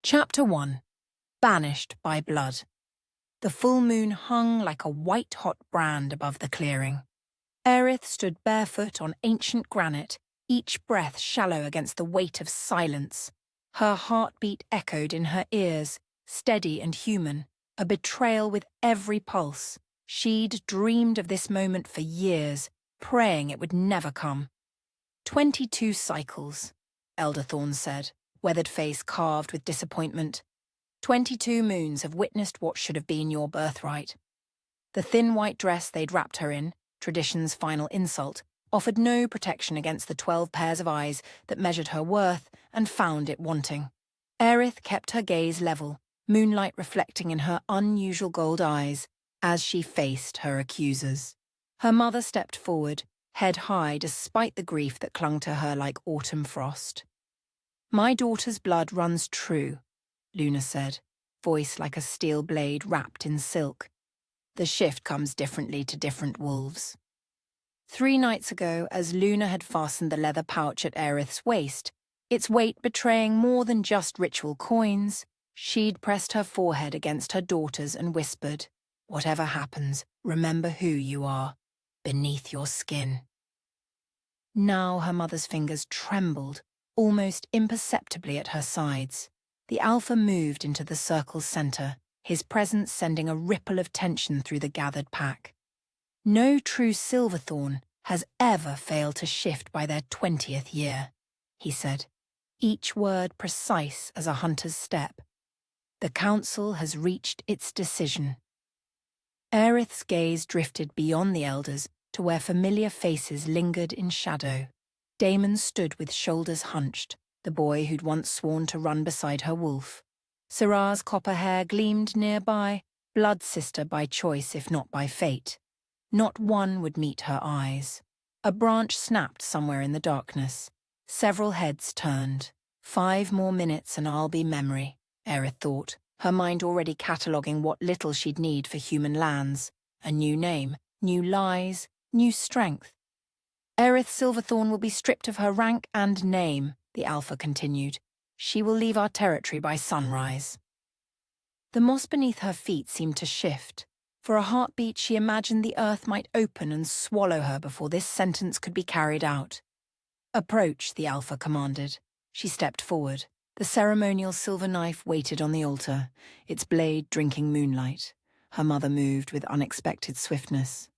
Chapter 1. Banished by Blood. The full moon hung like a white-hot brand above the clearing. Aerith stood barefoot on ancient granite, each breath shallow against the weight of silence. Her heartbeat echoed in her ears, steady and human, a betrayal with every pulse. She'd dreamed of this moment for years, praying it would never come. 22 cycles, Elderthorn said, weathered face carved with disappointment. 22 moons have witnessed what should have been your birthright. The thin white dress they'd wrapped her in, tradition's final insult, offered no protection against the 12 pairs of eyes that measured her worth and found it wanting. Aerith kept her gaze level, moonlight reflecting in her unusual gold eyes as she faced her accusers. Her mother stepped forward, head high despite the grief that clung to her like autumn frost. "My daughter's blood runs true," Luna said, voice like a steel blade wrapped in silk. "The shift comes differently to different wolves." 3 nights ago, as Luna had fastened the leather pouch at Aerith's waist, its weight betraying more than just ritual coins, she'd pressed her forehead against her daughter's and whispered, "Whatever happens, remember who you are, beneath your skin." Now her mother's fingers trembled, almost imperceptibly at her sides. The Alpha moved into the circle's center, his presence sending a ripple of tension through the gathered pack. "No true Silverthorn has ever failed to shift by their 20th year," he said, each word precise as a hunter's step. "The Council has reached its decision." Aerith's gaze drifted beyond the elders to where familiar faces lingered in shadow. Damon stood with shoulders hunched, the boy who'd once sworn to run beside her wolf. Syrah's copper hair gleamed nearby, blood sister by choice if not by fate. Not one would meet her eyes. A branch snapped somewhere in the darkness. Several heads turned. 5 more minutes and I'll be memory, Aerith thought, her mind already cataloguing what little she'd need for human lands. A new name, new lies, new strength. "Aerith Silverthorn will be stripped of her rank and name," the Alpha continued. "She will leave our territory by sunrise." The moss beneath her feet seemed to shift. For a heartbeat, she imagined the earth might open and swallow her before this sentence could be carried out. "Approach," the Alpha commanded. She stepped forward. The ceremonial silver knife waited on the altar, its blade drinking moonlight. Her mother moved with unexpected swiftness.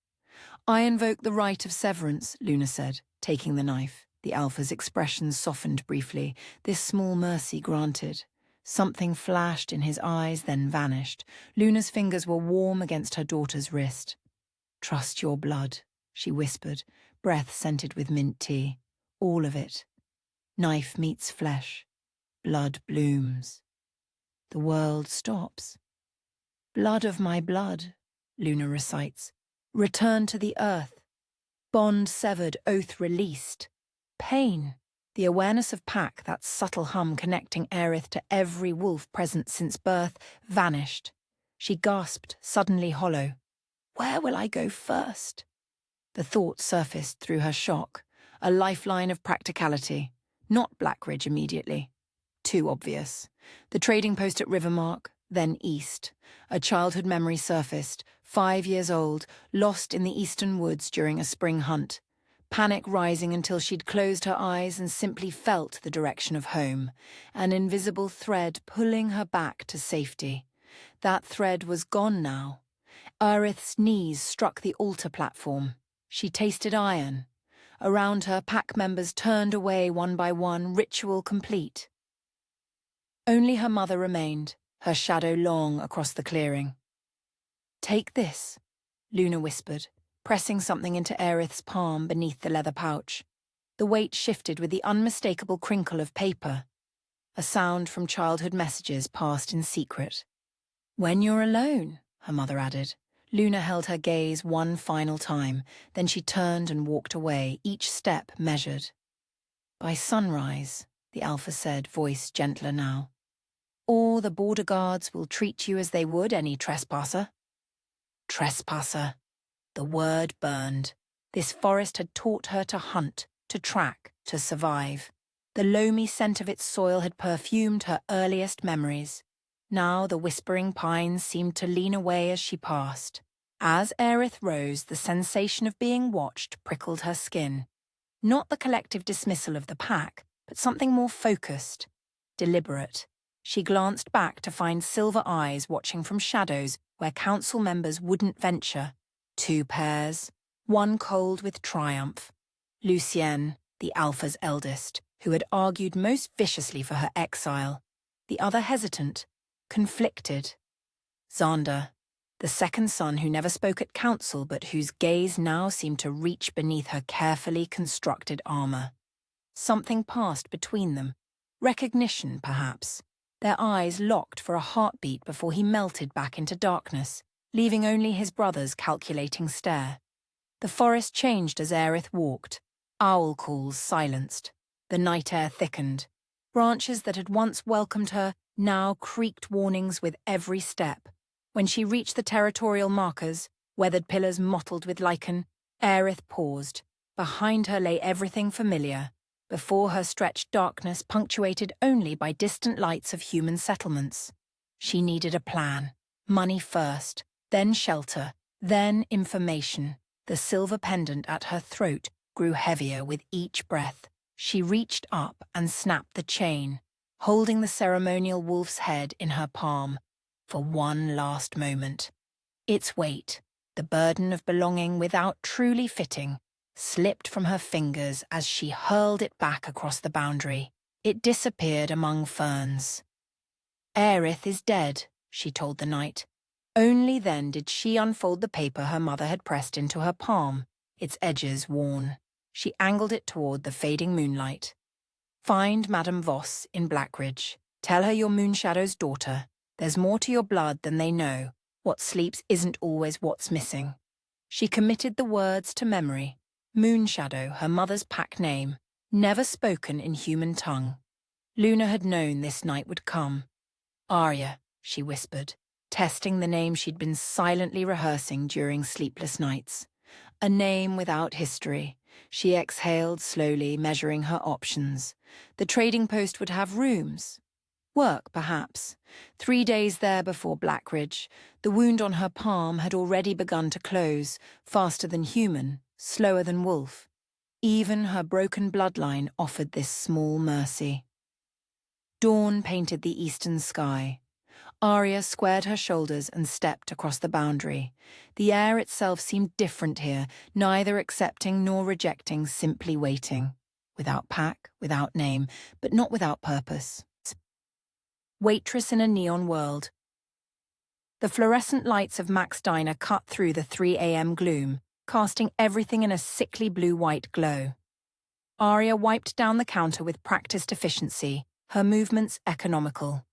"I invoke the right of severance," Luna said, taking the knife. The Alpha's expression softened briefly, this small mercy granted. Something flashed in his eyes, then vanished. Luna's fingers were warm against her daughter's wrist. "Trust your blood," she whispered, breath scented with mint tea. "All of it. Knife meets flesh. Blood blooms. The world stops. Blood of my blood," Luna recites. "Return to the earth. Bond severed, oath released. Pain." The awareness of pack, that subtle hum connecting Aerith to every wolf present since birth, vanished. She gasped, suddenly hollow. "Where will I go first?" The thought surfaced through her shock, a lifeline of practicality. Not Blackridge immediately. Too obvious. The trading post at Rivermark, then east. A childhood memory surfaced, 5 years old, lost in the eastern woods during a spring hunt. Panic rising until she'd closed her eyes and simply felt the direction of home, an invisible thread pulling her back to safety. That thread was gone now. Aerith's knees struck the altar platform. She tasted iron. Around her, pack members turned away one by one, ritual complete. Only her mother remained, her shadow long across the clearing. "Take this," Luna whispered, pressing something into Aerith's palm beneath the leather pouch. The weight shifted with the unmistakable crinkle of paper. A sound from childhood messages passed in secret. "When you're alone," her mother added. Luna held her gaze one final time, then she turned and walked away, each step measured. "By sunrise," the Alpha said, voice gentler now. "Or the border guards will treat you as they would any trespasser." Trespasser. The word burned. This forest had taught her to hunt, to track, to survive. The loamy scent of its soil had perfumed her earliest memories. Now the whispering pines seemed to lean away as she passed. As Aerith rose, the sensation of being watched prickled her skin. Not the collective dismissal of the pack, but something more focused, deliberate. She glanced back to find silver eyes watching from shadows where council members wouldn't venture. 2 pairs, one cold with triumph. Lucien, the Alpha's eldest, who had argued most viciously for her exile. The other hesitant, conflicted. Xander, the second son who never spoke at council but whose gaze now seemed to reach beneath her carefully constructed armor. Something passed between them. Recognition, perhaps. Their eyes locked for a heartbeat before he melted back into darkness, leaving only his brother's calculating stare. The forest changed as Aerith walked. Owl calls silenced. The night air thickened. Branches that had once welcomed her now creaked warnings with every step. When she reached the territorial markers, weathered pillars mottled with lichen, Aerith paused. Behind her lay everything familiar. Before her stretched darkness punctuated only by distant lights of human settlements. She needed a plan. Money first, then shelter, then information. The silver pendant at her throat grew heavier with each breath. She reached up and snapped the chain, holding the ceremonial wolf's head in her palm for one last moment. Its weight, the burden of belonging without truly fitting, slipped from her fingers as she hurled it back across the boundary. It disappeared among ferns. Aerith is dead, she told the knight. Only then did she unfold the paper her mother had pressed into her palm, its edges worn. She angled it toward the fading moonlight. Find Madame Voss in Blackridge. Tell her you're Moonshadow's daughter. There's more to your blood than they know. What sleeps isn't always what's missing. She committed the words to memory. Moonshadow, her mother's pack name, never spoken in human tongue. Luna had known this night would come. Arya, she whispered, testing the name she'd been silently rehearsing during sleepless nights. A name without history. She exhaled slowly, measuring her options. The trading post would have rooms. Work, perhaps. 3 days there before Blackridge. The wound on her palm had already begun to close, faster than human, slower than wolf. Even her broken bloodline offered this small mercy. Dawn painted the eastern sky. Arya squared her shoulders and stepped across the boundary. The air itself seemed different here, neither accepting nor rejecting, simply waiting. Without pack, without name, but not without purpose. Waitress in a neon world. The fluorescent lights of Mac's diner cut through the 3 a.m. gloom, casting everything in a sickly blue-white glow. Arya wiped down the counter with practiced efficiency, her movements economical.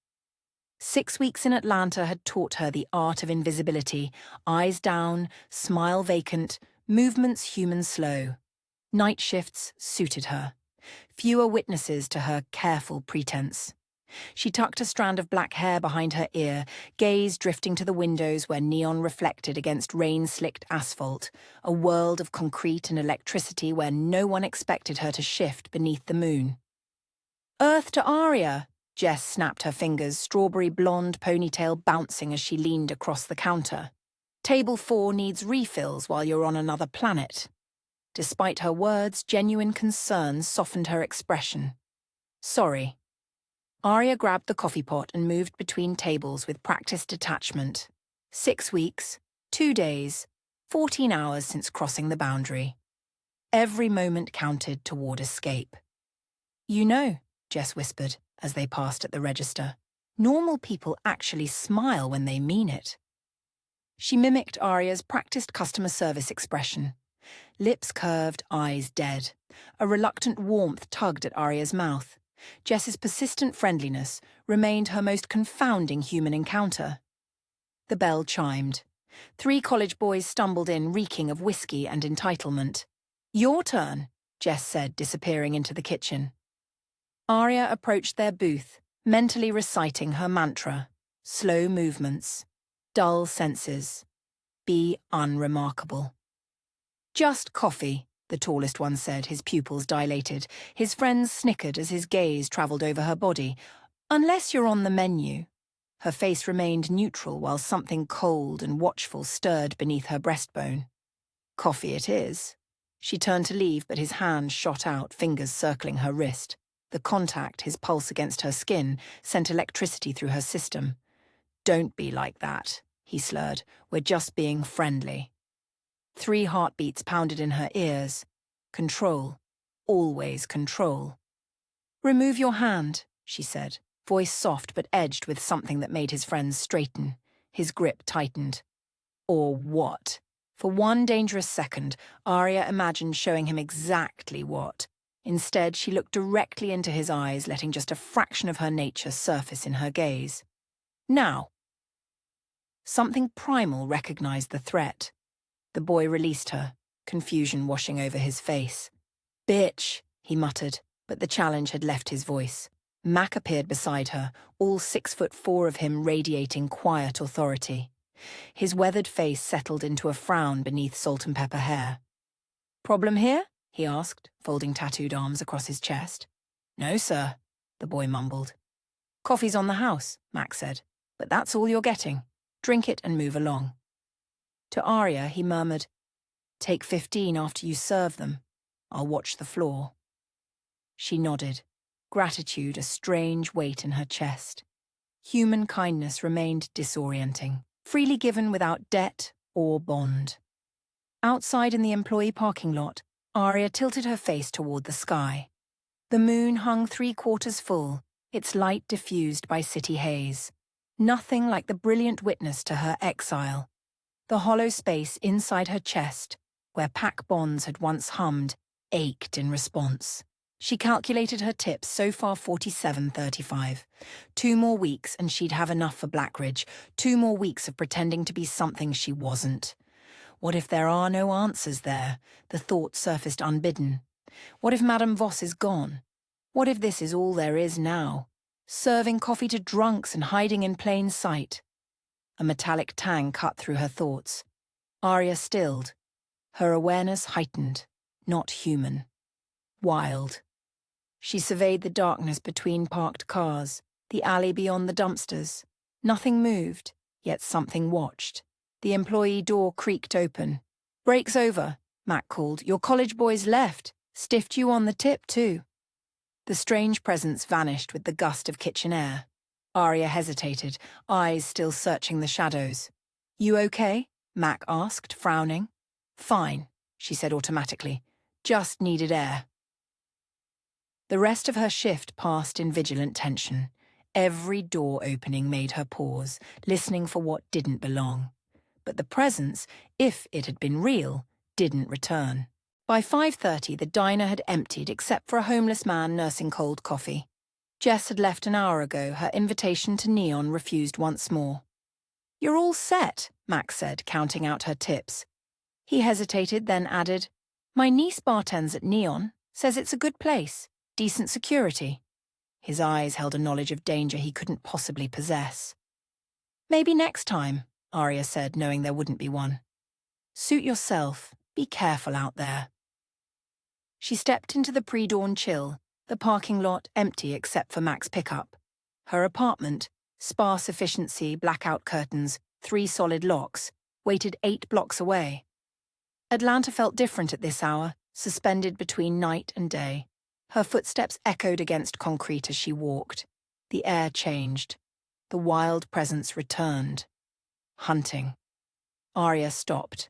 6 weeks in Atlanta had taught her the art of invisibility, eyes down, smile vacant, movements human slow. Night shifts suited her. Fewer witnesses to her careful pretense. She tucked a strand of black hair behind her ear, gaze drifting to the windows where neon reflected against rain-slicked asphalt, a world of concrete and electricity where no one expected her to shift beneath the moon. Earth to Arya! Jess snapped her fingers, strawberry blonde ponytail bouncing as she leaned across the counter. Table 4 needs refills while you're on another planet. Despite her words, genuine concern softened her expression. Sorry. Arya grabbed the coffee pot and moved between tables with practiced detachment. 6 weeks, 2 days, 14 hours since crossing the boundary. Every moment counted toward escape. You know, Jess whispered as they passed at the register. Normal people actually smile when they mean it. She mimicked Arya's practiced customer service expression. Lips curved, eyes dead. A reluctant warmth tugged at Arya's mouth. Jess's persistent friendliness remained her most confounding human encounter. The bell chimed. 3 college boys stumbled in, reeking of whiskey and entitlement. Your turn, Jess said, disappearing into the kitchen. Arya approached their booth, mentally reciting her mantra. Slow movements. Dull senses. Be unremarkable. Just coffee, the tallest one said, his pupils dilated. His friends snickered as his gaze travelled over her body. Unless you're on the menu. Her face remained neutral while something cold and watchful stirred beneath her breastbone. Coffee it is. She turned to leave, but his hand shot out, fingers circling her wrist. The contact, his pulse against her skin, sent electricity through her system. Don't be like that, he slurred. We're just being friendly. 3 heartbeats pounded in her ears. Control. Always control. Remove your hand, she said, voice soft but edged with something that made his friends straighten. His grip tightened. Or what? For one dangerous second, Arya imagined showing him exactly what. Instead, she looked directly into his eyes, letting just a fraction of her nature surface in her gaze. Now. Something primal recognized the threat. The boy released her, confusion washing over his face. Bitch, he muttered, but the challenge had left his voice. Mac appeared beside her, all 6'4" of him radiating quiet authority. His weathered face settled into a frown beneath salt and pepper hair. Problem here? He asked, folding tattooed arms across his chest. No, sir, the boy mumbled. Coffee's on the house, Mac said, but that's all you're getting. Drink it and move along. To Arya, he murmured, Take 15 after you serve them. I'll watch the floor. She nodded, gratitude a strange weight in her chest. Human kindness remained disorienting, freely given without debt or bond. Outside in the employee parking lot, Arya tilted her face toward the sky. The moon hung 3/4 full, its light diffused by city haze. Nothing like the brilliant witness to her exile. The hollow space inside her chest, where pack bonds had once hummed, ached in response. She calculated her tips, so far 47.35. 2 more weeks and she'd have enough for Blackridge. 2 more weeks of pretending to be something she wasn't. What if there are no answers there? The thought surfaced unbidden. What if Madame Voss is gone? What if this is all there is now? Serving coffee to drunks and hiding in plain sight. A metallic tang cut through her thoughts. Arya stilled. Her awareness heightened, not human. Wild. She surveyed the darkness between parked cars, the alley beyond the dumpsters. Nothing moved, yet something watched. The employee door creaked open. Break's over, Mac called. Your college boys left. Stiffed you on the tip, too. The strange presence vanished with the gust of kitchen air. Arya hesitated, eyes still searching the shadows. You okay? Mac asked, frowning. Fine, she said automatically. Just needed air. The rest of her shift passed in vigilant tension. Every door opening made her pause, listening for what didn't belong. But the presence, if it had been real, didn't return. By 5:30, the diner had emptied except for a homeless man nursing cold coffee. Jess had left an hour ago, her invitation to Neon refused once more. You're all set, Max said, counting out her tips. He hesitated, then added, My niece bartends at Neon, says it's a good place, decent security. His eyes held a knowledge of danger he couldn't possibly possess. Maybe next time, Arya said, knowing there wouldn't be one. Suit yourself. Be careful out there. She stepped into the pre-dawn chill, the parking lot empty except for Mac's pickup. Her apartment, sparse efficiency, blackout curtains, 3 solid locks, waited 8 blocks away. Atlanta felt different at this hour, suspended between night and day. Her footsteps echoed against concrete as she walked. The air changed. The wild presence returned. Hunting. Arya stopped.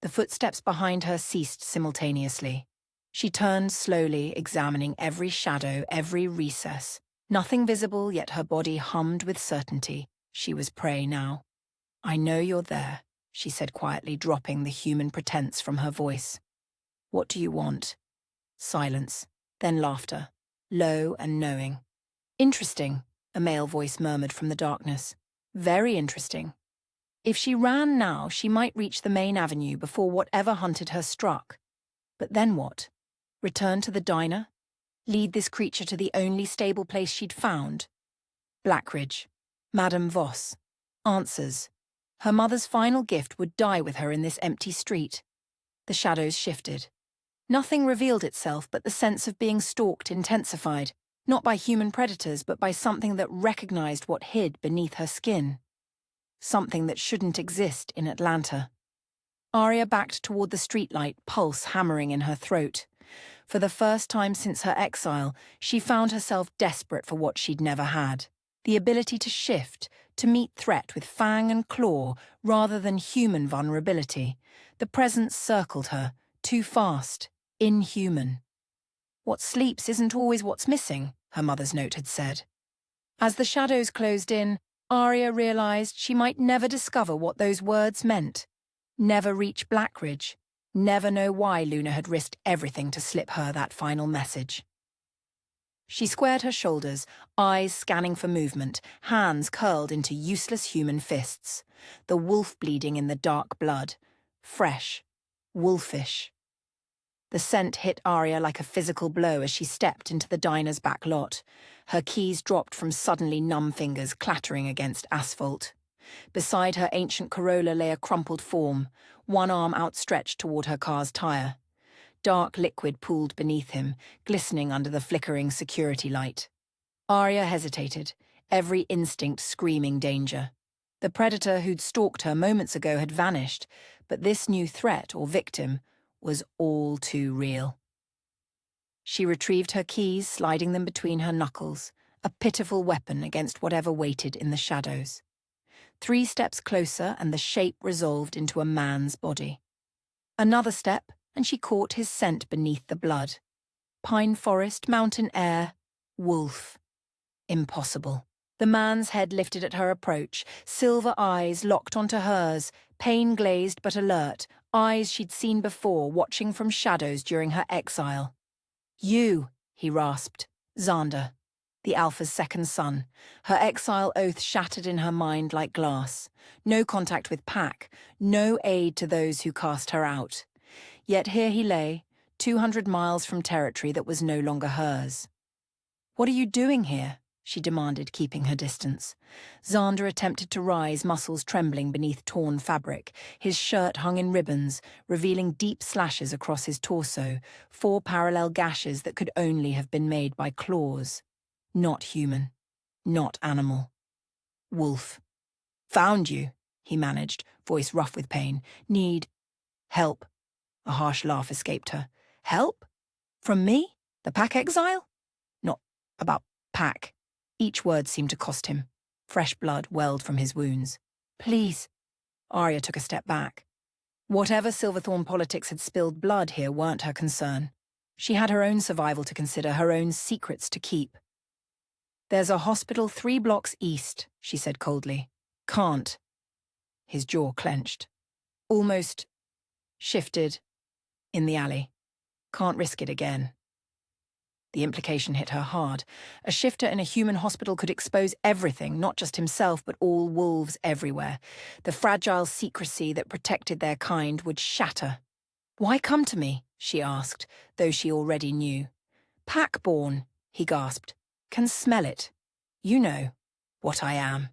The footsteps behind her ceased simultaneously. She turned slowly, examining every shadow, every recess. Nothing visible, yet her body hummed with certainty. She was prey now. I know you're there, she said quietly, dropping the human pretense from her voice. What do you want? Silence, then laughter, low and knowing. Interesting, a male voice murmured from the darkness. Very interesting. If she ran now, she might reach the main avenue before whatever hunted her struck. But then what? Return to the diner? Lead this creature to the only stable place she'd found? Blackridge. Madame Voss. Answers. Her mother's final gift would die with her in this empty street. The shadows shifted. Nothing revealed itself but the sense of being stalked intensified, not by human predators but by something that recognized what hid beneath her skin. Something that shouldn't exist in Atlanta. Arya backed toward the streetlight, pulse hammering in her throat. For the first time since her exile, she found herself desperate for what she'd never had. The ability to shift, to meet threat with fang and claw rather than human vulnerability. The presence circled her, too fast, inhuman. What sleeps isn't always what's missing, her mother's note had said. As the shadows closed in, Arya realized she might never discover what those words meant. Never reach Blackridge. Never know why Luna had risked everything to slip her that final message. She squared her shoulders, eyes scanning for movement, hands curled into useless human fists. The wolf bleeding in the dark blood. Fresh. Wolfish. The scent hit Arya like a physical blow as she stepped into the diner's back lot. Her keys dropped from suddenly numb fingers clattering against asphalt. Beside her ancient Corolla lay a crumpled form, one arm outstretched toward her car's tire. Dark liquid pooled beneath him, glistening under the flickering security light. Arya hesitated, every instinct screaming danger. The predator who'd stalked her moments ago had vanished, but this new threat or victim was all too real. She retrieved her keys, sliding them between her knuckles, a pitiful weapon against whatever waited in the shadows. 3 steps closer and the shape resolved into a man's body. Another step, and she caught his scent beneath the blood. Pine forest, mountain air, wolf. Impossible. The man's head lifted at her approach, silver eyes locked onto hers, pain-glazed but alert, eyes she'd seen before watching from shadows during her exile. "You," he rasped. Xander, the Alpha's second son. Her exile oath shattered in her mind like glass. No contact with Pack, no aid to those who cast her out. Yet here he lay, 200 miles from territory that was no longer hers. "What are you doing here?" she demanded, keeping her distance. Xander attempted to rise, muscles trembling beneath torn fabric. His shirt hung in ribbons, revealing deep slashes across his torso, 4 parallel gashes that could only have been made by claws. Not human. Not animal. Wolf. "Found you," he managed, voice rough with pain. "Need help." A harsh laugh escaped her. "Help? From me? The Pack exile?" "Not about Pack." Each word seemed to cost him. Fresh blood welled from his wounds. "Please." Arya took a step back. Whatever Silverthorn politics had spilled blood here weren't her concern. She had her own survival to consider, her own secrets to keep. "There's a hospital 3 blocks east," she said coldly. "Can't." His jaw clenched. Almost shifted in the alley. "Can't risk it again." The implication hit her hard. A shifter in a human hospital could expose everything, not just himself, but all wolves everywhere. The fragile secrecy that protected their kind would shatter. "Why come to me?" she asked, though she already knew. "Pack-born," he gasped. "Can smell it. You know what I am."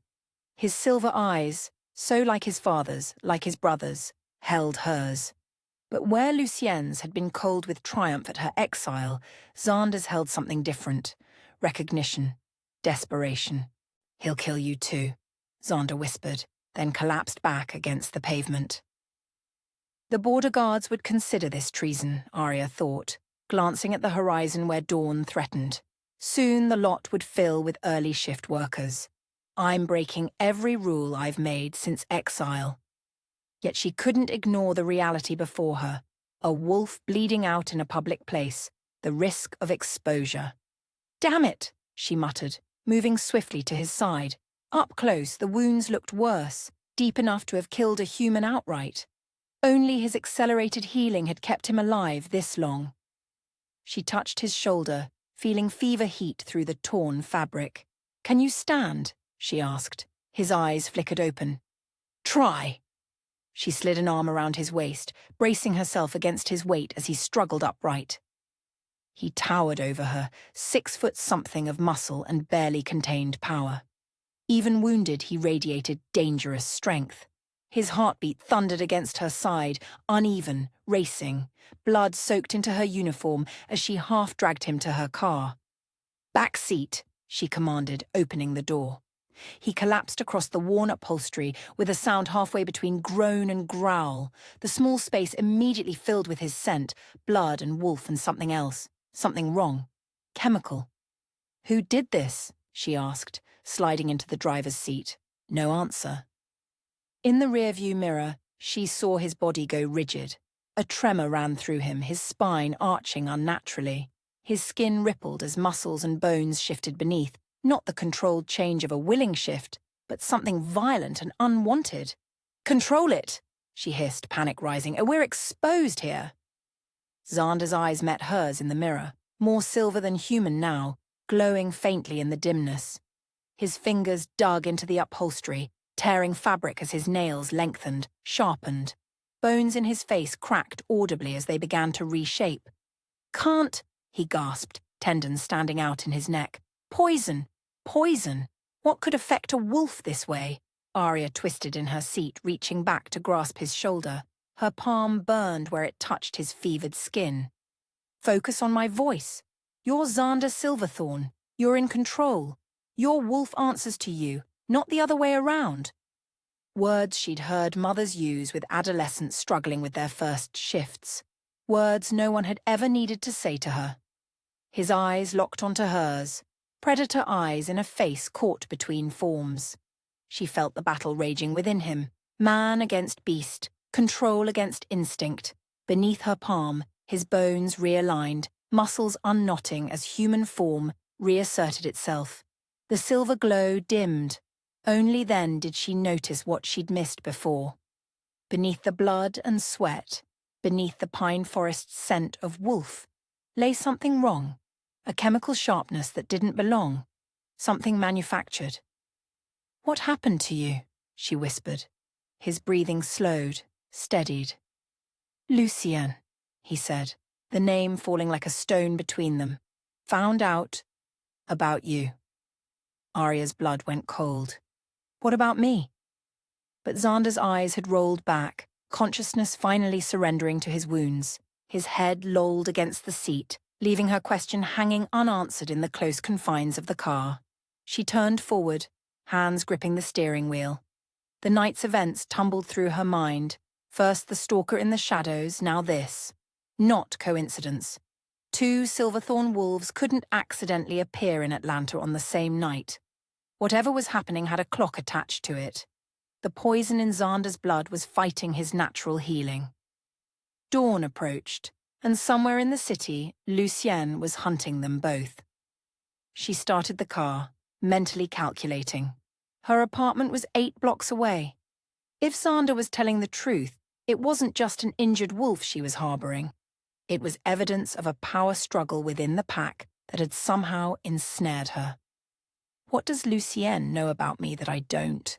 His silver eyes, so like his father's, like his brother's, held hers. But where Lucien's had been cold with triumph at her exile, Xander's held something different. Recognition. Desperation. "He'll kill you too," Xander whispered, then collapsed back against the pavement. The border guards would consider this treason, Arya thought, glancing at the horizon where dawn threatened. Soon the lot would fill with early shift workers. I'm breaking every rule I've made since exile. Yet she couldn't ignore the reality before her. A wolf bleeding out in a public place. The risk of exposure. "Damn it," she muttered, moving swiftly to his side. Up close, the wounds looked worse, deep enough to have killed a human outright. Only his accelerated healing had kept him alive this long. She touched his shoulder, feeling fever heat through the torn fabric. "Can you stand?" she asked. His eyes flickered open. "Try." She slid an arm around his waist, bracing herself against his weight as he struggled upright. He towered over her, 6 foot something of muscle and barely contained power. Even wounded, he radiated dangerous strength. His heartbeat thundered against her side, uneven, racing. Blood soaked into her uniform as she half-dragged him to her car. "Back seat," she commanded, opening the door. He collapsed across the worn upholstery with a sound halfway between groan and growl. The small space immediately filled with his scent, blood and wolf and something else. Something wrong. Chemical. "Who did this?" she asked, sliding into the driver's seat. No answer. In the rearview mirror, she saw his body go rigid. A tremor ran through him, his spine arching unnaturally. His skin rippled as muscles and bones shifted beneath, not the controlled change of a willing shift, but something violent and unwanted. "Control it," she hissed, panic rising. "We're exposed here." Xander's eyes met hers in the mirror, more silver than human now, glowing faintly in the dimness. His fingers dug into the upholstery, tearing fabric as his nails lengthened, sharpened. Bones in his face cracked audibly as they began to reshape. "Can't," he gasped, tendons standing out in his neck. "Poison! Poison! What could affect a wolf this way?" Arya twisted in her seat, reaching back to grasp his shoulder. Her palm burned where it touched his fevered skin. "Focus on my voice. You're Xander Silverthorn. You're in control. Your wolf answers to you, not the other way around." Words she'd heard mothers use with adolescents struggling with their first shifts. Words no one had ever needed to say to her. His eyes locked onto hers, predator eyes in a face caught between forms. She felt the battle raging within him, man against beast, control against instinct. Beneath her palm, his bones realigned, muscles unknotting as human form reasserted itself. The silver glow dimmed. Only then did she notice what she'd missed before. Beneath the blood and sweat, beneath the pine forest's scent of wolf, lay something wrong, a chemical sharpness that didn't belong, something manufactured. "What happened to you?" she whispered. His breathing slowed, steadied. "Lucien," he said, the name falling like a stone between them. "Found out about you." Arya's blood went cold. "What about me?" But Xander's eyes had rolled back, consciousness finally surrendering to his wounds. His head lolled against the seat, leaving her question hanging unanswered in the close confines of the car. She turned forward, hands gripping the steering wheel. The night's events tumbled through her mind. First the stalker in the shadows, now this. Not coincidence. Two Silverthorn wolves couldn't accidentally appear in Atlanta on the same night. Whatever was happening had a clock attached to it. The poison in Xander's blood was fighting his natural healing. Dawn approached, and somewhere in the city, Lucien was hunting them both. She started the car, mentally calculating. Her apartment was 8 blocks away. If Xander was telling the truth, it wasn't just an injured wolf she was harboring. It was evidence of a power struggle within the pack that had somehow ensnared her. What does Lucien know about me that I don't?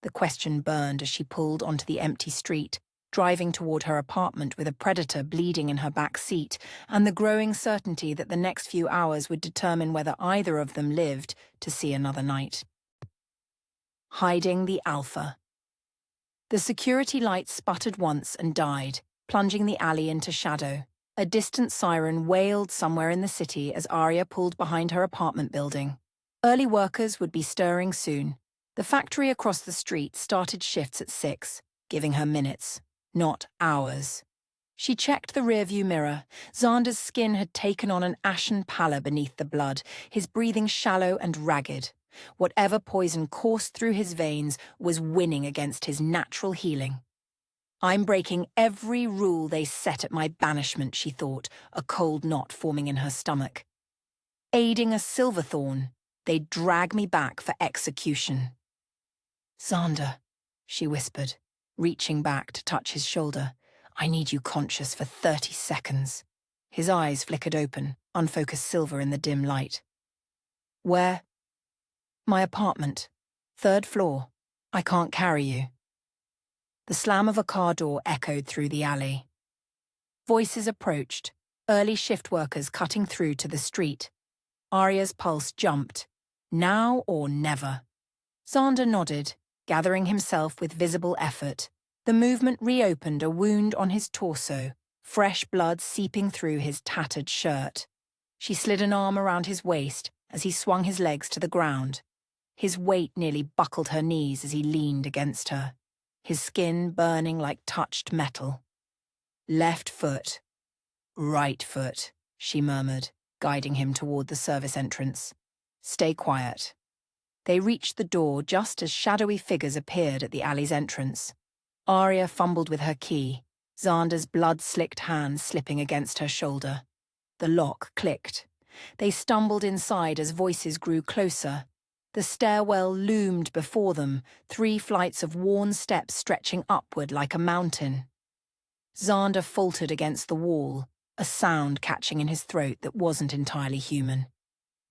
The question burned as she pulled onto the empty street, driving toward her apartment with a predator bleeding in her back seat, and the growing certainty that the next few hours would determine whether either of them lived to see another night. Hiding the Alpha. The security light sputtered once and died, plunging the alley into shadow. A distant siren wailed somewhere in the city as Arya pulled behind her apartment building. Early workers would be stirring soon. The factory across the street started shifts at 6, giving her minutes, not hours. She checked the rearview mirror. Xander's skin had taken on an ashen pallor beneath the blood, his breathing shallow and ragged. Whatever poison coursed through his veins was winning against his natural healing. "I'm breaking every rule they set at my banishment," she thought, a cold knot forming in her stomach. Aiding a Silverthorn, they'd drag me back for execution. "Xander," she whispered, reaching back to touch his shoulder. "I need you conscious for 30 seconds. His eyes flickered open, unfocused silver in the dim light. "Where?" "My apartment. 3rd floor. I can't carry you." The slam of a car door echoed through the alley. Voices approached, early shift workers cutting through to the street. Arya's pulse jumped. Now or never. Xander nodded, gathering himself with visible effort. The movement reopened a wound on his torso, fresh blood seeping through his tattered shirt. She slid an arm around his waist as he swung his legs to the ground. His weight nearly buckled her knees as he leaned against her, his skin burning like touched metal. Left foot. Right foot, she murmured, guiding him toward the service entrance. Stay quiet. They reached the door just as shadowy figures appeared at the alley's entrance. Arya fumbled with her key, Xander's blood-slicked hand slipping against her shoulder. The lock clicked. They stumbled inside as voices grew closer. The stairwell loomed before them, 3 flights of worn steps stretching upward like a mountain. Xander faltered against the wall, a sound catching in his throat that wasn't entirely human.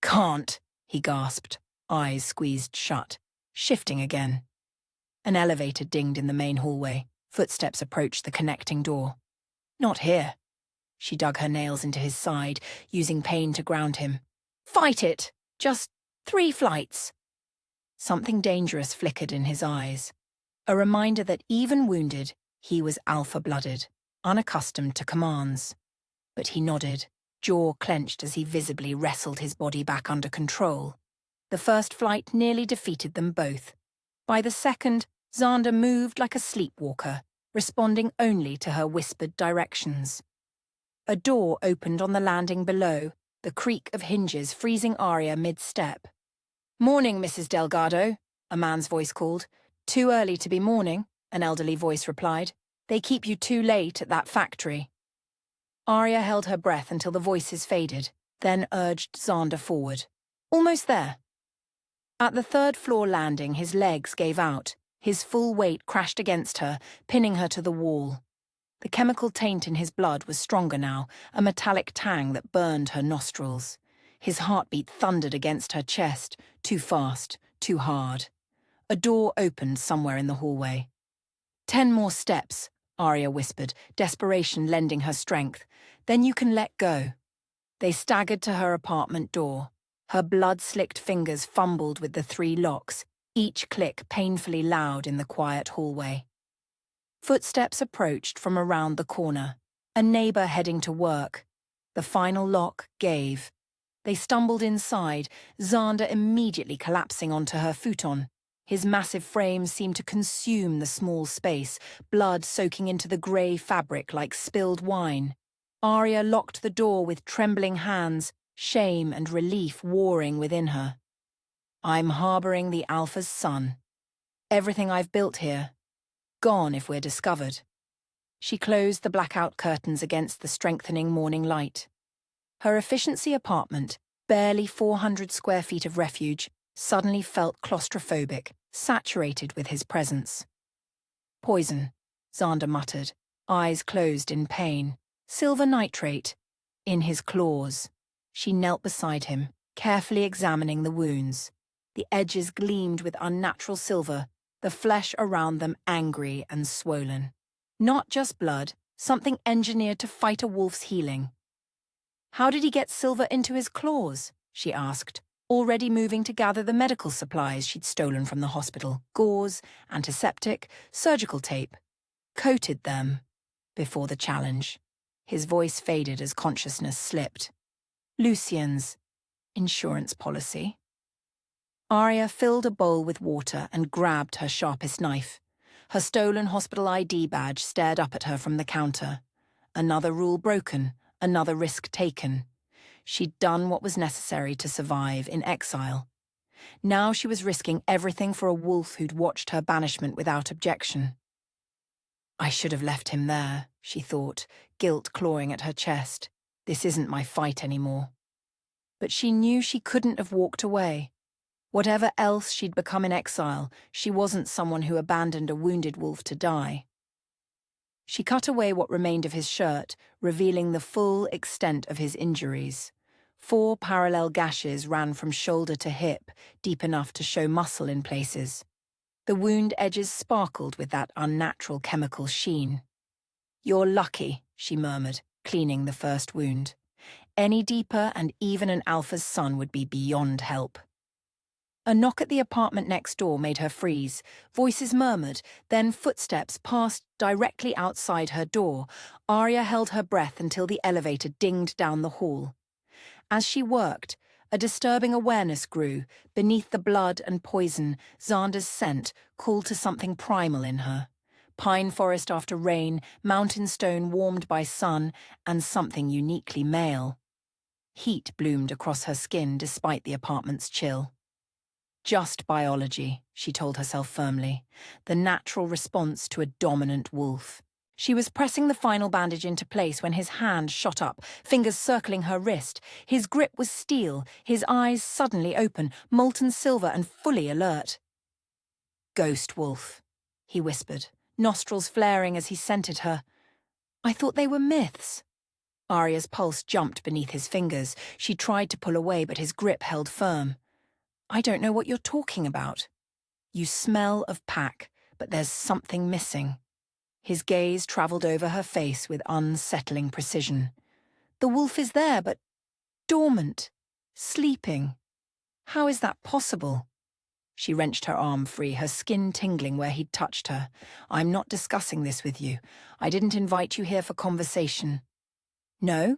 "Can't," he gasped, eyes squeezed shut, shifting again. An elevator dinged in the main hallway. Footsteps approached the connecting door. "Not here." She dug her nails into his side, using pain to ground him. "Fight it! Just 3 flights." Something dangerous flickered in his eyes, a reminder that even wounded, he was alpha-blooded, unaccustomed to commands. But he nodded, jaw clenched as he visibly wrestled his body back under control. The first flight nearly defeated them both. By the second, Xander moved like a sleepwalker, responding only to her whispered directions. A door opened on the landing below, the creak of hinges freezing Arya mid-step. "Morning, Mrs. Delgado," a man's voice called. "Too early to be morning," an elderly voice replied. "They keep you too late at that factory." Arya held her breath until the voices faded, then urged Xander forward. "Almost there." At the 3rd-floor landing, his legs gave out. His full weight crashed against her, pinning her to the wall. The chemical taint in his blood was stronger now, a metallic tang that burned her nostrils. His heartbeat thundered against her chest, too fast, too hard. A door opened somewhere in the hallway. 10 more steps," Arya whispered, desperation lending her strength. "Then you can let go." They staggered to her apartment door. Her blood-slicked fingers fumbled with the 3 locks, each click painfully loud in the quiet hallway. Footsteps approached from around the corner, a neighbor heading to work. The final lock gave. They stumbled inside, Xander immediately collapsing onto her futon. His massive frame seemed to consume the small space, blood soaking into the grey fabric like spilled wine. Arya locked the door with trembling hands, shame and relief warring within her. "I'm harboring the Alpha's son. Everything I've built here, gone if we're discovered." She closed the blackout curtains against the strengthening morning light. Her efficiency apartment, barely 400 square feet of refuge, suddenly felt claustrophobic, saturated with his presence. "Poison," Xander muttered, eyes closed in pain. "Silver nitrate." In his claws. She knelt beside him, carefully examining the wounds. The edges gleamed with unnatural silver, the flesh around them angry and swollen. Not just blood, something engineered to fight a wolf's healing. "How did he get silver into his claws?" she asked, already moving to gather the medical supplies she'd stolen from the hospital. Gauze, antiseptic, surgical tape. Coated them before the challenge. His voice faded as consciousness slipped. "Lucien's insurance policy." Arya filled a bowl with water and grabbed her sharpest knife. Her stolen hospital ID badge stared up at her from the counter. Another rule broken, another risk taken. She'd done what was necessary to survive in exile. Now she was risking everything for a wolf who'd watched her banishment without objection. "I should have left him there," she thought, guilt clawing at her chest. "This isn't my fight anymore." But she knew she couldn't have walked away. Whatever else she'd become in exile, she wasn't someone who abandoned a wounded wolf to die. She cut away what remained of his shirt, revealing the full extent of his injuries. 4 parallel gashes ran from shoulder to hip, deep enough to show muscle in places. The wound edges sparkled with that unnatural chemical sheen. "You're lucky," she murmured, cleaning the first wound. "Any deeper and even an Alpha's son would be beyond help." A knock at the apartment next door made her freeze. Voices murmured, then footsteps passed directly outside her door. Arya held her breath until the elevator dinged down the hall. As she worked, a disturbing awareness grew. Beneath the blood and poison, Xander's scent called to something primal in her. Pine forest after rain, mountain stone warmed by sun, and something uniquely male. Heat bloomed across her skin despite the apartment's chill. Just biology, she told herself firmly, the natural response to a dominant wolf. She was pressing the final bandage into place when his hand shot up, fingers circling her wrist. His grip was steel, his eyes suddenly open, molten silver and fully alert. "Ghost wolf," he whispered, nostrils flaring as he scented her. "I thought they were myths." Arya's pulse jumped beneath his fingers. She tried to pull away, but his grip held firm. "I don't know what you're talking about." "You smell of pack, but there's something missing." His gaze travelled over her face with unsettling precision. "The wolf is there, but dormant, sleeping. How is that possible?" She wrenched her arm free, her skin tingling where he'd touched her. "I'm not discussing this with you. I didn't invite you here for conversation." "No?"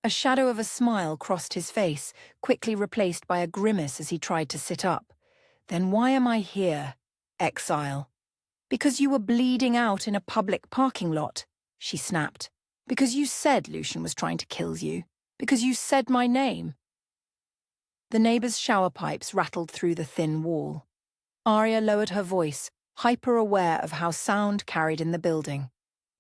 A shadow of a smile crossed his face, quickly replaced by a grimace as he tried to sit up. "Then why am I here, exile?" "Because you were bleeding out in a public parking lot," she snapped. "Because you said Lucien was trying to kill you. Because you said my name." The neighbour's shower pipes rattled through the thin wall. Arya lowered her voice, hyper-aware of how sound carried in the building.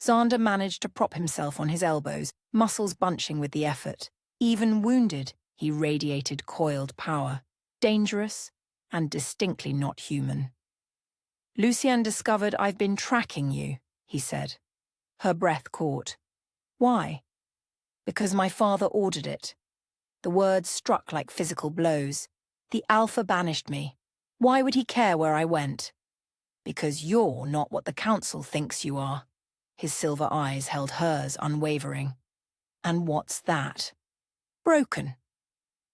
Xander managed to prop himself on his elbows, muscles bunching with the effort. Even wounded, he radiated coiled power. Dangerous and distinctly not human. "Lucien discovered I've been tracking you," he said. Her breath caught. "Why?" "Because my father ordered it." The words struck like physical blows. "The Alpha banished me. Why would he care where I went?" "Because you're not what the Council thinks you are." His silver eyes held hers unwavering. "And what's that?" "Broken."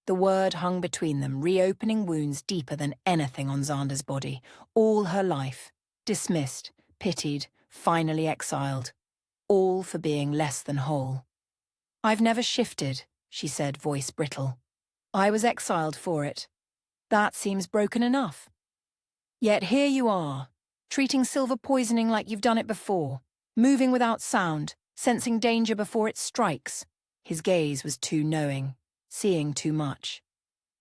The word hung between them, reopening wounds deeper than anything on Xander's body. All her life. Dismissed, pitied, finally exiled. All for being less than whole. "I've never shifted," she said, voice brittle. "I was exiled for it. That seems broken enough. Yet here you are, treating silver poisoning like you've done it before. Moving without sound, sensing danger before it strikes." His gaze was too knowing, seeing too much.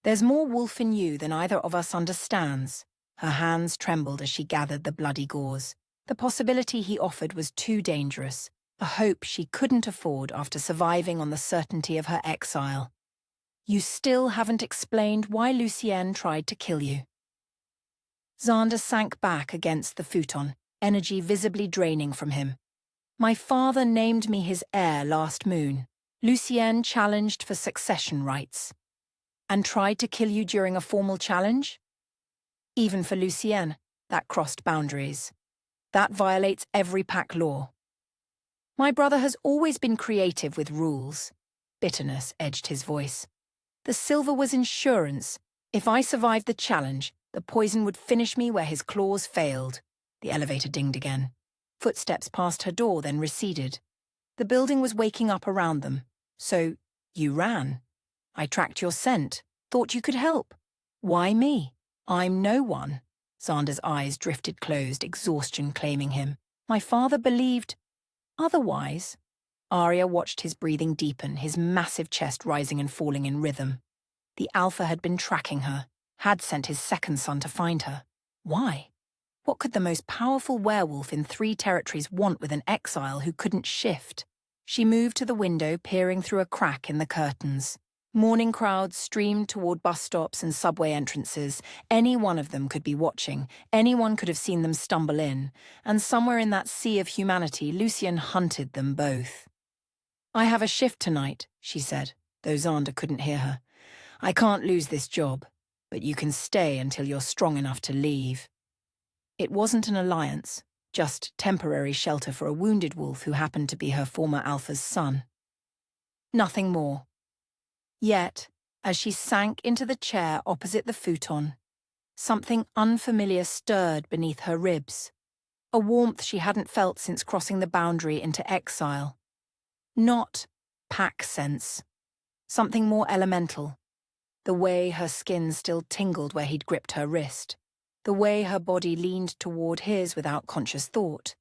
"There's more wolf in you than either of us understands." Her hands trembled as she gathered the bloody gauze. The possibility he offered was too dangerous, a hope she couldn't afford after surviving on the certainty of her exile. "You still haven't explained why Lucien tried to kill you." Xander sank back against the futon, energy visibly draining from him. "My father named me his heir last moon. Lucien challenged for succession rights." "And tried to kill you during a formal challenge?" "Even for Lucien, that crossed boundaries. That violates every pack law." "My brother has always been creative with rules." Bitterness edged his voice. "The silver was insurance. If I survived the challenge, the poison would finish me where his claws failed." The elevator dinged again. Footsteps past her door, then receded. The building was waking up around them. "So, you ran. I tracked your scent. Thought you could help. Why me? I'm no one." Xander's eyes drifted closed, exhaustion claiming him. "My father believed otherwise." Arya watched his breathing deepen, his massive chest rising and falling in rhythm. The Alpha had been tracking her, had sent his second son to find her. Why? What could the most powerful werewolf in 3 territories want with an exile who couldn't shift? She moved to the window, peering through a crack in the curtains. Morning crowds streamed toward bus stops and subway entrances. Any one of them could be watching. Anyone could have seen them stumble in. And somewhere in that sea of humanity, Lucien hunted them both. "I have a shift tonight," she said, though Xander couldn't hear her. "I can't lose this job, but you can stay until you're strong enough to leave." It wasn't an alliance, just temporary shelter for a wounded wolf who happened to be her former Alpha's son. Nothing more. Yet, as she sank into the chair opposite the futon, Something unfamiliar stirred beneath her ribs, a warmth she hadn't felt since crossing the boundary into exile. Not pack sense, something more elemental. The way her skin still tingled where he'd gripped her wrist, the way her body leaned toward his without conscious thought,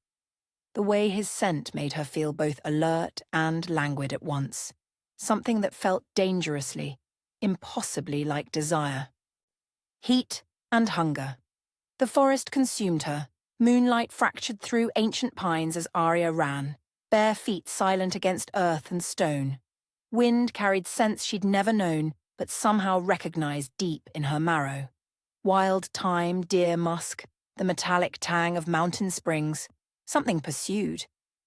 the way his scent made her feel both alert and languid at once, something that felt dangerously, impossibly like desire. Heat and hunger. The forest consumed her. Moonlight fractured through ancient pines as Arya ran, bare feet silent against earth and stone. Wind carried scents she'd never known, but somehow recognized deep in her marrow. Wild thyme, deer musk, the metallic tang of mountain springs. Something pursued.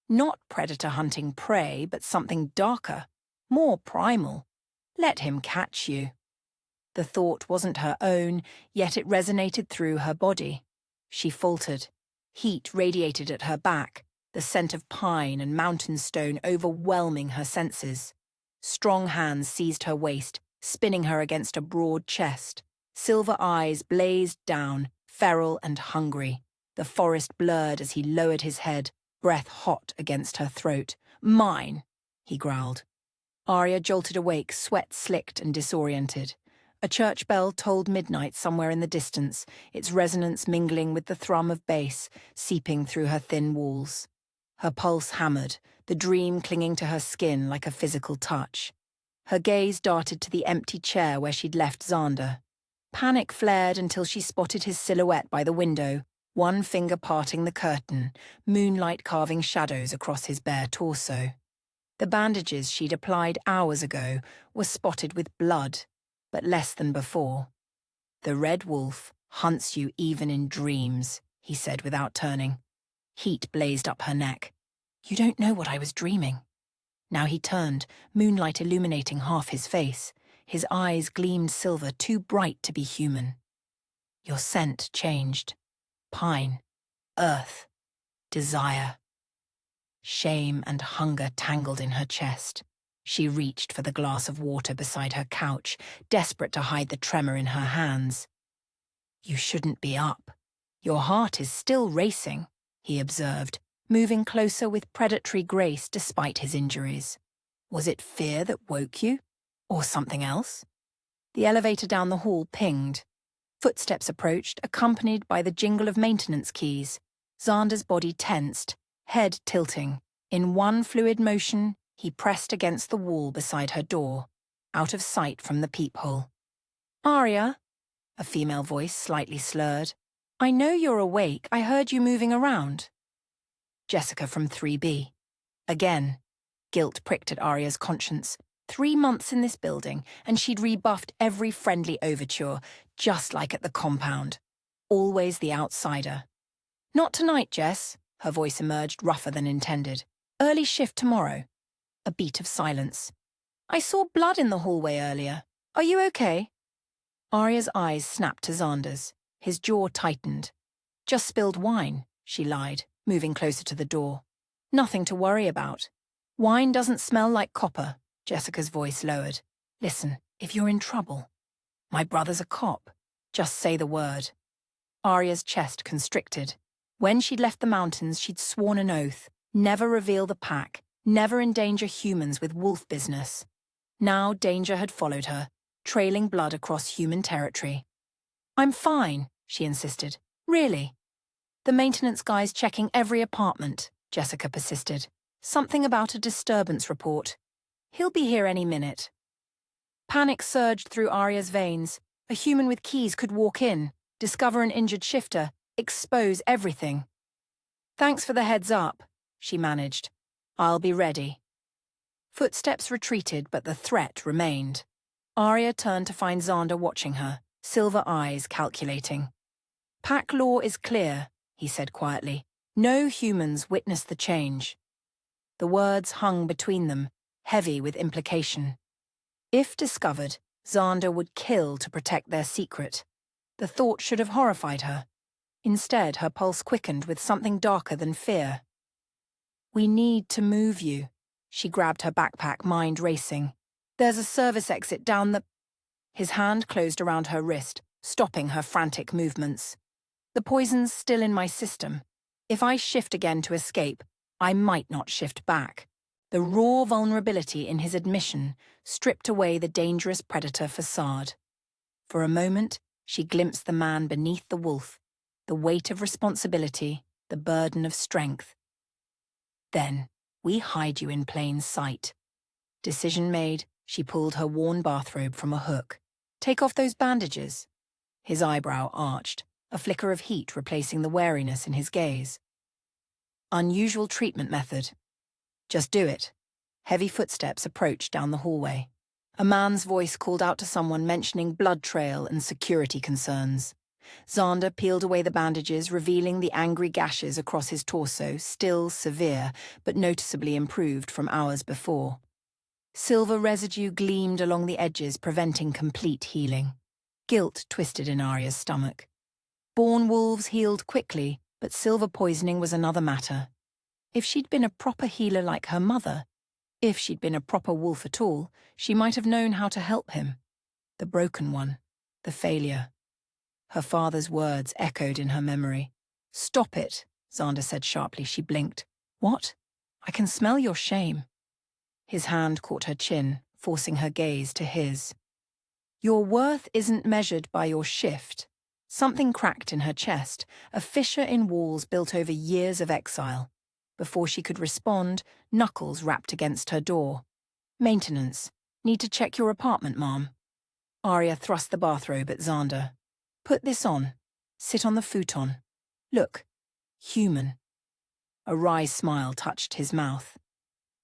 Not predator hunting prey, but something darker, more primal. Let him catch you. The thought wasn't her own, yet it resonated through her body. She faltered. Heat radiated at her back, the scent of pine and mountain stone overwhelming her senses. Strong hands seized her waist, spinning her against a broad chest. Silver eyes blazed down, feral and hungry. The forest blurred as he lowered his head, breath hot against her throat. "Mine," he growled. Arya jolted awake, sweat slicked and disoriented. A church bell tolled midnight somewhere in the distance, its resonance mingling with the thrum of bass, seeping through her thin walls. Her pulse hammered, the dream clinging to her skin like a physical touch. Her gaze darted to the empty chair where she'd left Xander. Panic flared until she spotted his silhouette by the window, one finger parting the curtain, moonlight carving shadows across his bare torso. The bandages she'd applied hours ago were spotted with blood, but less than before. "The Red Wolf hunts you even in dreams," he said without turning. Heat blazed up her neck. "You don't know what I was dreaming." Now he turned, moonlight illuminating half his face. His eyes gleamed silver, too bright to be human. "Your scent changed. Pine, earth, desire." Shame and hunger tangled in her chest. She reached for the glass of water beside her couch, desperate to hide the tremor in her hands. "You shouldn't be up. Your heart is still racing," he observed, moving closer with predatory grace despite his injuries. "Was it fear that woke you? Or something else?" The elevator down the hall pinged. Footsteps approached, accompanied by the jingle of maintenance keys. Xander's body tensed, head tilting. In one fluid motion, he pressed against the wall beside her door, out of sight from the peephole. "Arya," a female voice slightly slurred. "I know you're awake. I heard you moving around." Jessica from 3B. Again, guilt pricked at Arya's conscience. 3 months in this building, and she'd rebuffed every friendly overture, just like at the compound. Always the outsider. "Not tonight, Jess," her voice emerged rougher than intended. "Early shift tomorrow." A beat of silence. "I saw blood in the hallway earlier. Are you okay?" Arya's eyes snapped to Xander's. His jaw tightened. "Just spilled wine," she lied, moving closer to the door. "Nothing to worry about." "Wine doesn't smell like copper," Jessica's voice lowered. "Listen, if you're in trouble." "My brother's a cop. Just say the word." Arya's chest constricted. When she'd left the mountains, she'd sworn an oath. Never reveal the pack, never endanger humans with wolf business. Now danger had followed her, trailing blood across human territory. "I'm fine," she insisted. "Really." "The maintenance guy's checking every apartment," Jessica persisted. "Something about a disturbance report. He'll be here any minute." Panic surged through Arya's veins. A human with keys could walk in, discover an injured shifter, expose everything. "Thanks for the heads up," she managed. "I'll be ready." Footsteps retreated, but the threat remained. Arya turned to find Xander watching her, silver eyes calculating. "Pack law is clear," he said quietly. "No humans witness the change." The words hung between them, heavy with implication. If discovered, Xander would kill to protect their secret. The thought should have horrified her. Instead, her pulse quickened with something darker than fear. "We need to move you." She grabbed her backpack, mind racing. "There's a service exit down the—" His hand closed around her wrist, stopping her frantic movements. "The poison's still in my system. If I shift again to escape, I might not shift back." The raw vulnerability in his admission stripped away the dangerous predator facade. For a moment, she glimpsed the man beneath the wolf, the weight of responsibility, the burden of strength. "Then, we hide you in plain sight." Decision made, she pulled her worn bathrobe from a hook. "Take off those bandages." His eyebrow arched, a flicker of heat replacing the wariness in his gaze. "Unusual treatment method." "Just do it." Heavy footsteps approached down the hallway. A man's voice called out to someone mentioning blood trail and security concerns. Xander peeled away the bandages, revealing the angry gashes across his torso, still severe, but noticeably improved from hours before. Silver residue gleamed along the edges, preventing complete healing. Guilt twisted in Arya's stomach. Born wolves healed quickly, but silver poisoning was another matter. If she'd been a proper healer like her mother, if she'd been a proper wolf at all, she might have known how to help him. The broken one, the failure. Her father's words echoed in her memory. "Stop it," Xander said sharply. She blinked. "What? I can smell your shame." His hand caught her chin, forcing her gaze to his. "Your worth isn't measured by your shift." Something cracked in her chest, a fissure in walls built over years of exile. Before she could respond, knuckles rapped against her door. "Maintenance. Need to check your apartment, Mom." Arya thrust the bathrobe at Xander. "Put this on. Sit on the futon. Look. Human." A wry smile touched his mouth.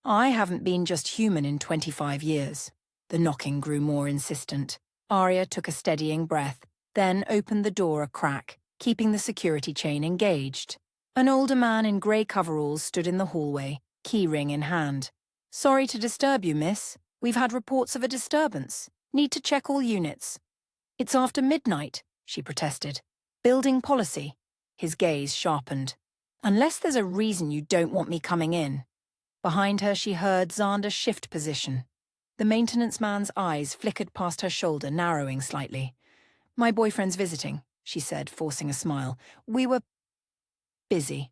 "I haven't been just human in 25 years. The knocking grew more insistent. Arya took a steadying breath, then opened the door a crack, keeping the security chain engaged. An older man in grey coveralls stood in the hallway, keyring in hand. "Sorry to disturb you, miss. We've had reports of a disturbance. Need to check all units." "It's after midnight," she protested. "Building policy." His gaze sharpened. "Unless there's a reason you don't want me coming in." Behind her, she heard Xander shift position. The maintenance man's eyes flickered past her shoulder, narrowing slightly. "My boyfriend's visiting," she said, forcing a smile. "We were busy."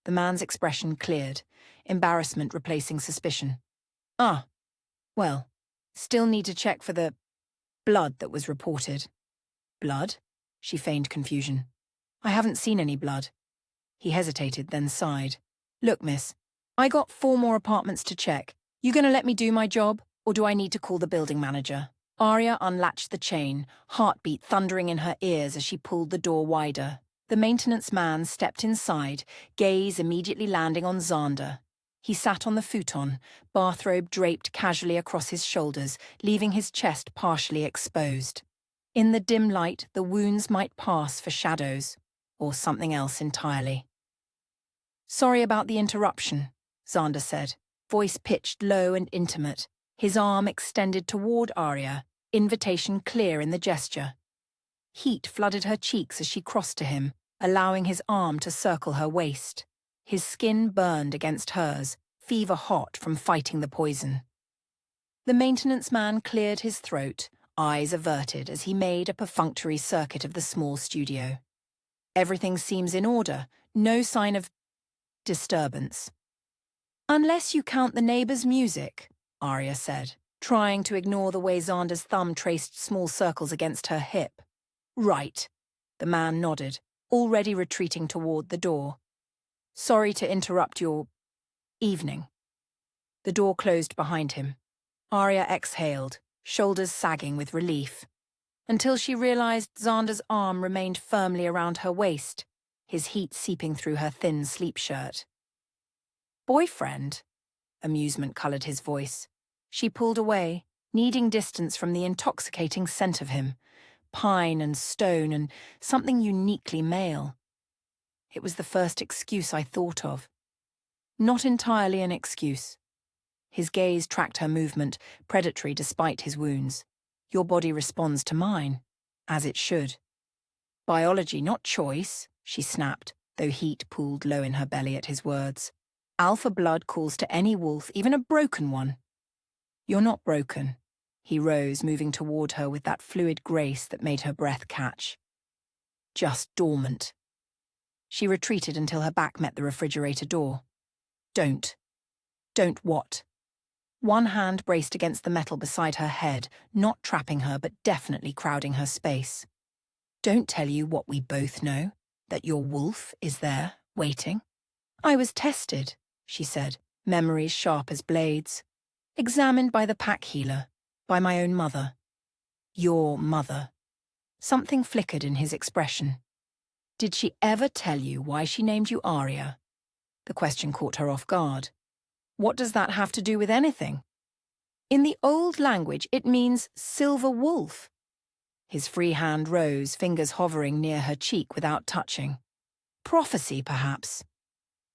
The man's expression cleared, embarrassment replacing suspicion. "Ah, well, still need to check for the blood that was reported." "Blood?" She feigned confusion. "I haven't seen any blood." He hesitated, then sighed. "Look, miss, I got 4 more apartments to check. You gonna let me do my job, or do I need to call the building manager?" Arya unlatched the chain, heartbeat thundering in her ears as she pulled the door wider. The maintenance man stepped inside, gaze immediately landing on Xander. He sat on the futon, bathrobe draped casually across his shoulders, leaving his chest partially exposed. In the dim light, the wounds might pass for shadows, or something else entirely. "Sorry about the interruption," Xander said, voice pitched low and intimate, his arm extended toward Arya, invitation clear in the gesture. Heat flooded her cheeks as she crossed to him, allowing his arm to circle her waist. His skin burned against hers, fever hot from fighting the poison. The maintenance man cleared his throat, eyes averted as he made a perfunctory circuit of the small studio. "Everything seems in order, no sign of disturbance." "Unless you count the neighbor's music," Arya said, trying to ignore the way Xander's thumb traced small circles against her hip. "Right." The man nodded, already retreating toward the door. "Sorry to interrupt your evening." The door closed behind him. Arya exhaled, shoulders sagging with relief, until she realized Xander's arm remained firmly around her waist, his heat seeping through her thin sleep shirt. "Boyfriend?" Amusement colored his voice. She pulled away, needing distance from the intoxicating scent of him, pine and stone and something uniquely male. It was the first excuse I thought of. Not entirely an excuse. His gaze tracked her movement, predatory despite his wounds. "Your body responds to mine, as it should." "Biology, not choice," she snapped, though heat pooled low in her belly at his words. "Alpha blood calls to any wolf, even a broken one." "You're not broken." He rose, moving toward her with that fluid grace that made her breath catch. Just dormant. She retreated until her back met the refrigerator door. Don't. Don't what? One hand braced against the metal beside her head, not trapping her but definitely crowding her space. Don't tell you what we both know, that your wolf is there, waiting. I was tested, she said, memories sharp as blades. Examined by the pack healer, by my own mother. Your mother. Something flickered in his expression. Did she ever tell you why she named you Arya? The question caught her off guard. What does that have to do with anything? In the old language, it means silver wolf. His free hand rose, fingers hovering near her cheek without touching. Prophecy, perhaps.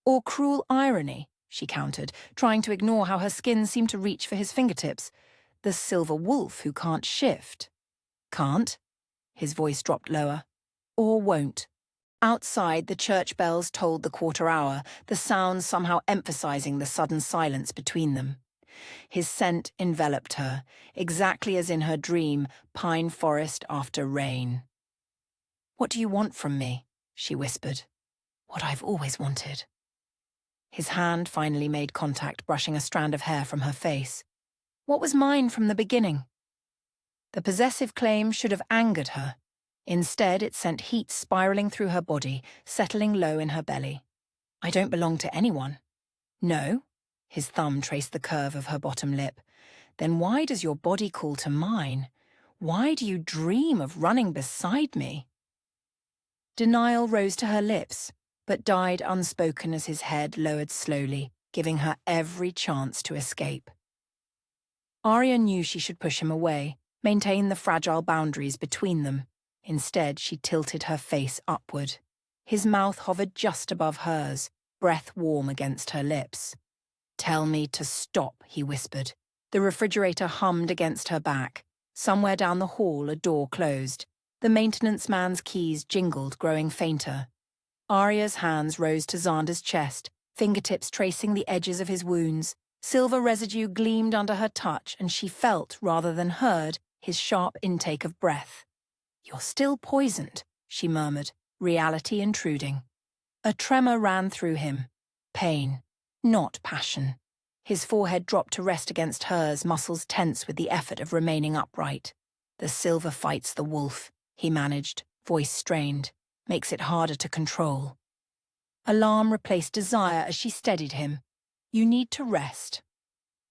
Or cruel irony, she countered, trying to ignore how her skin seemed to reach for his fingertips. The silver wolf who can't shift. Can't? His voice dropped lower. Or won't. Outside, the church bells tolled the quarter hour, the sound somehow emphasizing the sudden silence between them. His scent enveloped her, exactly as in her dream, pine forest after rain. What do you want from me? She whispered. What I've always wanted. His hand finally made contact, brushing a strand of hair from her face. What was mine from the beginning? The possessive claim should have angered her. Instead, it sent heat spiraling through her body, settling low in her belly. I don't belong to anyone. No? His thumb traced the curve of her bottom lip. Then why does your body call to mine? Why do you dream of running beside me? Denial rose to her lips, but died unspoken as his head lowered slowly, giving her every chance to escape. Arya knew she should push him away, maintain the fragile boundaries between them. Instead, she tilted her face upward. His mouth hovered just above hers, breath warm against her lips. Tell me to stop, he whispered. The refrigerator hummed against her back. Somewhere down the hall, a door closed. The maintenance man's keys jingled, growing fainter. Arya's hands rose to Xander's chest, fingertips tracing the edges of his wounds. Silver residue gleamed under her touch, and she felt, rather than heard, his sharp intake of breath. You're still poisoned, she murmured, reality intruding. A tremor ran through him. Pain, not passion. His forehead dropped to rest against hers, muscles tense with the effort of remaining upright. The silver fights the wolf, he managed, voice strained. Makes it harder to control. Alarm replaced desire as she steadied him. You need to rest.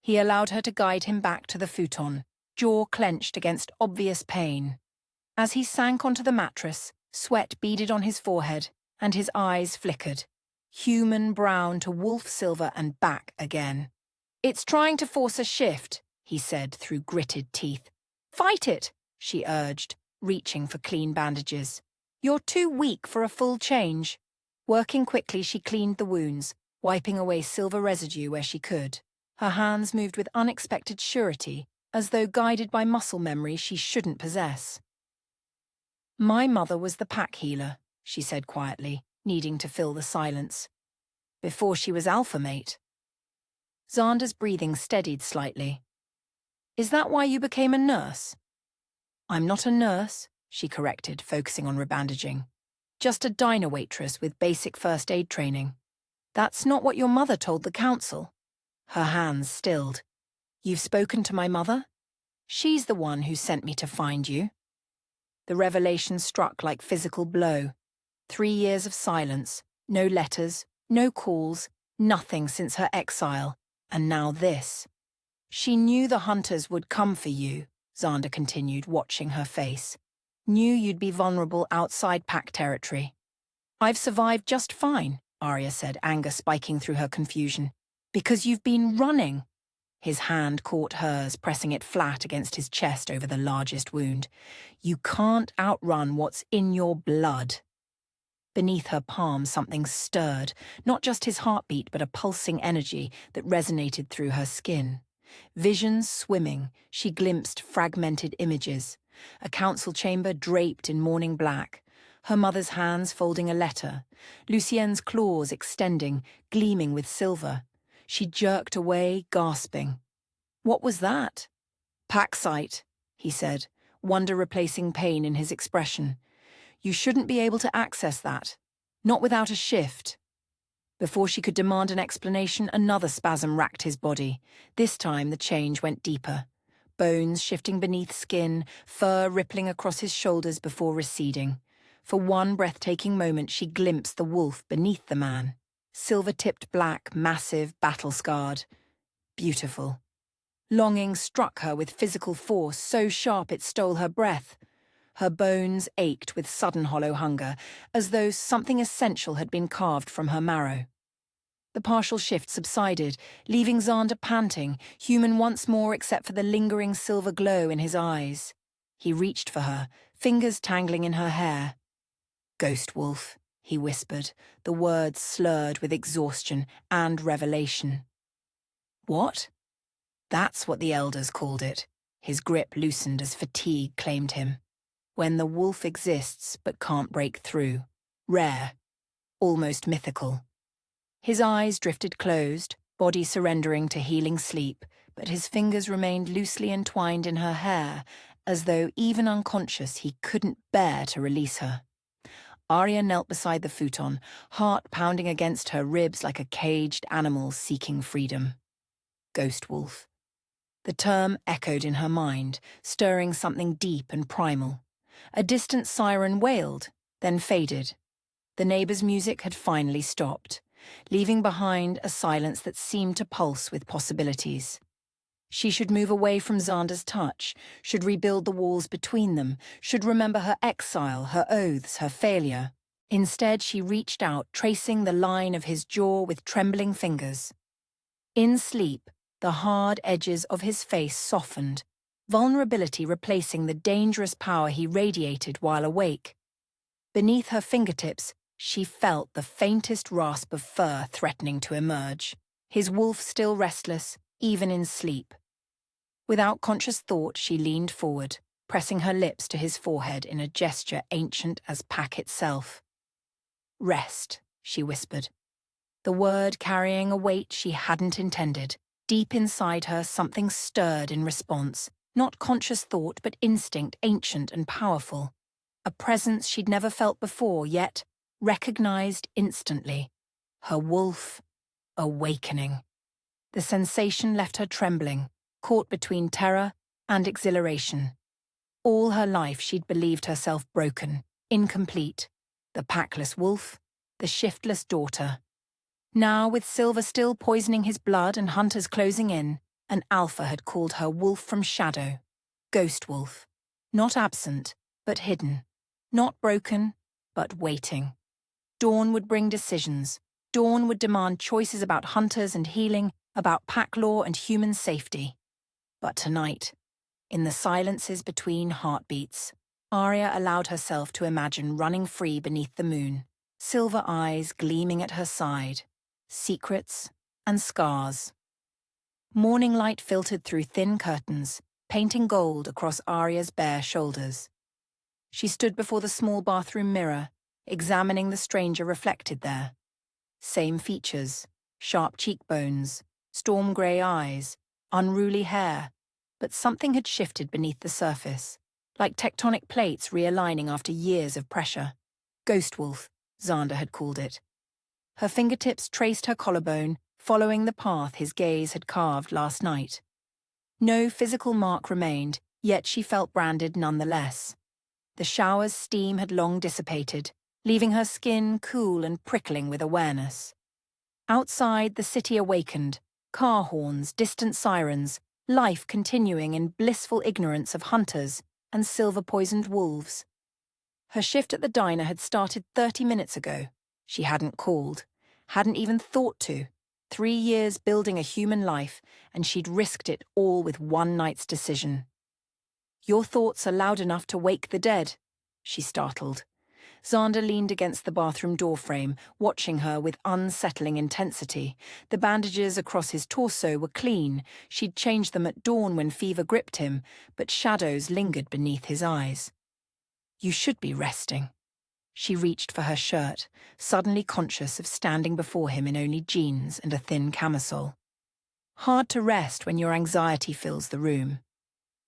He allowed her to guide him back to the futon, jaw clenched against obvious pain. As he sank onto the mattress, sweat beaded on his forehead, and his eyes flickered. Human brown to wolf silver and back again. It's trying to force a shift, he said through gritted teeth. Fight it, she urged, reaching for clean bandages. You're too weak for a full change. Working quickly, she cleaned the wounds, wiping away silver residue where she could. Her hands moved with unexpected surety, as though guided by muscle memory she shouldn't possess. My mother was the pack healer, she said quietly, needing to fill the silence. Before she was alpha mate. Xander's breathing steadied slightly. Is that why you became a nurse? I'm not a nurse, she corrected, focusing on rebandaging. Just a diner waitress with basic first aid training. That's not what your mother told the council. Her hands stilled. You've spoken to my mother? She's the one who sent me to find you. The revelation struck like physical blow. 3 years of silence, no letters, no calls, nothing since her exile, and now this. She knew the hunters would come for you, Xander continued, watching her face. Knew you'd be vulnerable outside pack territory. I've survived just fine, Arya said, anger spiking through her confusion. Because you've been running. His hand caught hers, pressing it flat against his chest over the largest wound. You can't outrun what's in your blood. Beneath her palm, something stirred, not just his heartbeat, but a pulsing energy that resonated through her skin. Visions swimming, she glimpsed fragmented images. A council chamber draped in morning black, her mother's hands folding a letter, Lucien's claws extending, gleaming with silver. She jerked away, gasping. What was that? Pack sight, he said, wonder replacing pain in his expression. You shouldn't be able to access that. Not without a shift. Before she could demand an explanation, another spasm racked his body. This time the change went deeper. Bones shifting beneath skin, fur rippling across his shoulders before receding. For one breathtaking moment she glimpsed the wolf beneath the man. Silver-tipped black, massive, battle-scarred. Beautiful. Longing struck her with physical force, so sharp it stole her breath. Her bones ached with sudden hollow hunger, as though something essential had been carved from her marrow. The partial shift subsided, leaving Xander panting, human once more except for the lingering silver glow in his eyes. He reached for her, fingers tangling in her hair. "Ghost wolf," he whispered, the words slurred with exhaustion and revelation. "What?" "That's what the elders called it." His grip loosened as fatigue claimed him. "When the wolf exists but can't break through. Rare. Almost mythical." His eyes drifted closed, body surrendering to healing sleep, but his fingers remained loosely entwined in her hair, as though, even unconscious, he couldn't bear to release her. Arya knelt beside the futon, heart pounding against her ribs like a caged animal seeking freedom. Ghost wolf. The term echoed in her mind, stirring something deep and primal. A distant siren wailed, then faded. The neighbour's music had finally stopped, leaving behind a silence that seemed to pulse with possibilities. She should move away from Xander's touch, should rebuild the walls between them, should remember her exile, her oaths, her failure. Instead, she reached out, tracing the line of his jaw with trembling fingers. In sleep, the hard edges of his face softened, vulnerability replacing the dangerous power he radiated while awake. Beneath her fingertips, she felt the faintest rasp of fur threatening to emerge, his wolf still restless, even in sleep. Without conscious thought, she leaned forward, pressing her lips to his forehead in a gesture ancient as Pack itself. "Rest," she whispered, the word carrying a weight she hadn't intended. Deep inside her, something stirred in response, not conscious thought but instinct, ancient and powerful. A presence she'd never felt before, yet recognized instantly. Her wolf, awakening. The sensation left her trembling, caught between terror and exhilaration. All her life she'd believed herself broken, incomplete. The packless wolf, the shiftless daughter. Now, with Silver still poisoning his blood and hunters closing in, an alpha had called her wolf from shadow. Ghost wolf. Not absent, but hidden. Not broken, but waiting. Dawn would bring decisions. Dawn would demand choices about hunters and healing, about pack law and human safety. But tonight, in the silences between heartbeats, Arya allowed herself to imagine running free beneath the moon, silver eyes gleaming at her side. Secrets and scars. Morning light filtered through thin curtains, painting gold across Arya's bare shoulders. She stood before the small bathroom mirror, examining the stranger reflected there. Same features, sharp cheekbones, storm-grey eyes, unruly hair, but something had shifted beneath the surface, like tectonic plates realigning after years of pressure. Ghost wolf, Xander had called it. Her fingertips traced her collarbone, following the path his gaze had carved last night. No physical mark remained, yet she felt branded nonetheless. The shower's steam had long dissipated, leaving her skin cool and prickling with awareness. Outside, the city awakened, car horns, distant sirens, life continuing in blissful ignorance of hunters and silver-poisoned wolves. Her shift at the diner had started 30 minutes ago. She hadn't called, hadn't even thought to. 3 years building a human life, and she'd risked it all with one night's decision. "Your thoughts are loud enough to wake the dead," she startled. Xander leaned against the bathroom doorframe, watching her with unsettling intensity. The bandages across his torso were clean. She'd changed them at dawn when fever gripped him, but shadows lingered beneath his eyes. "You should be resting." She reached for her shirt, suddenly conscious of standing before him in only jeans and a thin camisole. Hard to rest when your anxiety fills the room.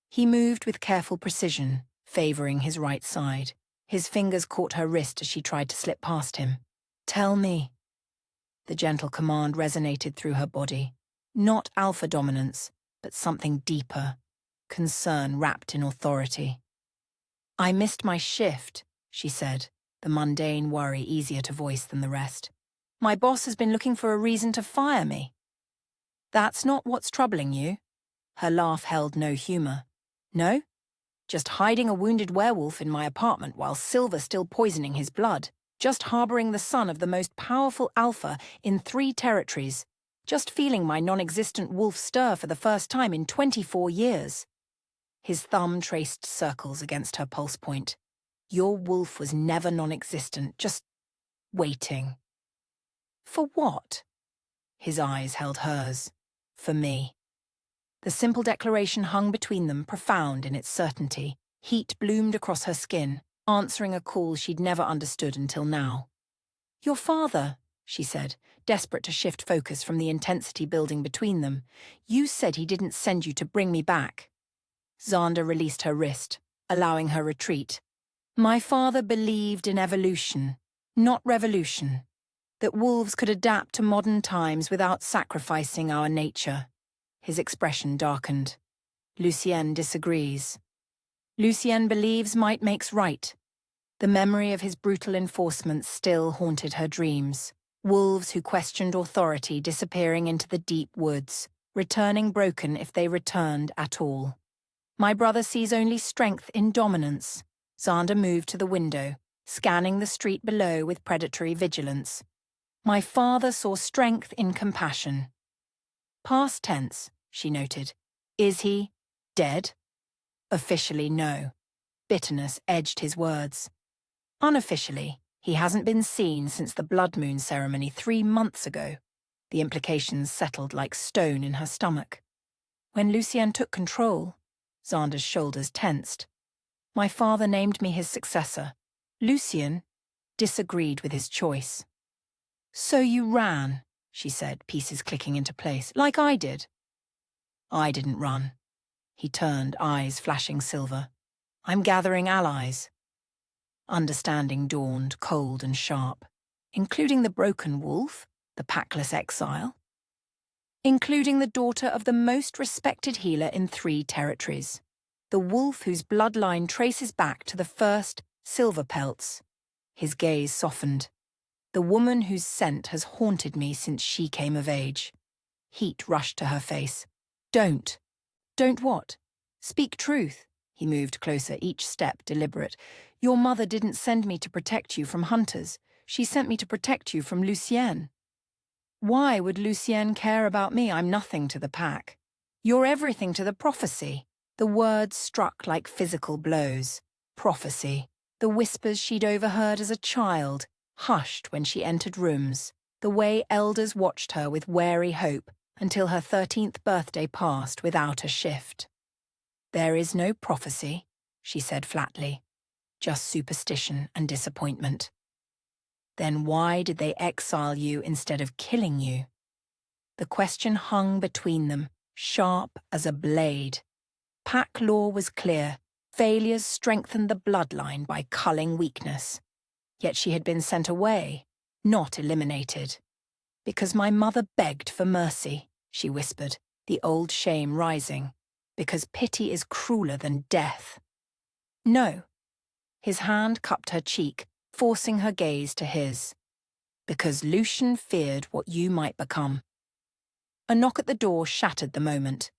He moved with careful precision, favoring his right side. His fingers caught her wrist as she tried to slip past him. "Tell me." The gentle command resonated through her body. Not alpha dominance, but something deeper. Concern wrapped in authority. "I missed my shift," she said, the mundane worry easier to voice than the rest. "My boss has been looking for a reason to fire me." "That's not what's troubling you." Her laugh held no humor. "No? Just hiding a wounded werewolf in my apartment while Silver still poisoning his blood. Just harboring the son of the most powerful alpha in 3 territories. Just feeling my non-existent wolf stir for the first time in 24 years. His thumb traced circles against her pulse point. Your wolf was never non-existent, just waiting. For what? His eyes held hers. For me. The simple declaration hung between them, profound in its certainty. Heat bloomed across her skin, answering a call she'd never understood until now. "Your father," she said, desperate to shift focus from the intensity building between them. "You said he didn't send you to bring me back." Xander released her wrist, allowing her retreat. "My father believed in evolution, not revolution. That wolves could adapt to modern times without sacrificing our nature." His expression darkened. Lucien disagrees. Lucien believes might makes right. The memory of his brutal enforcement still haunted her dreams. Wolves who questioned authority disappearing into the deep woods, returning broken if they returned at all. "My brother sees only strength in dominance." Xander moved to the window, scanning the street below with predatory vigilance. "My father saw strength in compassion." Past tense, she noted. "Is he dead?" "Officially, no." Bitterness edged his words. "Unofficially, he hasn't been seen since the blood moon ceremony 3 months ago." The implications settled like stone in her stomach. "When Lucien took control," Xander's shoulders tensed. "My father named me his successor. Lucien disagreed with his choice." "So you ran," she said, pieces clicking into place, "like I did." "I didn't run." He turned, eyes flashing silver. "I'm gathering allies." Understanding dawned, cold and sharp. "Including the broken wolf, the packless exile?" "Including the daughter of the most respected healer in 3 territories. The wolf whose bloodline traces back to the first silver pelts." His gaze softened. "The woman whose scent has haunted me since she came of age." Heat rushed to her face. "Don't." "Don't what?" "Speak truth." He moved closer, each step deliberate. "Your mother didn't send me to protect you from hunters. She sent me to protect you from Lucien." "Why would Lucien care about me? I'm nothing to the pack." "You're everything to the prophecy." The words struck like physical blows. Prophecy. The whispers she'd overheard as a child, hushed when she entered rooms. The way elders watched her with wary hope until her 13th birthday passed without a shift. "There is no prophecy," she said flatly. "Just superstition and disappointment." "Then why did they exile you instead of killing you?" The question hung between them, sharp as a blade. Pack law was clear. Failures strengthened the bloodline by culling weakness. Yet she had been sent away, not eliminated. "Because my mother begged for mercy," she whispered, the old shame rising. "Because pity is crueler than death." "No." His hand cupped her cheek, forcing her gaze to his. "Because Lucien feared what you might become." A knock at the door shattered the moment.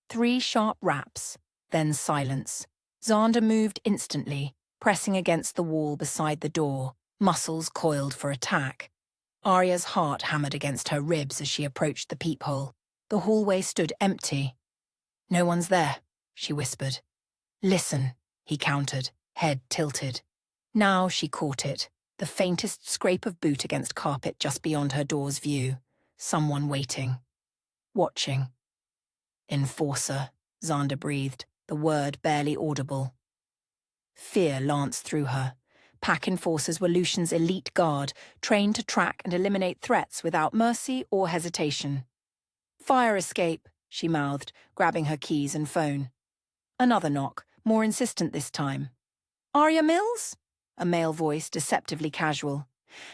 3 sharp raps, then silence. Xander moved instantly, pressing against the wall beside the door, muscles coiled for attack. Arya's heart hammered against her ribs as she approached the peephole. The hallway stood empty. "No one's there," she whispered. "Listen," he countered, head tilted. Now she caught it, the faintest scrape of boot against carpet just beyond her door's view. Someone waiting. Watching. "Enforcer," Xander breathed, the word barely audible. Fear lanced through her. Pack enforcers were Lucien's elite guard, trained to track and eliminate threats without mercy or hesitation. "Fire escape," she mouthed, grabbing her keys and phone. Another knock, more insistent this time. "Arya Mills?" A male voice, deceptively casual.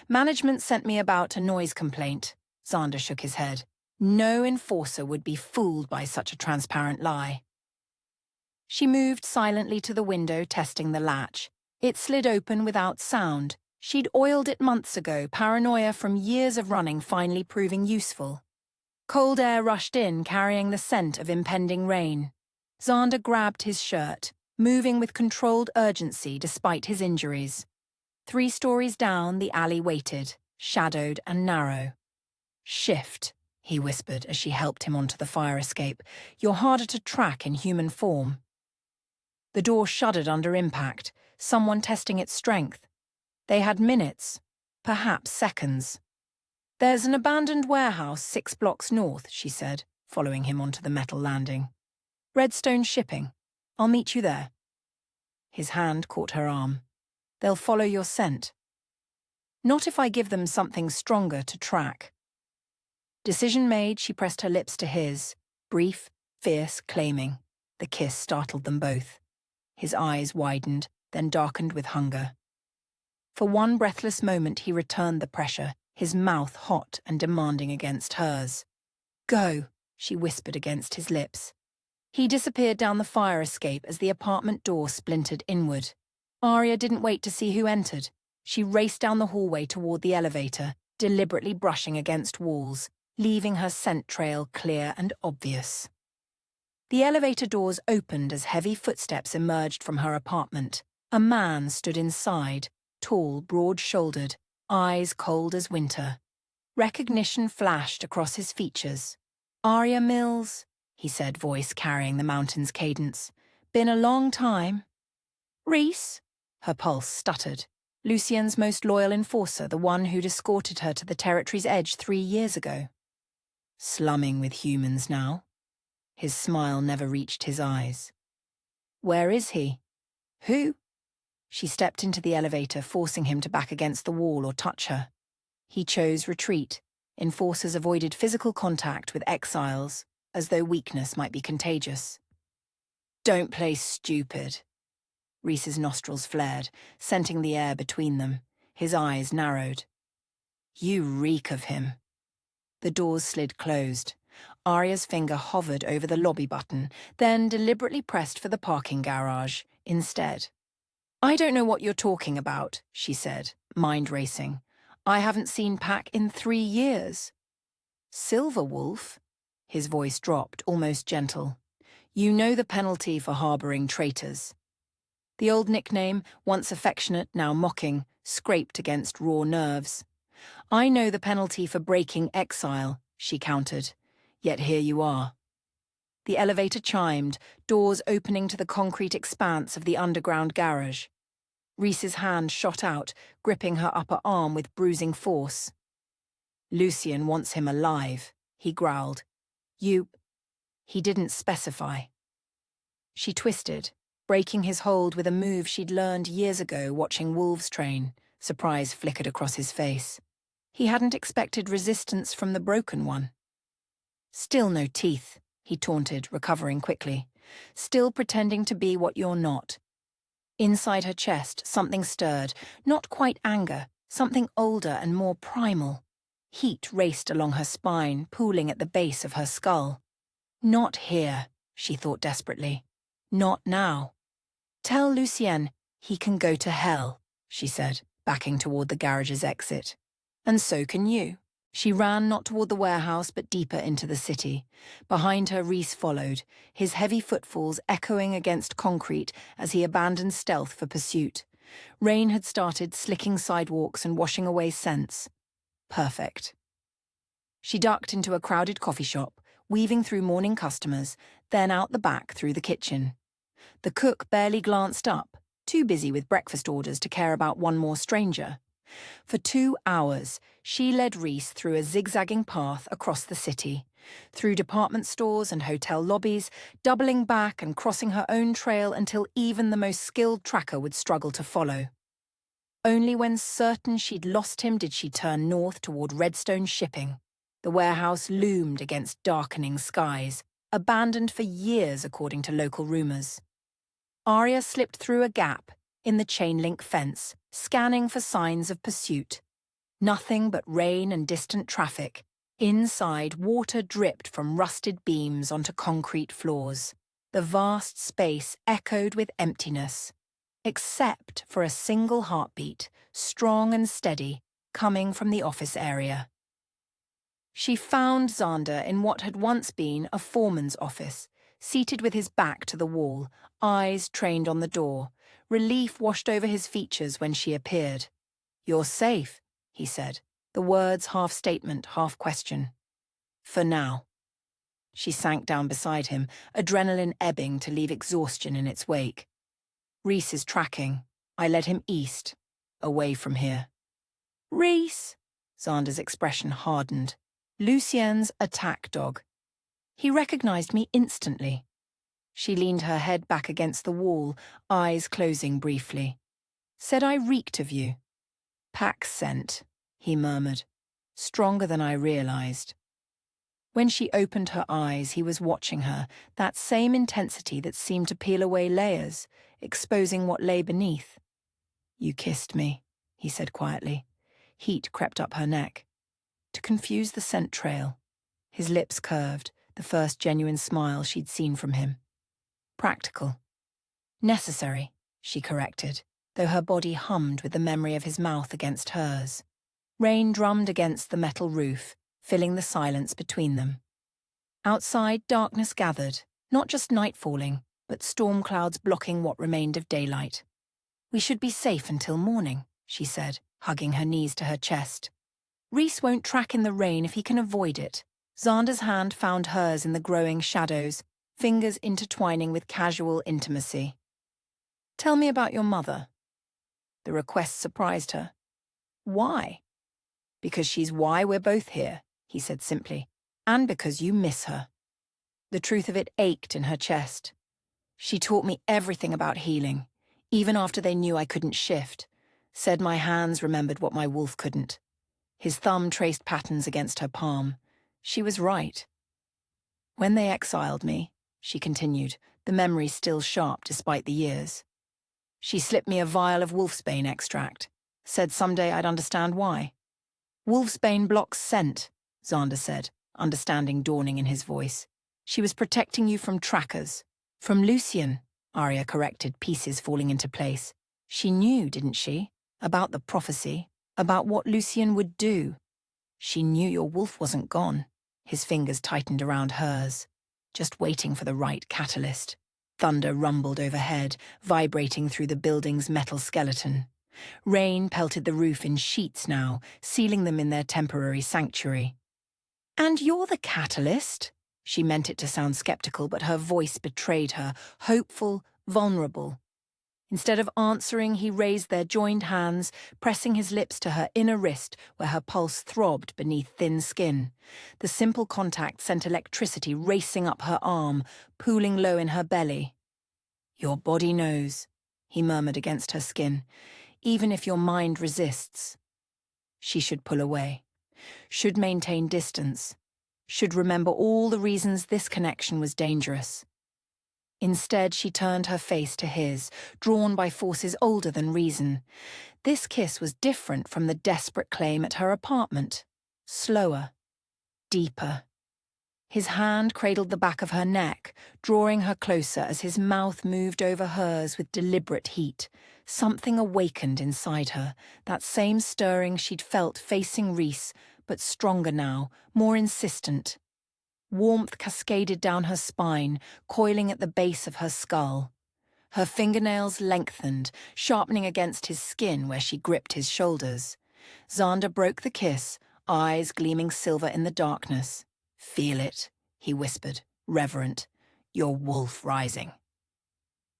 "Management sent me about a noise complaint." Xander shook his head. No enforcer would be fooled by such a transparent lie. She moved silently to the window, testing the latch. It slid open without sound. She'd oiled it months ago, paranoia from years of running finally proving useful. Cold air rushed in, carrying the scent of impending rain. Xander grabbed his shirt, moving with controlled urgency despite his injuries. 3 stories down, the alley waited, shadowed and narrow. "Shift," he whispered as she helped him onto the fire escape. "You're harder to track in human form." The door shuddered under impact, someone testing its strength. They had minutes, perhaps seconds. "There's an abandoned warehouse 6 blocks north," she said, following him onto the metal landing. "Redstone shipping. I'll meet you there." His hand caught her arm. "They'll follow your scent." "Not if I give them something stronger to track." Decision made, she pressed her lips to his, brief, fierce, claiming. The kiss startled them both. His eyes widened, then darkened with hunger. For one breathless moment he returned the pressure, his mouth hot and demanding against hers. "Go," she whispered against his lips. He disappeared down the fire escape as the apartment door splintered inward. Arya didn't wait to see who entered. She raced down the hallway toward the elevator, deliberately brushing against walls, leaving her scent trail clear and obvious. The elevator doors opened as heavy footsteps emerged from her apartment. A man stood inside, tall, broad-shouldered, eyes cold as winter. Recognition flashed across his features. "Arya Mills," he said, voice carrying the mountain's cadence. "Been a long time." "Rhys?" Her pulse stuttered. Lucien's most loyal enforcer, the one who'd escorted her to the territory's edge 3 years ago. Slumming with humans now. His smile never reached his eyes. "Where is he?" "Who?" She stepped into the elevator, forcing him to back against the wall or touch her. He chose retreat. Enforcers avoided physical contact with exiles, as though weakness might be contagious. "Don't play stupid." Rhys's nostrils flared, scenting the air between them. His eyes narrowed. "You reek of him." The doors slid closed. Arya's finger hovered over the lobby button, then deliberately pressed for the parking garage instead. "I don't know what you're talking about," she said, mind racing. "I haven't seen Pack in 3 years." "Silverwolf?" His voice dropped, almost gentle. "You know the penalty for harboring traitors." The old nickname, once affectionate, now mocking, scraped against raw nerves. "I know the penalty for breaking exile," she countered. "Yet here you are." The elevator chimed, doors opening to the concrete expanse of the underground garage. Rhys's hand shot out, gripping her upper arm with bruising force. "Lucien wants him alive," he growled. "You—" He didn't specify. She twisted, breaking his hold with a move she'd learned years ago watching wolves train. Surprise flickered across his face. He hadn't expected resistance from the broken one. "Still no teeth," he taunted, recovering quickly. "Still pretending to be what you're not." Inside her chest, something stirred, not quite anger, something older and more primal. Heat raced along her spine, pooling at the base of her skull. "Not here," she thought desperately. "Not now." "Tell Lucien he can go to hell," she said, backing toward the garage's exit. "And so can you." She ran not toward the warehouse but deeper into the city. Behind her, Rhys followed, his heavy footfalls echoing against concrete as he abandoned stealth for pursuit. Rain had started, slicking sidewalks and washing away scents. Perfect. She ducked into a crowded coffee shop, weaving through morning customers, then out the back through the kitchen. The cook barely glanced up, too busy with breakfast orders to care about one more stranger. For 2 hours, she led Rhys through a zigzagging path across the city, through department stores and hotel lobbies, doubling back and crossing her own trail until even the most skilled tracker would struggle to follow. Only when certain she'd lost him did she turn north toward Redstone shipping. The warehouse loomed against darkening skies, abandoned for years according to local rumors. Arya slipped through a gap in the chain-link fence, scanning for signs of pursuit. Nothing but rain and distant traffic. Inside, water dripped from rusted beams onto concrete floors. The vast space echoed with emptiness, except for a single heartbeat, strong and steady, coming from the office area. She found Xander in what had once been a foreman's office, seated with his back to the wall, eyes trained on the door. Relief washed over his features when she appeared. "You're safe," he said, the words half statement, half question. "For now." She sank down beside him, adrenaline ebbing to leave exhaustion in its wake. "Rhys is tracking. I led him east, away from here." "Rhys?" Xander's expression hardened. "Lucien's attack dog. He recognized me instantly." She leaned her head back against the wall, eyes closing briefly. "Said I reeked of you." "Pack scent," he murmured. "Stronger than I realized." When she opened her eyes, he was watching her, that same intensity that seemed to peel away layers, exposing what lay beneath. "You kissed me," he said quietly. Heat crept up her neck. To confuse the scent trail. His lips curved, the first genuine smile she'd seen from him. Practical. "Necessary," she corrected, though her body hummed with the memory of his mouth against hers. Rain drummed against the metal roof, filling the silence between them. Outside, darkness gathered, not just night falling, but storm clouds blocking what remained of daylight. "We should be safe until morning," she said, hugging her knees to her chest. "Rhys won't track in the rain if he can avoid it." Xander's hand found hers in the growing shadows, fingers intertwining with casual intimacy. "Tell me about your mother." The request surprised her. "Why?" "Because she's why we're both here," he said simply, "and because you miss her." The truth of it ached in her chest. "She taught me everything about healing, even after they knew I couldn't shift. Said my hands remembered what my wolf couldn't." His thumb traced patterns against her palm. She was right. "When they exiled me," she continued, the memory still sharp despite the years, "she slipped me a vial of wolfsbane extract. Said someday I'd understand why." "Wolfsbane blocks scent," Xander said, understanding dawning in his voice. "She was protecting you from trackers." "From Lucien," Arya corrected, pieces falling into place. "She knew, didn't she? About the prophecy, about what Lucien would do. She knew your wolf wasn't gone." His fingers tightened around hers, just waiting for the right catalyst. Thunder rumbled overhead, vibrating through the building's metal skeleton. Rain pelted the roof in sheets now, sealing them in their temporary sanctuary. "And you're the catalyst?" She meant it to sound skeptical, but her voice betrayed her, hopeful, vulnerable. Instead of answering, he raised their joined hands, pressing his lips to her inner wrist where her pulse throbbed beneath thin skin. The simple contact sent electricity racing up her arm, pooling low in her belly. "Your body knows," he murmured against her skin, "even if your mind resists." She should pull away, should maintain distance, should remember all the reasons this connection was dangerous. Instead, she turned her face to his, drawn by forces older than reason. This kiss was different from the desperate claim at her apartment. Slower, deeper. His hand cradled the back of her neck, drawing her closer as his mouth moved over hers with deliberate heat. Something awakened inside her, that same stirring she'd felt facing Rhys, but stronger now, more insistent. Warmth cascaded down her spine, coiling at the base of her skull. Her fingernails lengthened, sharpening against his skin where she gripped his shoulders. Xander broke the kiss, eyes gleaming silver in the darkness. "Feel it," he whispered, reverent. "Your wolf rising."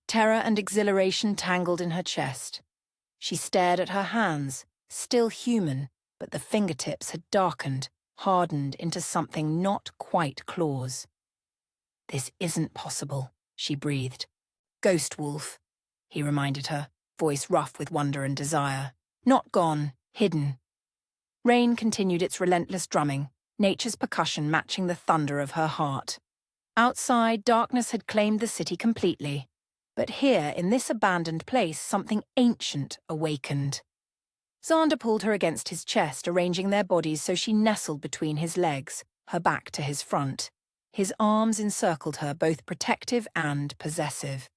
Terror and exhilaration tangled in her chest. She stared at her hands, still human, but the fingertips had darkened, hardened into something not quite claws. "This isn't possible," she breathed. "Ghost wolf," he reminded her, voice rough with wonder and desire. "Not gone, hidden." Rain continued its relentless drumming, nature's percussion matching the thunder of her heart. Outside, darkness had claimed the city completely, But here, in this abandoned place, something ancient awakened. Xander pulled her against his chest, arranging their bodies so she nestled between his legs, her back to his front. His arms encircled her, both protective and possessive.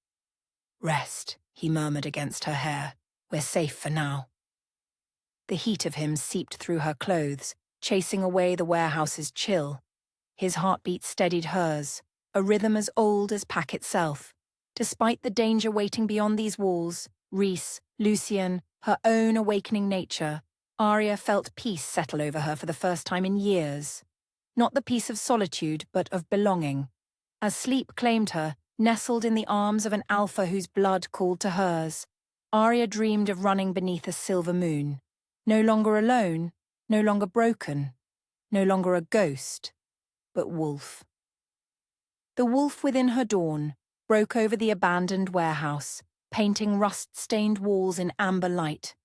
"Rest," he murmured against her hair. "We're safe for now." The heat of him seeped through her clothes, chasing away the warehouse's chill. His heartbeat steadied hers, a rhythm as old as Pack itself. Despite the danger waiting beyond these walls, Rhys, Lucien, her own awakening nature, Arya felt peace settle over her for the first time in years. Not the peace of solitude, but of belonging. As sleep claimed her, nestled in the arms of an alpha whose blood called to hers, Arya dreamed of running beneath a silver moon. No longer alone, no longer broken, no longer a ghost, but wolf. The wolf within her dawn broke over the abandoned warehouse, painting rust-stained walls in amber light.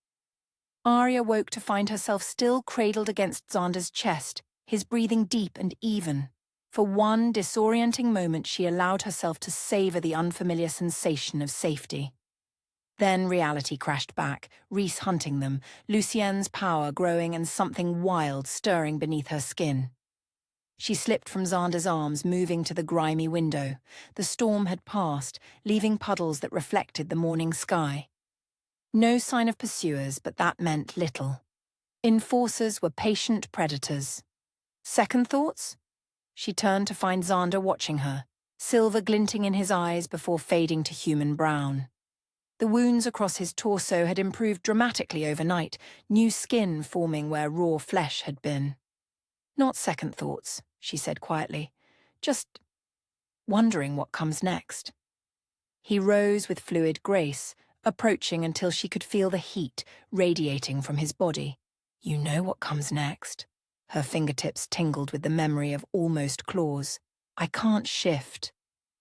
Arya woke to find herself still cradled against Xander's chest, his breathing deep and even. For one disorienting moment she allowed herself to savor the unfamiliar sensation of safety. Then reality crashed back, Rhys hunting them, Lucien's power growing and something wild stirring beneath her skin. She slipped from Xander's arms, moving to the grimy window. The storm had passed, leaving puddles that reflected the morning sky. No sign of pursuers, but that meant little. Enforcers were patient predators. Second thoughts? She turned to find Xander watching her, silver glinting in his eyes before fading to human brown. The wounds across his torso had improved dramatically overnight, new skin forming where raw flesh had been. "Not second thoughts," she said quietly. "Just wondering what comes next." He rose with fluid grace, approaching until she could feel the heat radiating from his body. "You know what comes next." Her fingertips tingled with the memory of almost claws. "I can't shift."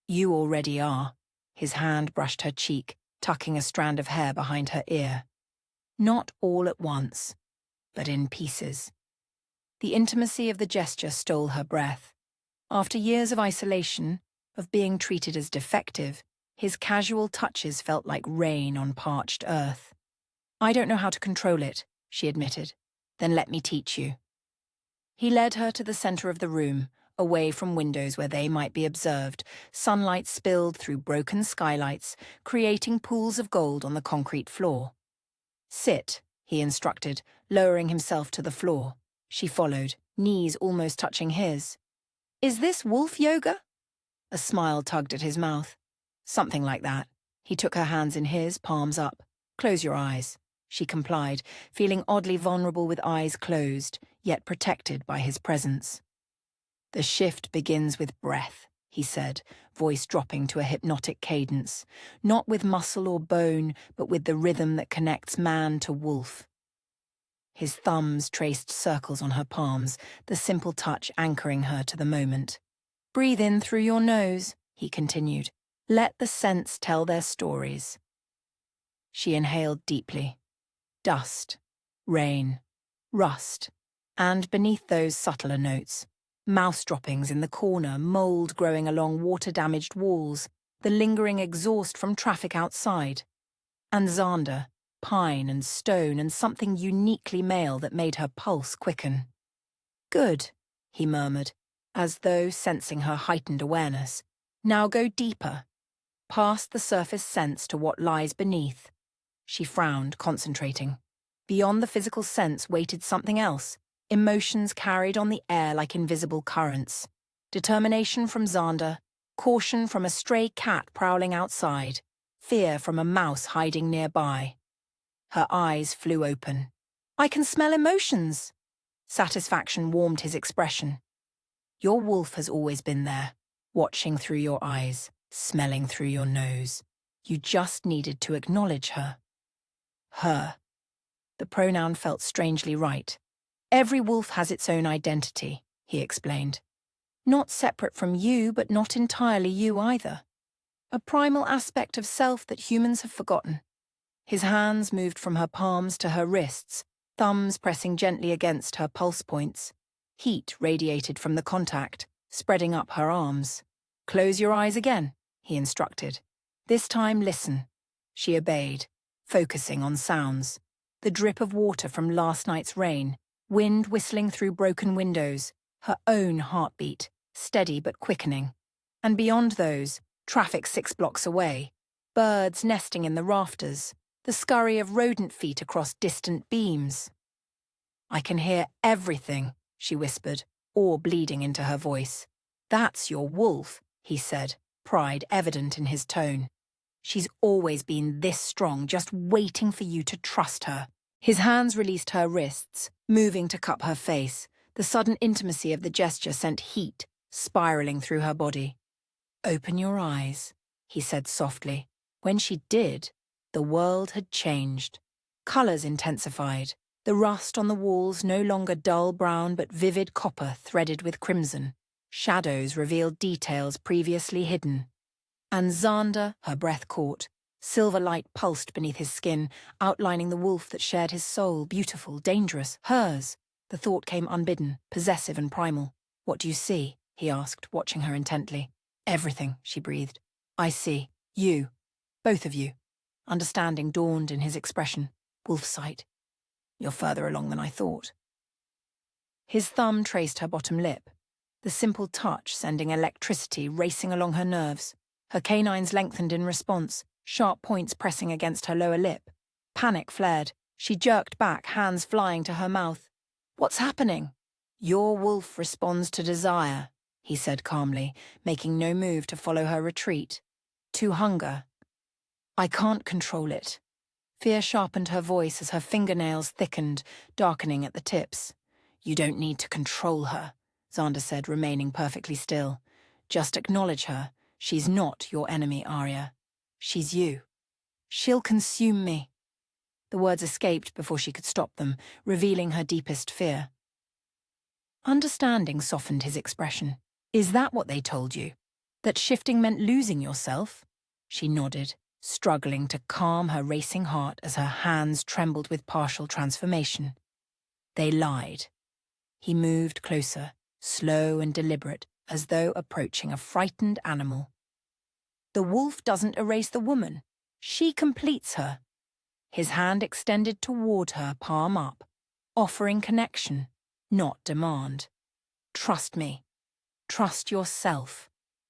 "You already are." His hand brushed her cheek, tucking a strand of hair behind her ear. "Not all at once, but in pieces." The intimacy of the gesture stole her breath. After years of isolation, of being treated as defective, his casual touches felt like rain on parched earth. "I don't know how to control it," she admitted. "Then let me teach you." He led her to the center of the room, away from windows where they might be observed. Sunlight spilled through broken skylights, creating pools of gold on the concrete floor. "Sit," he instructed, lowering himself to the floor. She followed, knees almost touching his. "Is this wolf yoga?" A smile tugged at his mouth. "Something like that." He took her hands in his, palms up. "Close your eyes." She complied, feeling oddly vulnerable with eyes closed, yet protected by his presence. "The shift begins with breath," he said, voice dropping to a hypnotic cadence, not with muscle or bone, but with the rhythm that connects man to wolf. His thumbs traced circles on her palms, the simple touch anchoring her to the moment. "Breathe in through your nose," he continued. "Let the scents tell their stories." She inhaled deeply. Dust, rain, rust, and beneath those subtler notes, mouse droppings in the corner, mold growing along water-damaged walls, the lingering exhaust from traffic outside. And Xander, pine and stone and something uniquely male that made her pulse quicken. "Good," he murmured, as though sensing her heightened awareness. "Now go deeper, past the surface sense to what lies beneath." She frowned, concentrating. Beyond the physical sense waited something else, emotions carried on the air like invisible currents. Determination from Xander, caution from a stray cat prowling outside, fear from a mouse hiding nearby. Her eyes flew open. "I can smell emotions." Satisfaction warmed his expression. "Your wolf has always been there, watching through your eyes, smelling through your nose. You just needed to acknowledge her." Her. The pronoun felt strangely right. "Every wolf has its own identity," he explained. "Not separate from you, but not entirely you either. A primal aspect of self that humans have forgotten." His hands moved from her palms to her wrists, thumbs pressing gently against her pulse points. Heat radiated from the contact, spreading up her arms. "Close your eyes again," he instructed. This time listen. She obeyed, focusing on sounds. The drip of water from last night's rain, wind whistling through broken windows, her own heartbeat, steady but quickening. And beyond those, traffic 6 blocks away, birds nesting in the rafters, the scurry of rodent feet across distant beams. I can hear everything, she whispered, awe bleeding into her voice. That's your wolf, he said, pride evident in his tone. She's always been this strong, just waiting for you to trust her. His hands released her wrists, moving to cup her face. The sudden intimacy of the gesture sent heat spiraling through her body. Open your eyes, he said softly. When she did, the world had changed. Colours intensified, the rust on the walls no longer dull brown but vivid copper threaded with crimson. Shadows revealed details previously hidden. And Xander, her breath caught. Silver light pulsed beneath his skin, outlining the wolf that shared his soul, beautiful, dangerous, hers. The thought came unbidden, possessive and primal. What do you see? He asked, watching her intently. Everything, she breathed. I see. You. Both of you. Understanding dawned in his expression. Wolf sight. You're further along than I thought. His thumb traced her bottom lip, the simple touch sending electricity racing along her nerves. Her canines lengthened in response, sharp points pressing against her lower lip. Panic flared. She jerked back, hands flying to her mouth. What's happening? Your wolf responds to desire, he said calmly, making no move to follow her retreat. To hunger. I can't control it. Fear sharpened her voice as her fingernails thickened, darkening at the tips. You don't need to control her, Xander said, remaining perfectly still. Just acknowledge her. She's not your enemy, Arya. She's you. She'll consume me. The words escaped before she could stop them, revealing her deepest fear. Understanding softened his expression. Is that what they told you? That shifting meant losing yourself? She nodded, struggling to calm her racing heart as her hands trembled with partial transformation. They lied. He moved closer, slow and deliberate, as though approaching a frightened animal. The wolf doesn't erase the woman. She completes her. His hand extended toward her, palm up, offering connection, not demand. Trust me. Trust yourself.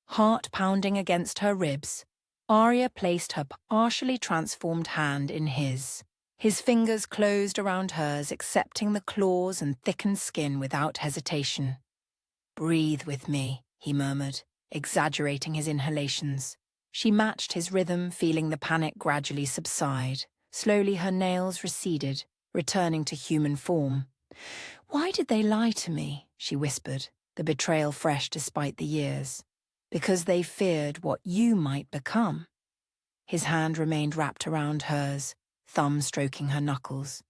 Heart pounding against her ribs, Arya placed her partially transformed hand in his. His fingers closed around hers, accepting the claws and thickened skin without hesitation. Breathe with me, he murmured, exaggerating his inhalations. She matched his rhythm, feeling the panic gradually subside. Slowly her nails receded, returning to human form. Why did they lie to me? She whispered, the betrayal fresh despite the years. Because they feared what you might become. His hand remained wrapped around hers, thumb stroking her knuckles.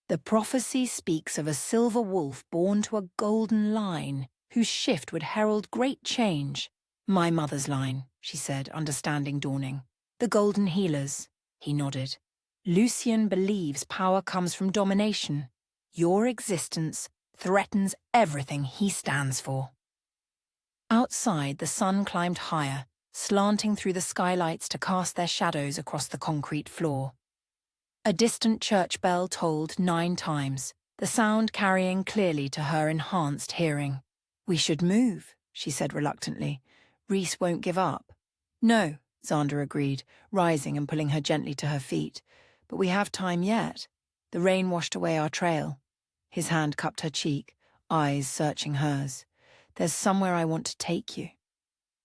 The prophecy speaks of a silver wolf born to a golden line, whose shift would herald great change. My mother's line, she said, understanding dawning. The golden healers, he nodded. Lucien believes power comes from domination. Your existence threatens everything he stands for. Outside, the sun climbed higher, slanting through the skylights to cast their shadows across the concrete floor. A distant church bell tolled 9 times, the sound carrying clearly to her enhanced hearing. We should move, she said reluctantly. Reese won't give up. No, Xander agreed, rising and pulling her gently to her feet. But we have time yet. The rain washed away our trail. His hand cupped her cheek, eyes searching hers. There's somewhere I want to take you.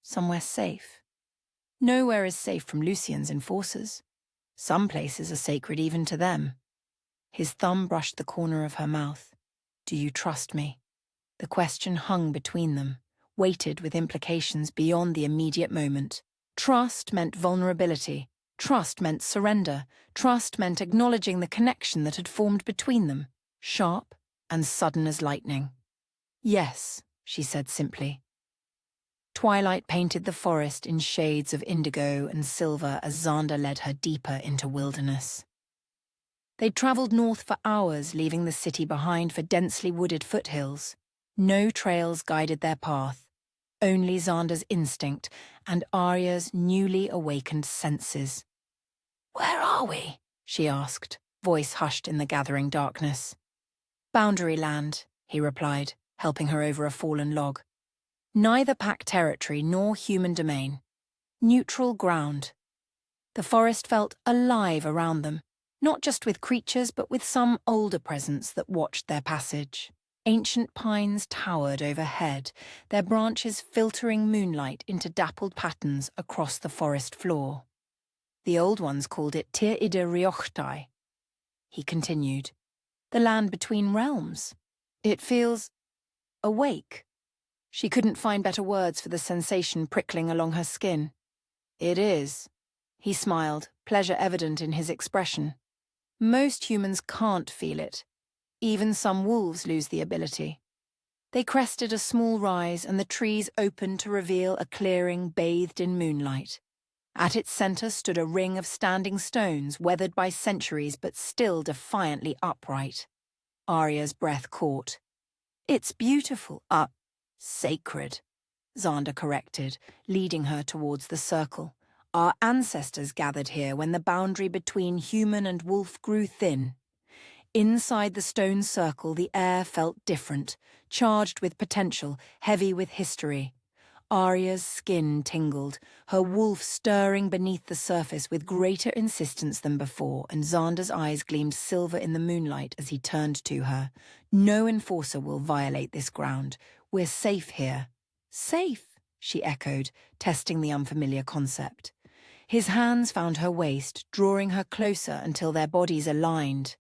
Somewhere safe. Nowhere is safe from Lucien's enforcers. Some places are sacred even to them. His thumb brushed the corner of her mouth. Do you trust me? The question hung between them, weighted with implications beyond the immediate moment. Trust meant vulnerability. Trust meant surrender. Trust meant acknowledging the connection that had formed between them, sharp and sudden as lightning. Yes, she said simply. Twilight painted the forest in shades of indigo and silver as Xander led her deeper into wilderness. They'd travelled north for hours, leaving the city behind for densely wooded foothills. No trails guided their path. only Xander's instinct and Arya's newly awakened senses. "Where are we?" she asked, voice hushed in the gathering darkness. "Boundary land," he replied, helping her over a fallen log. "Neither pack territory nor human domain. Neutral ground." The forest felt alive around them, not just with creatures but with some older presence that watched their passage. Ancient pines towered overhead, their branches filtering moonlight into dappled patterns across the forest floor. The old ones called it Tir Ida Riochtai. He continued, "The land between realms. It feels awake." She couldn't find better words for the sensation prickling along her skin. "It is." He smiled, pleasure evident in his expression. "Most humans can't feel it. Even some wolves lose the ability." They crested a small rise and the trees opened to reveal a clearing bathed in moonlight. At its centre stood a ring of standing stones weathered by centuries but still defiantly upright. Arya's breath caught. "It's beautiful, sacred," Xander corrected, leading her towards the circle. "Our ancestors gathered here when the boundary between human and wolf grew thin." Inside the stone circle, the air felt different, charged with potential, heavy with history. Arya's skin tingled, her wolf stirring beneath the surface with greater insistence than before, and Xander's eyes gleamed silver in the moonlight as he turned to her. "No enforcer will violate this ground. We're safe here." "Safe?" she echoed, testing the unfamiliar concept. His hands found her waist, drawing her closer until their bodies aligned.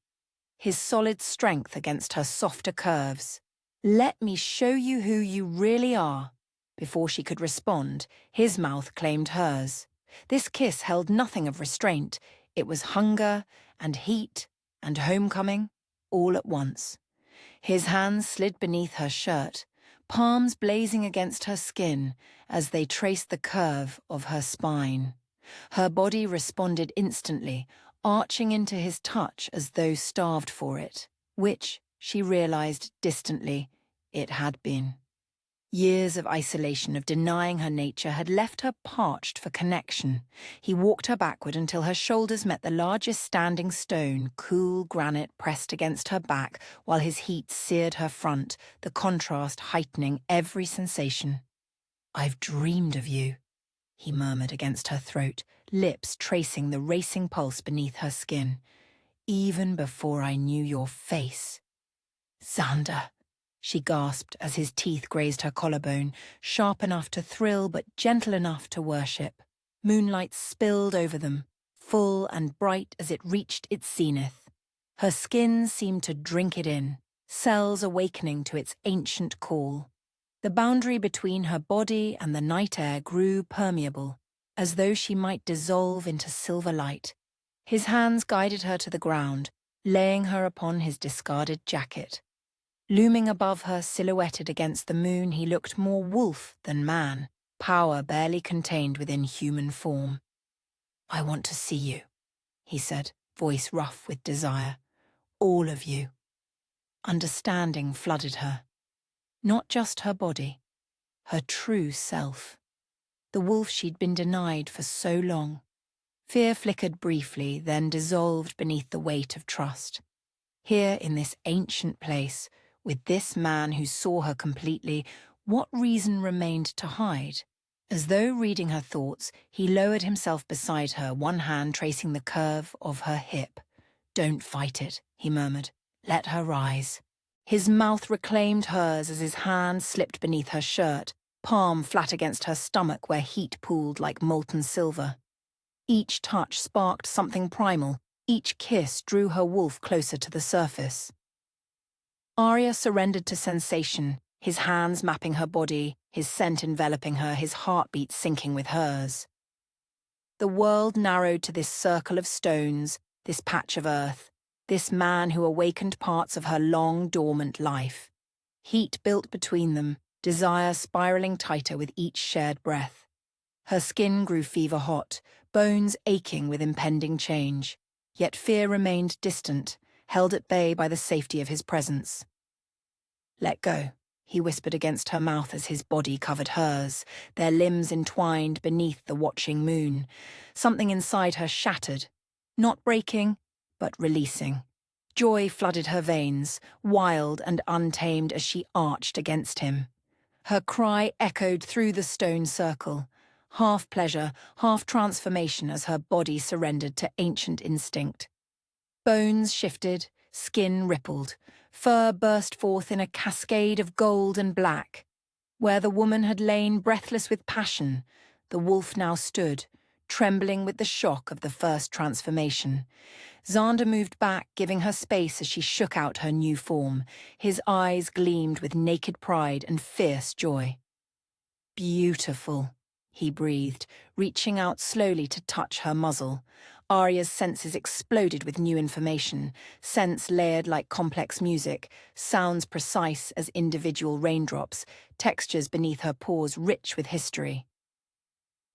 His solid strength against her softer curves. "Let me show you who you really are." Before she could respond, his mouth claimed hers. This kiss held nothing of restraint. It was hunger and heat and homecoming, all at once. His hands slid beneath her shirt, palms blazing against her skin as they traced the curve of her spine. Her body responded instantly, arching into his touch as though starved for it, which, she realized distantly, it had been. Years of isolation, of denying her nature, had left her parched for connection. He walked her backward until her shoulders met the largest standing stone, cool granite pressed against her back, while his heat seared her front, the contrast heightening every sensation. "I've dreamed of you," he murmured against her throat, lips tracing the racing pulse beneath her skin. "Even before I knew your face." "Xander," she gasped as his teeth grazed her collarbone, sharp enough to thrill but gentle enough to worship. Moonlight spilled over them, full and bright as it reached its zenith. Her skin seemed to drink it in, cells awakening to its ancient call. The boundary between her body and the night air grew permeable, as though she might dissolve into silver light. His hands guided her to the ground, laying her upon his discarded jacket. Looming above her, silhouetted against the moon, he looked more wolf than man, power barely contained within human form. "I want to see you," he said, voice rough with desire. "All of you." Understanding flooded her. Not just her body, her true self. The wolf she'd been denied for so long. Fear flickered briefly, then dissolved beneath the weight of trust. Here in this ancient place, with this man who saw her completely, what reason remained to hide? As though reading her thoughts, he lowered himself beside her, one hand tracing the curve of her hip. "Don't fight it," he murmured. "Let her rise." His mouth reclaimed hers as his hand slipped beneath her shirt, palm flat against her stomach where heat pooled like molten silver. Each touch sparked something primal, each kiss drew her wolf closer to the surface. Arya surrendered to sensation, his hands mapping her body, his scent enveloping her, his heartbeat syncing with hers. The world narrowed to this circle of stones, this patch of earth, this man who awakened parts of her long, dormant life. Heat built between them, desire spiraling tighter with each shared breath. Her skin grew fever-hot, bones aching with impending change. Yet fear remained distant, held at bay by the safety of his presence. "Let go," he whispered against her mouth as his body covered hers, their limbs entwined beneath the watching moon. Something inside her shattered, not breaking, but releasing. Joy flooded her veins, wild and untamed as she arched against him. Her cry echoed through the stone circle, half pleasure, half transformation as her body surrendered to ancient instinct. Bones shifted, skin rippled, fur burst forth in a cascade of gold and black. Where the woman had lain breathless with passion, the wolf now stood, trembling with the shock of the first transformation. Xander moved back, giving her space as she shook out her new form. His eyes gleamed with naked pride and fierce joy. "Beautiful," he breathed, reaching out slowly to touch her muzzle. Arya's senses exploded with new information, scents layered like complex music, sounds precise as individual raindrops, textures beneath her paws rich with history.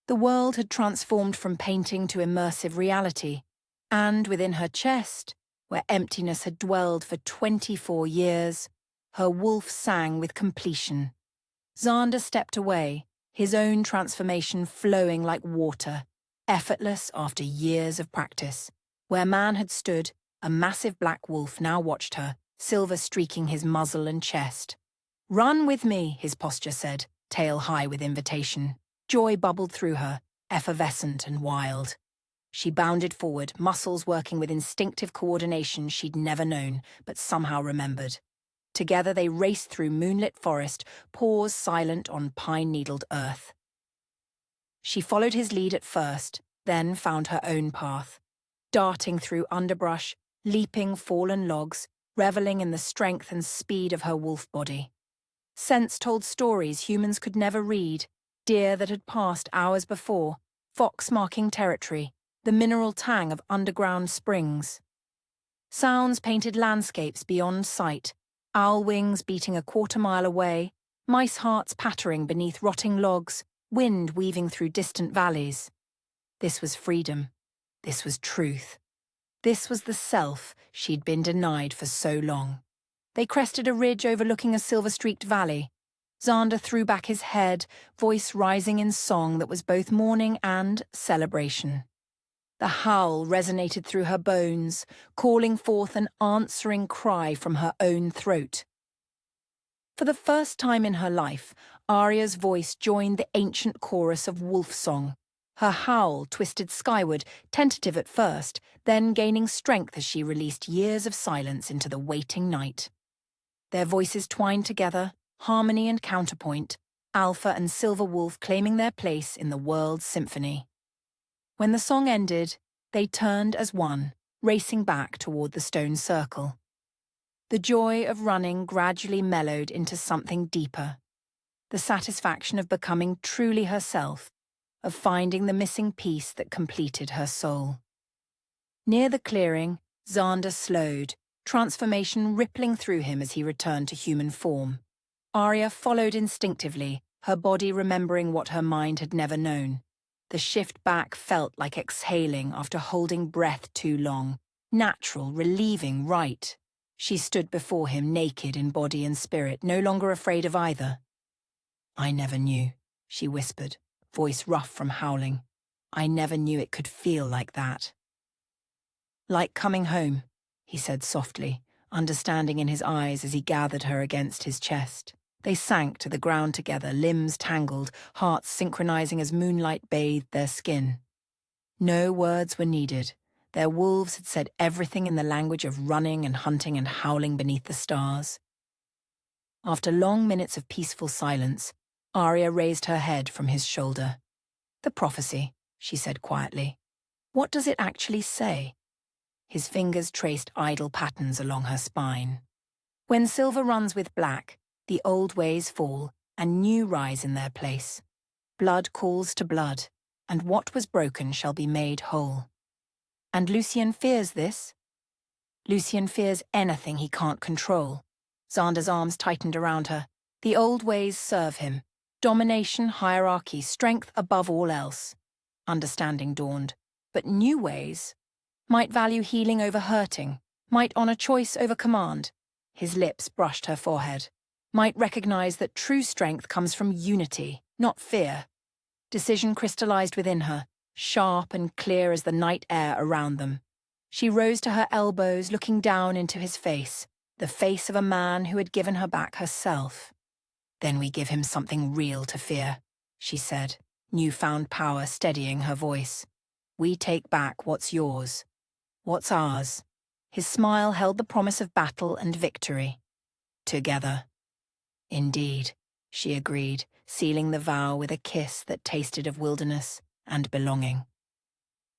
The world had transformed from painting to immersive reality, and within her chest, where emptiness had dwelled for 24 years, her wolf sang with completion. Xander stepped away, his own transformation flowing like water, effortless after years of practice. Where man had stood, a massive black wolf now watched her, silver streaking his muzzle and chest. "Run with me," his posture said, tail high with invitation. Joy bubbled through her, effervescent and wild. She bounded forward, muscles working with instinctive coordination she'd never known, but somehow remembered. Together they raced through moonlit forest, paws silent on pine-needled earth. She followed his lead at first, then found her own path, darting through underbrush, leaping fallen logs, reveling in the strength and speed of her wolf body. Scents told stories humans could never read, deer that had passed hours before, fox marking territory, the mineral tang of underground springs. Sounds painted landscapes beyond sight, owl wings beating a quarter-mile away, mice hearts pattering beneath rotting logs, wind weaving through distant valleys. This was freedom. This was truth. This was the self she'd been denied for so long. They crested a ridge overlooking a silver-streaked valley. Xander threw back his head, voice rising in song that was both mourning and celebration. The howl resonated through her bones, calling forth an answering cry from her own throat. For the first time in her life, Arya's voice joined the ancient chorus of wolf song. Her howl twisted skyward, tentative at first, then gaining strength as she released years of silence into the waiting night. Their voices twined together, harmony and counterpoint, Alpha and Silver Wolf claiming their place in the world's symphony. When the song ended, they turned as one, racing back toward the stone circle. The joy of running gradually mellowed into something deeper. The satisfaction of becoming truly herself, of finding the missing piece that completed her soul. Near the clearing, Xander slowed, transformation rippling through him as he returned to human form. Arya followed instinctively, her body remembering what her mind had never known. The shift back felt like exhaling after holding breath too long. Natural, relieving, right. She stood before him naked in body and spirit, no longer afraid of either. "I never knew," she whispered, voice rough from howling. "I never knew it could feel like that." "Like coming home," he said softly, understanding in his eyes as he gathered her against his chest. They sank to the ground together, limbs tangled, hearts synchronizing as moonlight bathed their skin. No words were needed. Their wolves had said everything in the language of running and hunting and howling beneath the stars. After long minutes of peaceful silence, Arya raised her head from his shoulder. "The prophecy," she said quietly. "What does it actually say?" His fingers traced idle patterns along her spine. "When silver runs with black, the old ways fall, and new rise in their place. Blood calls to blood, and what was broken shall be made whole. And Lucien fears this? Lucien fears anything he can't control." Xander's arms tightened around her. "The old ways serve him. Domination, hierarchy, strength above all else." Understanding dawned. But new ways might value healing over hurting, might honor choice over command. His lips brushed her forehead. might recognize that true strength comes from unity, not fear. Decision crystallized within her, sharp and clear as the night air around them. She rose to her elbows, looking down into his face, the face of a man who had given her back herself. "Then we give him something real to fear," she said, newfound power steadying her voice. "We take back what's yours. What's ours?" His smile held the promise of battle and victory. "Together." "Indeed," she agreed, sealing the vow with a kiss that tasted of wilderness and belonging.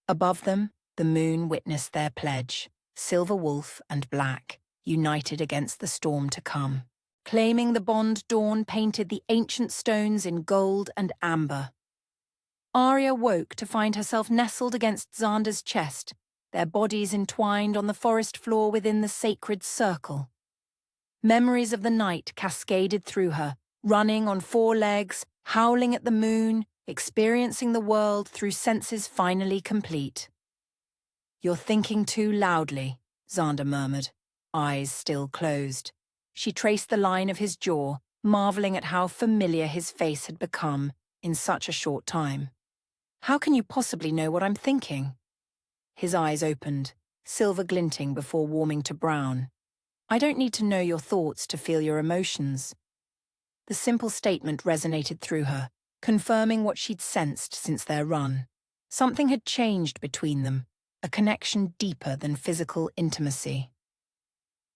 Above them, the moon witnessed their pledge, silver wolf and black, united against the storm to come. Claiming the bond, dawn painted the ancient stones in gold and amber. Arya woke to find herself nestled against Xander's chest, their bodies entwined on the forest floor within the sacred circle. Memories of the night cascaded through her, running on four legs, howling at the moon, experiencing the world through senses finally complete. "You're thinking too loudly," Xander murmured, eyes still closed. She traced the line of his jaw, marveling at how familiar his face had become in such a short time. "How can you possibly know what I'm thinking?" His eyes opened, silver glinting before warming to brown. "I don't need to know your thoughts to feel your emotions." The simple statement resonated through her, confirming what she'd sensed since their run. Something had changed between them, a connection deeper than physical intimacy.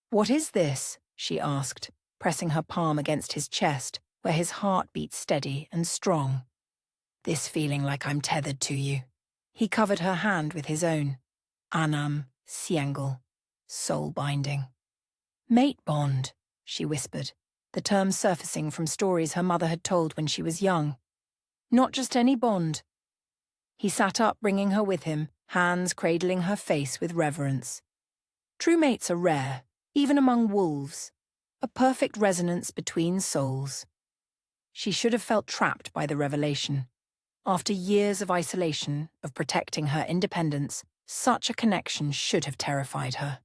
"What is this?" she asked, pressing her palm against his chest, where his heart beat steady and strong. "This feeling like I'm tethered to you." He covered her hand with his own. "Anam, siengel, soul binding." "Mate bond," she whispered, the term surfacing from stories her mother had told when she was young. "Not just any bond." He sat up, bringing her with him, hands cradling her face with reverence. "True mates are rare, even among wolves. A perfect resonance between souls." She should have felt trapped by the revelation. After years of isolation, of protecting her independence, such a connection should have terrified her.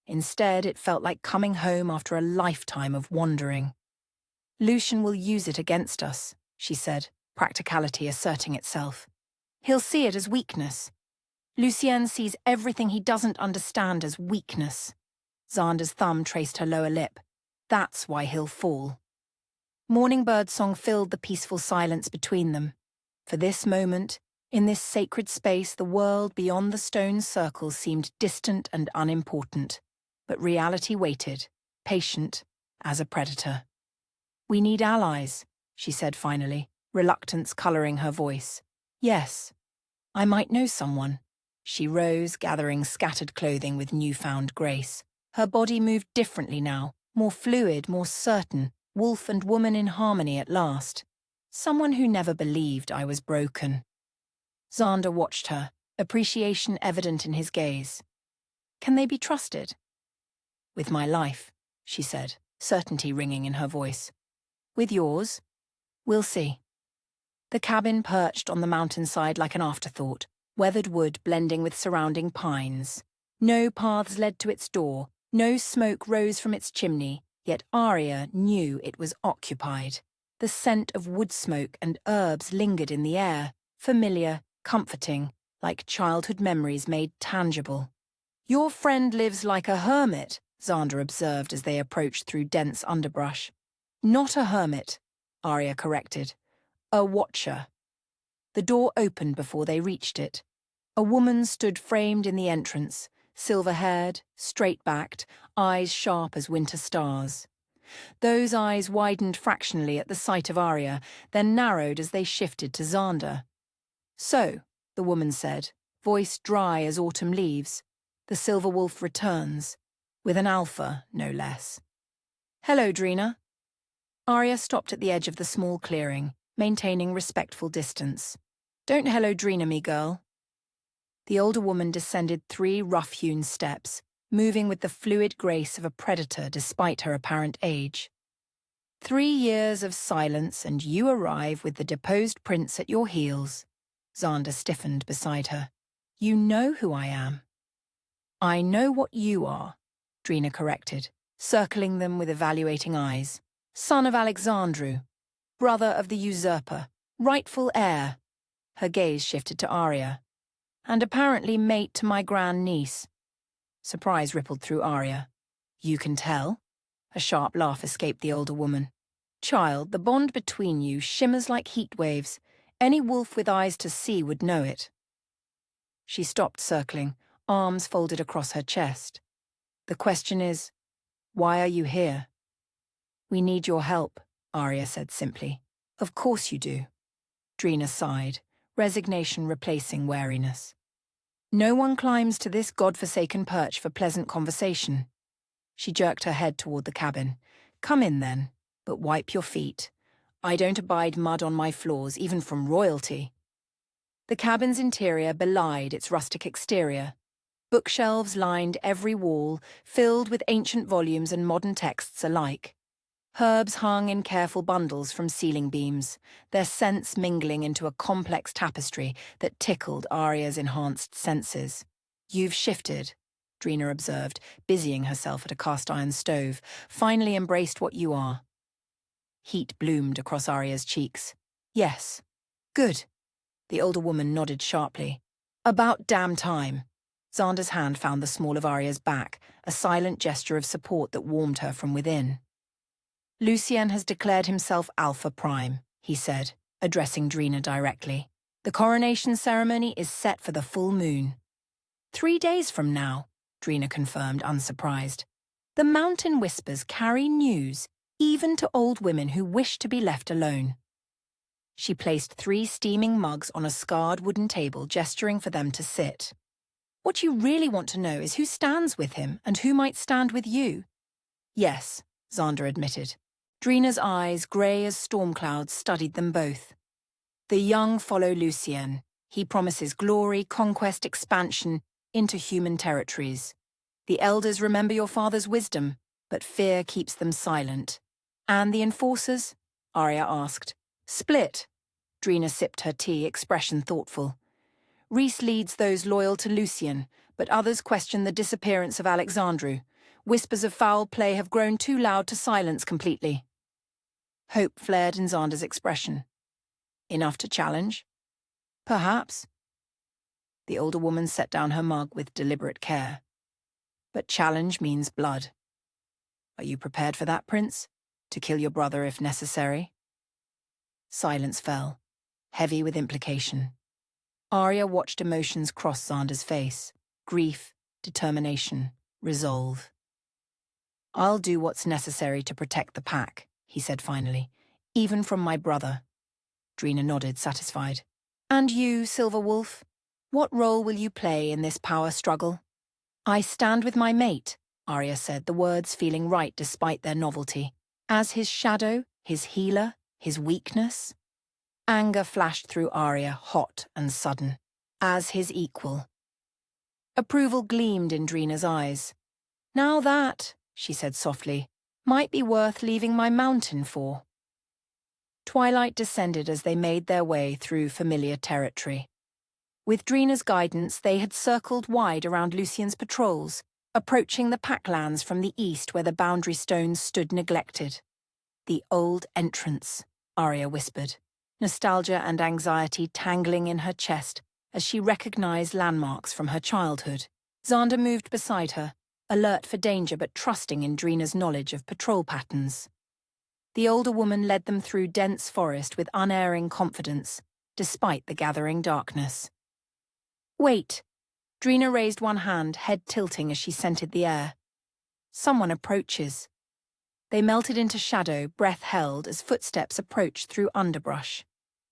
Instead, it felt like coming home after a lifetime of wandering. "Lucien will use it against us," she said, practicality asserting itself. "He'll see it as weakness. Lucien sees everything he doesn't understand as weakness." Xander's thumb traced her lower lip. "That's why he'll fall." Morning bird song filled the peaceful silence between them. For this moment, in this sacred space, the world beyond the stone circle seemed distant and unimportant. But reality waited, patient as a predator. "We need allies," she said finally, reluctance coloring her voice. "Yes, I might know someone." She rose, gathering scattered clothing with newfound grace. Her body moved differently now, more fluid, more certain, wolf and woman in harmony at last. "Someone who never believed I was broken." Xander watched her, appreciation evident in his gaze. "Can they be trusted?" "With my life," she said, certainty ringing in her voice. "With yours? We'll see." The cabin perched on the mountainside like an afterthought, weathered wood blending with surrounding pines. No paths led to its door, no smoke rose from its chimney, yet Arya knew it was occupied. The scent of wood smoke and herbs lingered in the air, familiar, comforting, like childhood memories made tangible. "Your friend lives like a hermit," Xander observed as they approached through dense underbrush. "Not a hermit," Arya corrected. "A watcher." The door opened before they reached it. A woman stood framed in the entrance, silver-haired, straight-backed, eyes sharp as winter stars. Those eyes widened fractionally at the sight of Arya, then narrowed as they shifted to Xander. "So," the woman said, voice dry as autumn leaves, "the silver wolf returns, with an alpha, no less." "Hello, Drina." Arya stopped at the edge of the small clearing, maintaining respectful distance. "Don't hello Drina me, girl." The older woman descended 3 rough-hewn steps, moving with the fluid grace of a predator despite her apparent age. 3 years of silence and you arrive with the deposed prince at your heels. Xander stiffened beside her. "You know who I am." "I know what you are," Drina corrected, circling them with evaluating eyes. Son of Alexandru, brother of the usurper, rightful heir. Her gaze shifted to Arya. And apparently mate to my grandniece. Surprise rippled through Arya. You can tell? A sharp laugh escaped the older woman. Child, the bond between you shimmers like heat waves. Any wolf with eyes to see would know it. She stopped circling, arms folded across her chest. The question is, why are you here? We need your help, Arya said simply. Of course you do. Drina sighed, resignation replacing wariness. No one climbs to this god-forsaken perch for pleasant conversation. She jerked her head toward the cabin. Come in then, but wipe your feet. I don't abide mud on my floors, even from royalty. The cabin's interior belied its rustic exterior. Bookshelves lined every wall, filled with ancient volumes and modern texts alike. Herbs hung in careful bundles from ceiling beams, their scents mingling into a complex tapestry that tickled Arya's enhanced senses. You've shifted, Drina observed, busying herself at a cast-iron stove, finally embraced what you are. Heat bloomed across Arya's cheeks. Yes. Good. The older woman nodded sharply. About damn time. Xander's hand found the small of Arya's back, a silent gesture of support that warmed her from within. Lucien has declared himself Alpha Prime, he said, addressing Drina directly. The coronation ceremony is set for the full moon. 3 days from now, Drina confirmed, unsurprised. The mountain whispers carry news, even to old women who wish to be left alone. She placed 3 steaming mugs on a scarred wooden table, gesturing for them to sit. What you really want to know is who stands with him and who might stand with you. Yes, Xander admitted. Drina's eyes, grey as storm clouds, studied them both. The young follow Lucien. He promises glory, conquest, expansion into human territories. The elders remember your father's wisdom, but fear keeps them silent. And the enforcers? Arya asked. Split. Drina sipped her tea, expression thoughtful. Rhys leads those loyal to Lucien, but others question the disappearance of Alexandru. Whispers of foul play have grown too loud to silence completely. Hope flared in Xander's expression. Enough to challenge? Perhaps. The older woman set down her mug with deliberate care. But challenge means blood. Are you prepared for that, Prince? To kill your brother if necessary? Silence fell, heavy with implication. Arya watched emotions cross Xander's face. Grief, determination, resolve. I'll do what's necessary to protect the pack, he said finally, even from my brother. Drina nodded, satisfied. And you, Silver Wolf? What role will you play in this power struggle? I stand with my mate, Arya said, the words feeling right despite their novelty. As his shadow, his healer, his weakness. Anger flashed through Arya, hot and sudden. As his equal. Approval gleamed in Drina's eyes. Now that, she said softly, might be worth leaving my mountain for. Twilight descended as they made their way through familiar territory. With Drina's guidance, they had circled wide around Lucien's patrols, approaching the packlands from the east where the boundary stones stood neglected. The old entrance, Arya whispered, nostalgia and anxiety tangling in her chest as she recognized landmarks from her childhood. Xander moved beside her, alert for danger but trusting in Drina's knowledge of patrol patterns. The older woman led them through dense forest with unerring confidence, despite the gathering darkness. Wait! Drina raised one hand, head tilting as she scented the air. Someone approaches. They melted into shadow, breath held, as footsteps approached through underbrush.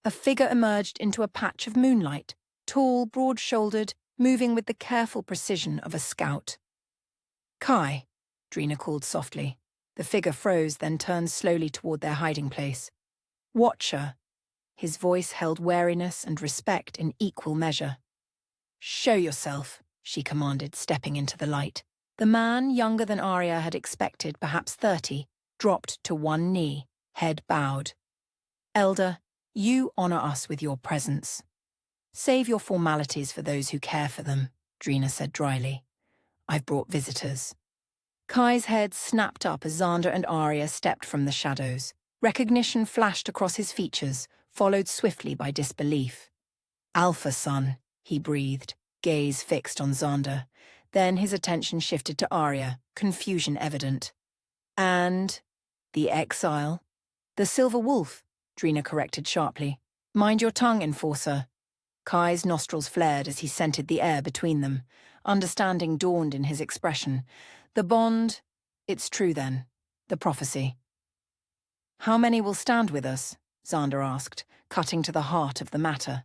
A figure emerged into a patch of moonlight, tall, broad-shouldered, moving with the careful precision of a scout. Kai, Drina called softly. The figure froze, then turned slowly toward their hiding place. Watcher. His voice held wariness and respect in equal measure. Show yourself, she commanded, stepping into the light. The man, younger than Arya had expected, perhaps 30, dropped to one knee, head bowed. Elder, you honor us with your presence. Save your formalities for those who care for them, Drina said dryly. I've brought visitors. Kai's head snapped up as Xander and Arya stepped from the shadows. Recognition flashed across his features, followed swiftly by disbelief. "Alpha son," he breathed, gaze fixed on Xander. Then his attention shifted to Arya, confusion evident. "And the exile?" "The Silver Wolf," Drina corrected sharply. "Mind your tongue, enforcer." Kai's nostrils flared as he scented the air between them. Understanding dawned in his expression. The bond, it's true then. The prophecy. "How many will stand with us?" Xander asked, cutting to the heart of the matter.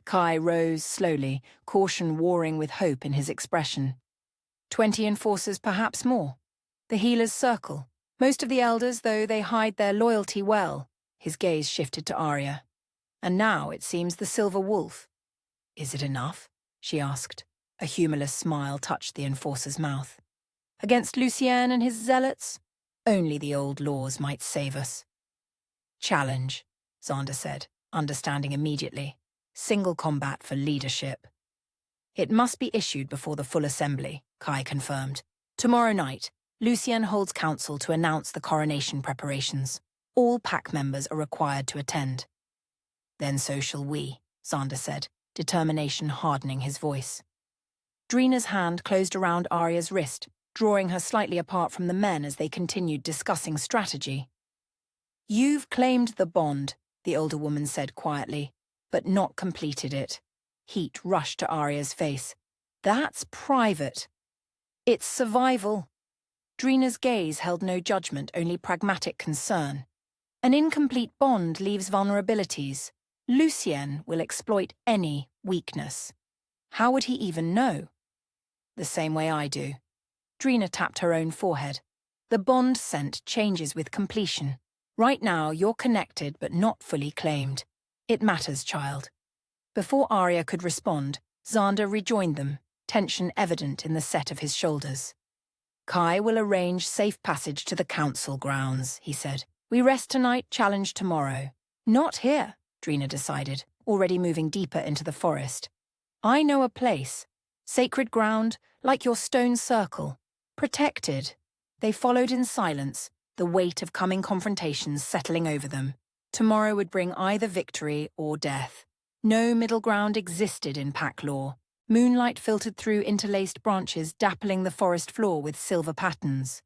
Kai rose slowly, caution warring with hope in his expression. 20 enforcers, perhaps more. The healer's circle. Most of the elders, though they hide their loyalty well. His gaze shifted to Arya. "And now, it seems, the Silver Wolf." "Is it enough?" she asked. A humorless smile touched the enforcer's mouth. "Against Lucien and his zealots? Only the old laws might save us." "Challenge," Xander said, understanding immediately. "Single combat for leadership." "It must be issued before the full assembly," Kai confirmed. "Tomorrow night, Lucien holds council to announce the coronation preparations. All pack members are required to attend." "Then so shall we," Xander said, determination hardening his voice. Drina's hand closed around Arya's wrist, drawing her slightly apart from the men as they continued discussing strategy. "You've claimed the bond," the older woman said quietly, "but not completed it." Heat rushed to Arya's face. "That's private." "It's survival." Drina's gaze held no judgment, only pragmatic concern. "An incomplete bond leaves vulnerabilities. Lucien will exploit any weakness. How would he even know?" "The same way I do." Drina tapped her own forehead. "The bond scent changes with completion. Right now, you're connected but not fully claimed. It matters, child." Before Arya could respond, Xander rejoined them, tension evident in the set of his shoulders. "Kai will arrange safe passage to the council grounds," he said. "We rest tonight, challenge tomorrow." "Not here," Drina decided, already moving deeper into the forest. "I know a place. Sacred ground, like your stone circle. Protected." They followed in silence, the weight of coming confrontations settling over them. Tomorrow would bring either victory or death. No middle ground existed in pack law. Moonlight filtered through interlaced branches, dappling the forest floor with silver patterns.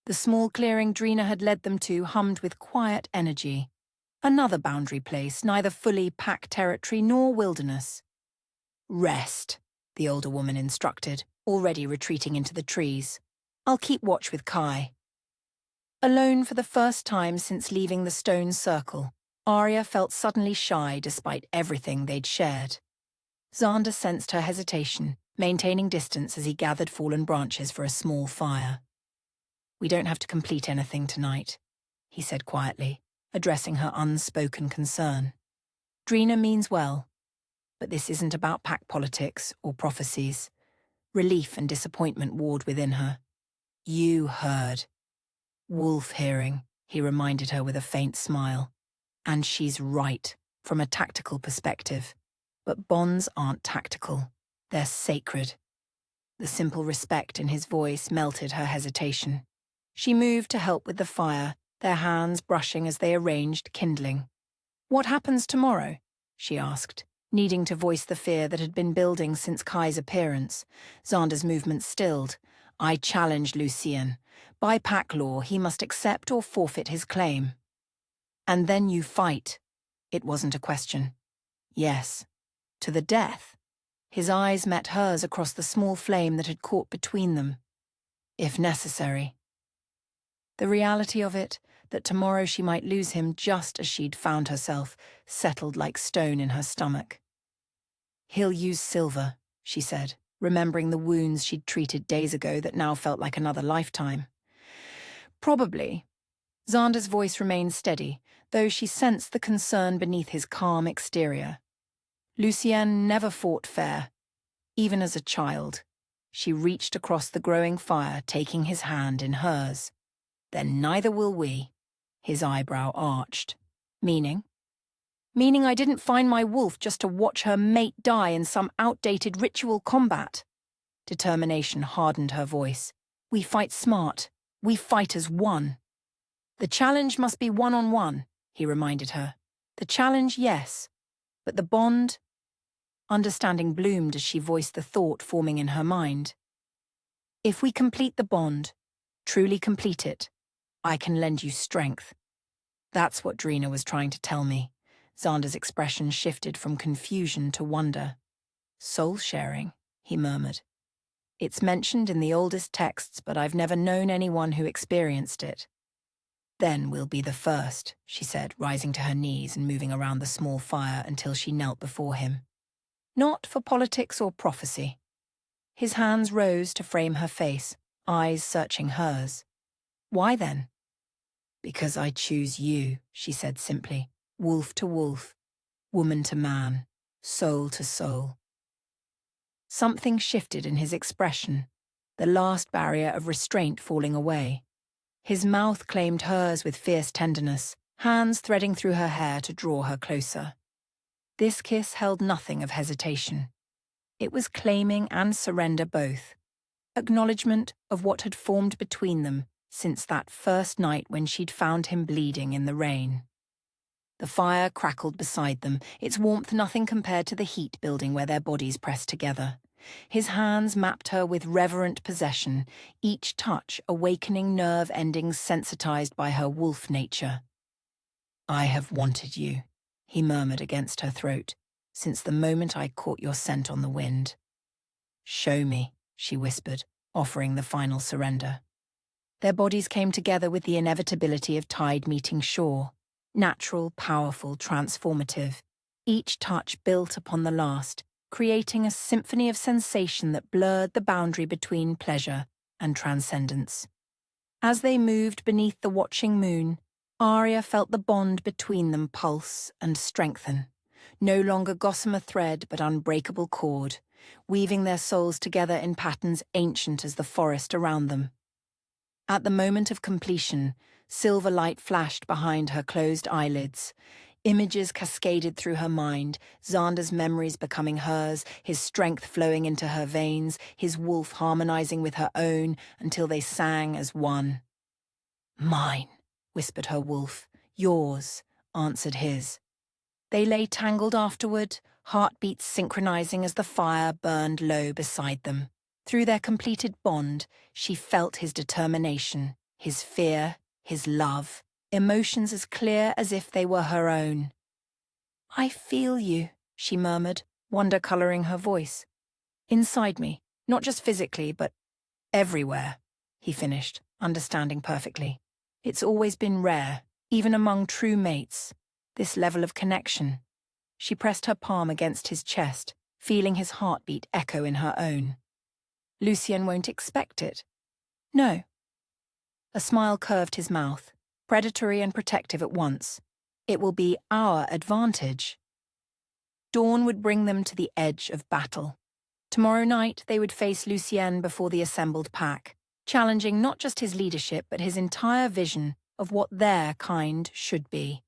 The small clearing Drina had led them to hummed with quiet energy. Another boundary place, neither fully pack territory nor wilderness. "Rest," the older woman instructed, already retreating into the trees. "I'll keep watch with Kai." Alone for the first time since leaving the stone circle, Arya felt suddenly shy despite everything they'd shared. Xander sensed her hesitation, maintaining distance as he gathered fallen branches for a small fire. "We don't have to complete anything tonight," he said quietly, addressing her unspoken concern. "Drina means well, but this isn't about pack politics or prophecies." Relief and disappointment warred within her. "You heard." "Wolf hearing," he reminded her with a faint smile. "And she's right, from a tactical perspective. But bonds aren't tactical. They're sacred." The simple respect in his voice melted her hesitation. She moved to help with the fire, their hands brushing as they arranged kindling. "What happens tomorrow?" she asked, needing to voice the fear that had been building since Kai's appearance. Xander's movements stilled. "I challenge Lucien. By pack law, he must accept or forfeit his claim." "And then you fight." It wasn't a question. "Yes. To the death." His eyes met hers across the small flame that had caught between them. "If necessary." The reality of it, that tomorrow she might lose him just as she'd found herself, settled like stone in her stomach. "He'll use silver," she said, remembering the wounds she'd treated days ago that now felt like another lifetime. "Probably." Xander's voice remained steady, though she sensed the concern beneath his calm exterior. "Lucien never fought fair, even as a child." She reached across the growing fire, taking his hand in hers. "Then neither will we." His eyebrow arched. "Meaning?" "Meaning I didn't find my wolf just to watch her mate die in some outdated ritual combat." Determination hardened her voice. "We fight smart, We fight as one. The challenge must be one-on-one, he reminded her. The challenge, yes, but the bond... Understanding bloomed as she voiced the thought forming in her mind. If we complete the bond, truly complete it, I can lend you strength. That's what Drina was trying to tell me. Xander's expression shifted from confusion to wonder. Soul-sharing, he murmured. It's mentioned in the oldest texts, but I've never known anyone who experienced it. Then we'll be the first, she said, rising to her knees and moving around the small fire until she knelt before him. Not for politics or prophecy. His hands rose to frame her face, eyes searching hers. Why then? Because I choose you, she said simply, wolf to wolf, woman to man, soul to soul. Something shifted in his expression, the last barrier of restraint falling away. His mouth claimed hers with fierce tenderness, hands threading through her hair to draw her closer. This kiss held nothing of hesitation. It was claiming and surrender both, acknowledgement of what had formed between them since that first night when she'd found him bleeding in the rain. The fire crackled beside them, its warmth nothing compared to the heat building where their bodies pressed together. His hands mapped her with reverent possession, each touch awakening nerve endings sensitized by her wolf nature. I have wanted you, he murmured against her throat, since the moment I caught your scent on the wind. Show me, she whispered, offering the final surrender. Their bodies came together with the inevitability of tide meeting shore. Natural, powerful, transformative, each touch built upon the last, creating a symphony of sensation that blurred the boundary between pleasure and transcendence. As they moved beneath the watching moon, Arya felt the bond between them pulse and strengthen, no longer gossamer thread but unbreakable cord, weaving their souls together in patterns ancient as the forest around them. At the moment of completion, silver light flashed behind her closed eyelids. Images cascaded through her mind, Xander's memories becoming hers, his strength flowing into her veins, his wolf harmonizing with her own until they sang as one. Mine, whispered her wolf. Yours, answered his. They lay tangled afterward, heartbeats synchronizing as the fire burned low beside them. Through their completed bond, she felt his determination, his fear, his love, emotions as clear as if they were her own. I feel you, she murmured, wonder coloring her voice. Inside me, not just physically, but everywhere, he finished, understanding perfectly. It's always been rare, even among true mates, this level of connection. She pressed her palm against his chest, feeling his heartbeat echo in her own. Lucien won't expect it. No. A smile curved his mouth, predatory and protective at once. It will be our advantage. Dawn would bring them to the edge of battle. Tomorrow night they would face Lucien before the assembled pack, challenging not just his leadership but his entire vision of what their kind should be.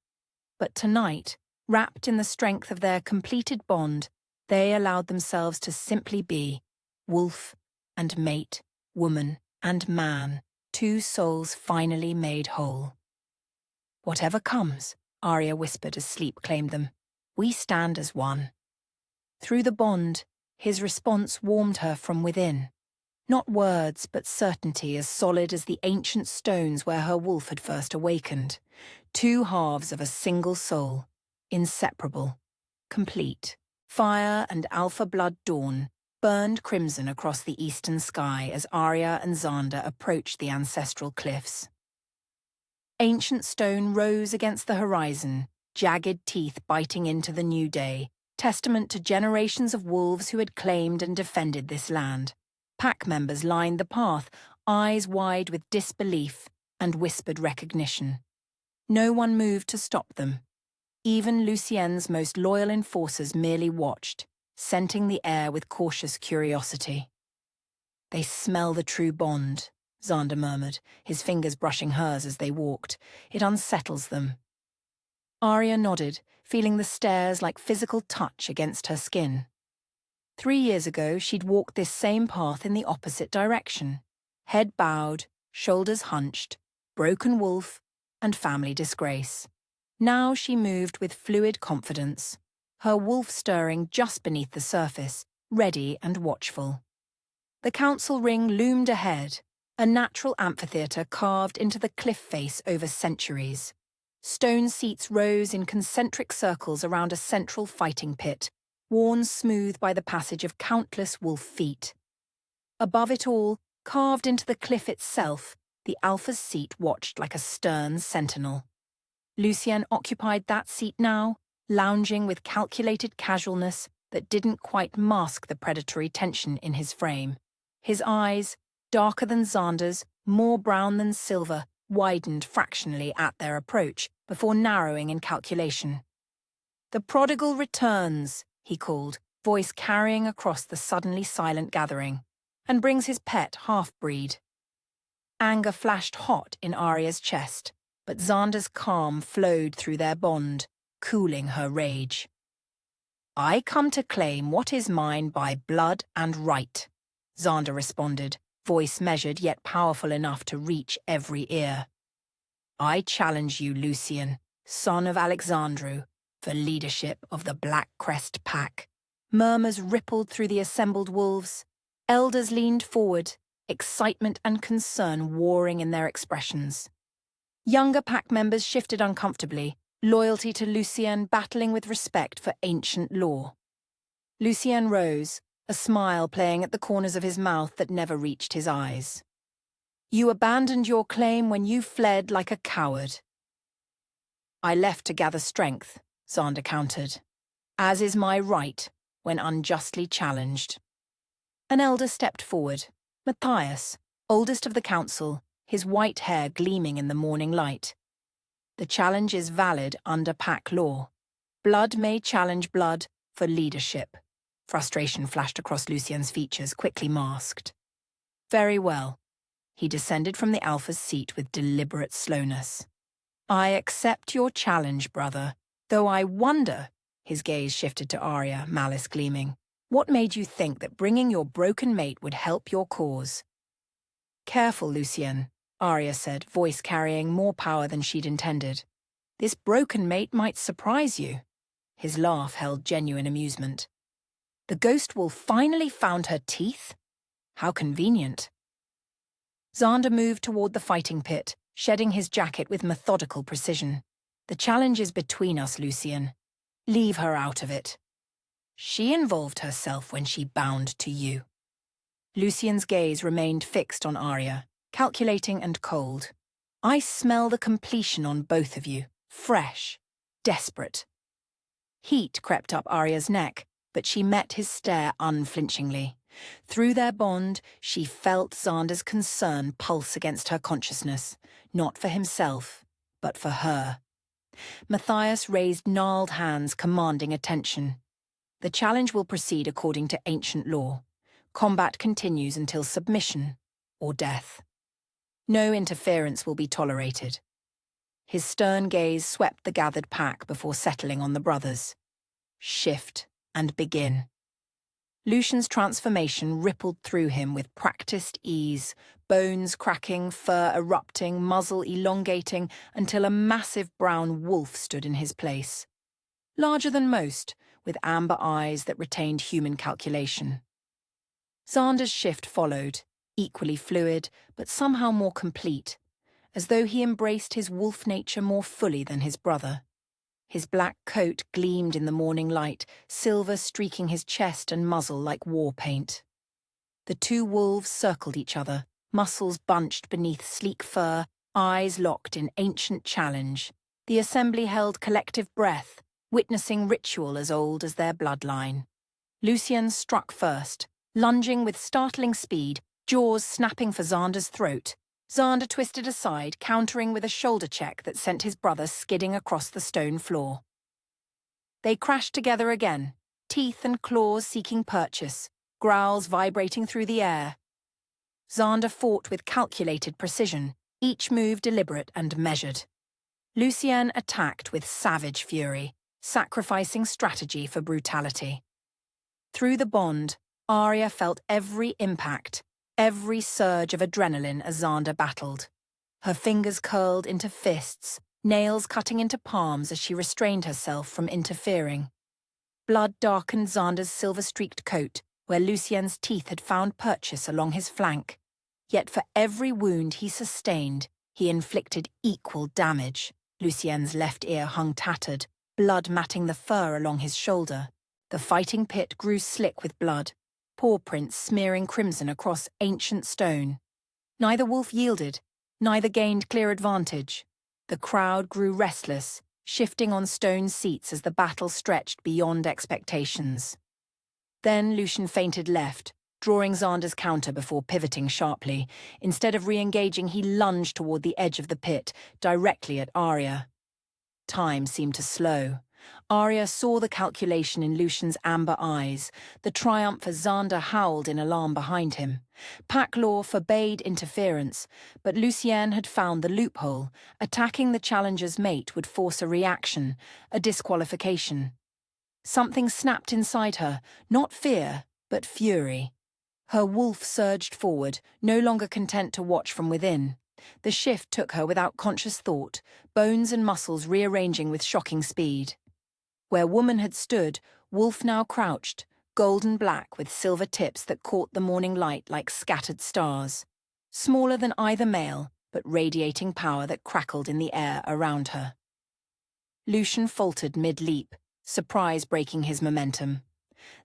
But tonight, wrapped in the strength of their completed bond, they allowed themselves to simply be wolf and mate, woman and man, two souls finally made whole. Whatever comes, Arya whispered as sleep claimed them, we stand as one. Through the bond, his response warmed her from within. Not words, but certainty as solid as the ancient stones where her wolf had first awakened. Two halves of a single soul, inseparable, complete. Fire and alpha blood dawn burned crimson across the eastern sky as Arya and Xander approached the ancestral cliffs. Ancient stone rose against the horizon, jagged teeth biting into the new day, testament to generations of wolves who had claimed and defended this land. Pack members lined the path, eyes wide with disbelief and whispered recognition. No one moved to stop them. Even Lucien's most loyal enforcers merely watched, scenting the air with cautious curiosity. They smell the true bond, Xander murmured, his fingers brushing hers as they walked. It unsettles them. Arya nodded, feeling the stares like physical touch against her skin. 3 years ago, she'd walked this same path in the opposite direction. Head bowed, shoulders hunched, broken wolf, and family disgrace. Now she moved with fluid confidence, her wolf stirring just beneath the surface, ready and watchful. The council ring loomed ahead, a natural amphitheatre carved into the cliff face over centuries. Stone seats rose in concentric circles around a central fighting pit, worn smooth by the passage of countless wolf feet. Above it all, carved into the cliff itself, the Alpha's seat watched like a stern sentinel. Lucien occupied that seat now, lounging with calculated casualness that didn't quite mask the predatory tension in his frame. His eyes, darker than Xander's, more brown than silver, widened fractionally at their approach, before narrowing in calculation. "The prodigal returns," he called, voice carrying across the suddenly silent gathering, "and brings his pet half-breed." Anger flashed hot in Arya's chest, but Xander's calm flowed through their bond, cooling her rage. "I come to claim what is mine by blood and right," Xander responded, voice measured yet powerful enough to reach every ear. "I challenge you, Lucien, son of Alexandru, for leadership of the Blackcrest Pack." Murmurs rippled through the assembled wolves. Elders leaned forward, excitement and concern warring in their expressions. Younger pack members shifted uncomfortably, loyalty to Lucien battling with respect for ancient law. Lucien rose, a smile playing at the corners of his mouth that never reached his eyes. "You abandoned your claim when you fled like a coward." "I left to gather strength," Xander countered, "as is my right when unjustly challenged." An elder stepped forward, Matthias, oldest of the council, his white hair gleaming in the morning light. "The challenge is valid under pack law. Blood may challenge blood for leadership." Frustration flashed across Lucien's features, quickly masked. "Very well." He descended from the Alpha's seat with deliberate slowness. "I accept your challenge, brother, though I wonder," his gaze shifted to Arya, malice gleaming, "what made you think that bringing your broken mate would help your cause?" "Careful, Lucien," Arya said, voice carrying more power than she'd intended. "This broken mate might surprise you." His laugh held genuine amusement. "The ghost wolf finally found her teeth? How convenient." Xander moved toward the fighting pit, shedding his jacket with methodical precision. "The challenge is between us, Lucien. Leave her out of it. She involved herself when she bound to you." Lucien's gaze remained fixed on Arya, calculating and cold. "I smell the completion on both of you, fresh, desperate." Heat crept up Arya's neck, but she met his stare unflinchingly. Through their bond, she felt Xander's concern pulse against her consciousness, not for himself, but for her. Matthias raised gnarled hands commanding attention. "The challenge will proceed according to ancient law. Combat continues until submission or death. No interference will be tolerated." His stern gaze swept the gathered pack before settling on the brothers. "Shift and begin." Lucien's transformation rippled through him with practiced ease, bones cracking, fur erupting, muzzle elongating, until a massive brown wolf stood in his place. Larger than most, with amber eyes that retained human calculation. Xander's shift followed, equally fluid, but somehow more complete, as though he embraced his wolf nature more fully than his brother. His black coat gleamed in the morning light, silver streaking his chest and muzzle like war paint. The two wolves circled each other, muscles bunched beneath sleek fur, eyes locked in ancient challenge. The assembly held collective breath, witnessing ritual as old as their bloodline. Lucien struck first, lunging with startling speed, jaws snapping for Xander's throat. Xander twisted aside, countering with a shoulder check that sent his brother skidding across the stone floor. They crashed together again, teeth and claws seeking purchase, growls vibrating through the air. Xander fought with calculated precision, each move deliberate and measured. Lucien attacked with savage fury, sacrificing strategy for brutality. Through the bond, Arya felt every impact, every surge of adrenaline as Xander battled. Her fingers curled into fists, nails cutting into palms as she restrained herself from interfering. Blood darkened Xander's silver-streaked coat, where Lucien's teeth had found purchase along his flank. Yet for every wound he sustained, he inflicted equal damage. Lucien's left ear hung tattered, blood matting the fur along his shoulder. The fighting pit grew slick with blood, paw prints smearing crimson across ancient stone. Neither wolf yielded, neither gained clear advantage. The crowd grew restless, shifting on stone seats as the battle stretched beyond expectations. Then Lucien feinted left, drawing Xander's counter before pivoting sharply. Instead of re-engaging, he lunged toward the edge of the pit, directly at Arya. Time seemed to slow. Arya saw the calculation in Lucien's amber eyes. The triumph as Xander howled in alarm behind him. Pack law forbade interference, but Lucien had found the loophole. Attacking the challenger's mate would force a reaction, a disqualification. Something snapped inside her, not fear, but fury. Her wolf surged forward, no longer content to watch from within. The shift took her without conscious thought, bones and muscles rearranging with shocking speed. Where woman had stood, wolf now crouched, golden black with silver tips that caught the morning light like scattered stars. Smaller than either male, but radiating power that crackled in the air around her. Lucien faltered mid-leap, surprise breaking his momentum.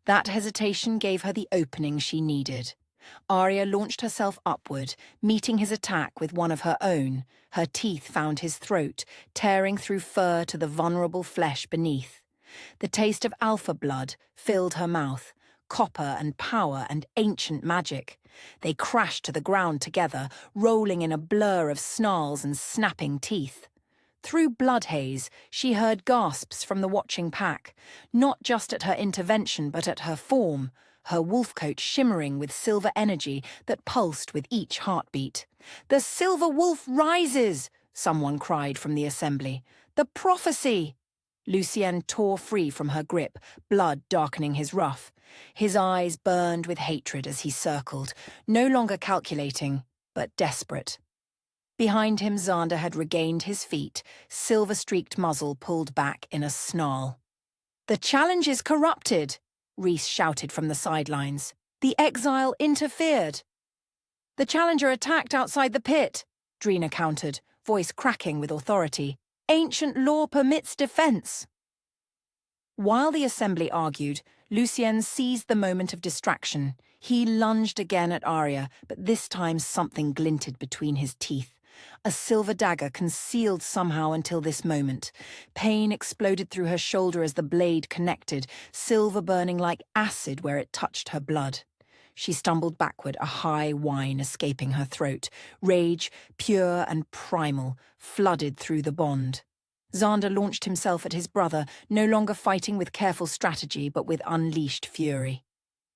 That hesitation gave her the opening she needed. Arya launched herself upward, meeting his attack with one of her own. Her teeth found his throat, tearing through fur to the vulnerable flesh beneath. The taste of alpha blood filled her mouth, copper and power and ancient magic. They crashed to the ground together, rolling in a blur of snarls and snapping teeth. Through blood haze, she heard gasps from the watching pack, not just at her intervention but at her form, her wolf coat shimmering with silver energy that pulsed with each heartbeat. "The silver wolf rises!" someone cried from the assembly. "The prophecy!" Lucien tore free from her grip, blood darkening his ruff. His eyes burned with hatred as he circled, no longer calculating, but desperate. Behind him, Xander had regained his feet, silver-streaked muzzle pulled back in a snarl. "The challenge is corrupted!" Rhys shouted from the sidelines. "The exile interfered!" "The challenger attacked outside the pit," Drina countered, voice cracking with authority. "Ancient law permits defense." While the assembly argued, Lucien seized the moment of distraction. He lunged again at Arya, but this time something glinted between his teeth. A silver dagger concealed somehow until this moment. Pain exploded through her shoulder as the blade connected, silver burning like acid where it touched her blood. She stumbled backward, a high whine escaping her throat. Rage, pure and primal, flooded through the bond. Xander launched himself at his brother, no longer fighting with careful strategy but with unleashed fury.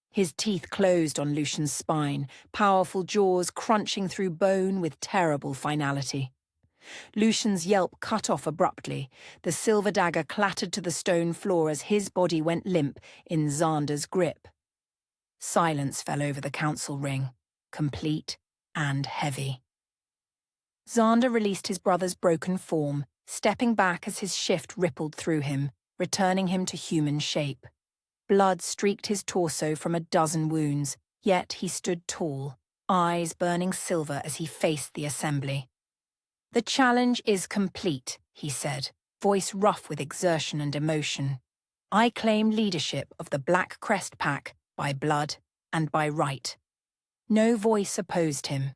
His teeth closed on Lucien's spine, powerful jaws crunching through bone with terrible finality. Lucien's yelp cut off abruptly. The silver dagger clattered to the stone floor as his body went limp in Xander's grip. Silence fell over the council ring, complete and heavy. Xander released his brother's broken form, stepping back as his shift rippled through him, returning him to human shape. Blood streaked his torso from a dozen wounds, yet he stood tall, eyes burning silver as he faced the assembly. "The challenge is complete," he said, voice rough with exertion and emotion. "I claim leadership of the Blackcrest Pack by blood and by right." No voice opposed him.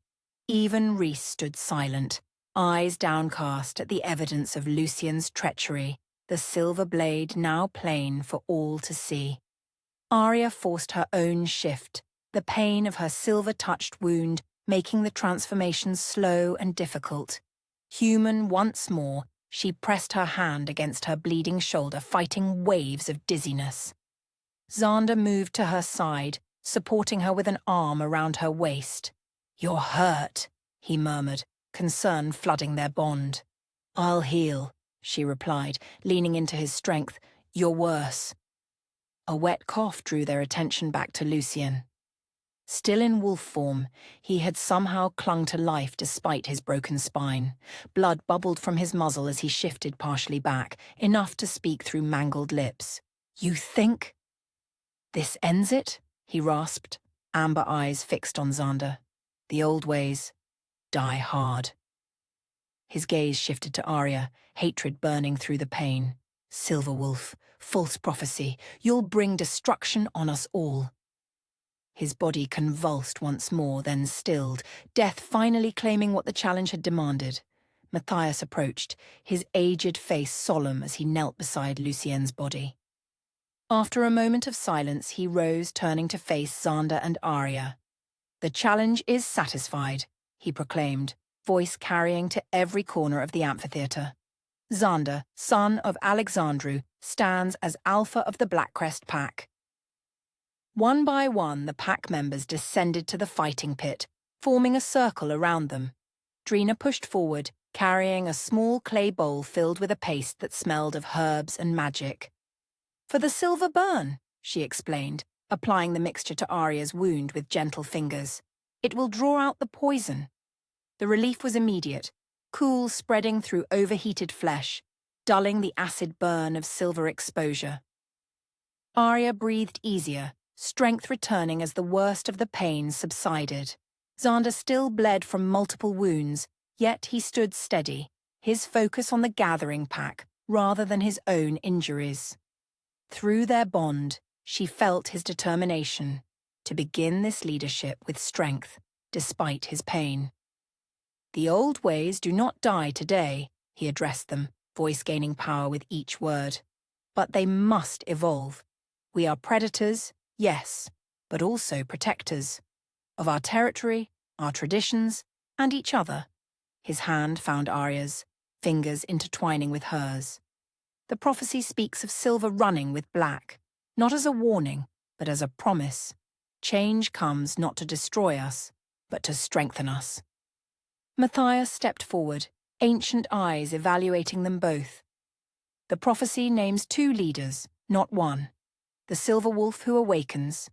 Even Rhys stood silent, eyes downcast at the evidence of Lucien's treachery, the silver blade now plain for all to see. Arya forced her own shift, the pain of her silver-touched wound making the transformation slow and difficult. Human once more, she pressed her hand against her bleeding shoulder, fighting waves of dizziness. Xander moved to her side, supporting her with an arm around her waist. "You're hurt," he murmured, concern flooding their bond. "I'll heal," she replied, leaning into his strength. "You're worse." A wet cough drew their attention back to Lucien. Still in wolf form, he had somehow clung to life despite his broken spine. Blood bubbled from his muzzle as he shifted partially back, enough to speak through mangled lips. "You think this ends it?" he rasped, amber eyes fixed on Xander. "The old ways die hard." His gaze shifted to Arya, hatred burning through the pain. "Silverwolf, false prophecy, you'll bring destruction on us all." His body convulsed once more, then stilled, death finally claiming what the challenge had demanded. Matthias approached, his aged face solemn as he knelt beside Lucien's body. After a moment of silence, he rose, turning to face Xander and Arya. "The challenge is satisfied," he proclaimed, voice carrying to every corner of the amphitheatre. "Xander, son of Alexandru, stands as alpha of the Blackcrest Pack." One by one, the pack members descended to the fighting pit, forming a circle around them. Drina pushed forward, carrying a small clay bowl filled with a paste that smelled of herbs and magic. "For the silver burn," she explained, applying the mixture to Arya's wound with gentle fingers. "It will draw out the poison." The relief was immediate, cool spreading through overheated flesh, dulling the acid burn of silver exposure. Arya breathed easier, strength returning as the worst of the pain subsided. Xander still bled from multiple wounds, yet he stood steady, his focus on the gathering pack rather than his own injuries. Through their bond, she felt his determination to begin this leadership with strength, despite his pain. "The old ways do not die today," he addressed them, voice gaining power with each word. "But they must evolve. We are predators, yes, but also protectors. Of our territory, our traditions, and each other." His hand found Arya's, fingers intertwining with hers. "The prophecy speaks of silver running with black, not as a warning, but as a promise. Change comes not to destroy us, but to strengthen us." Matthias stepped forward, ancient eyes evaluating them both. "The prophecy names two leaders, not one. The silver wolf who awakens,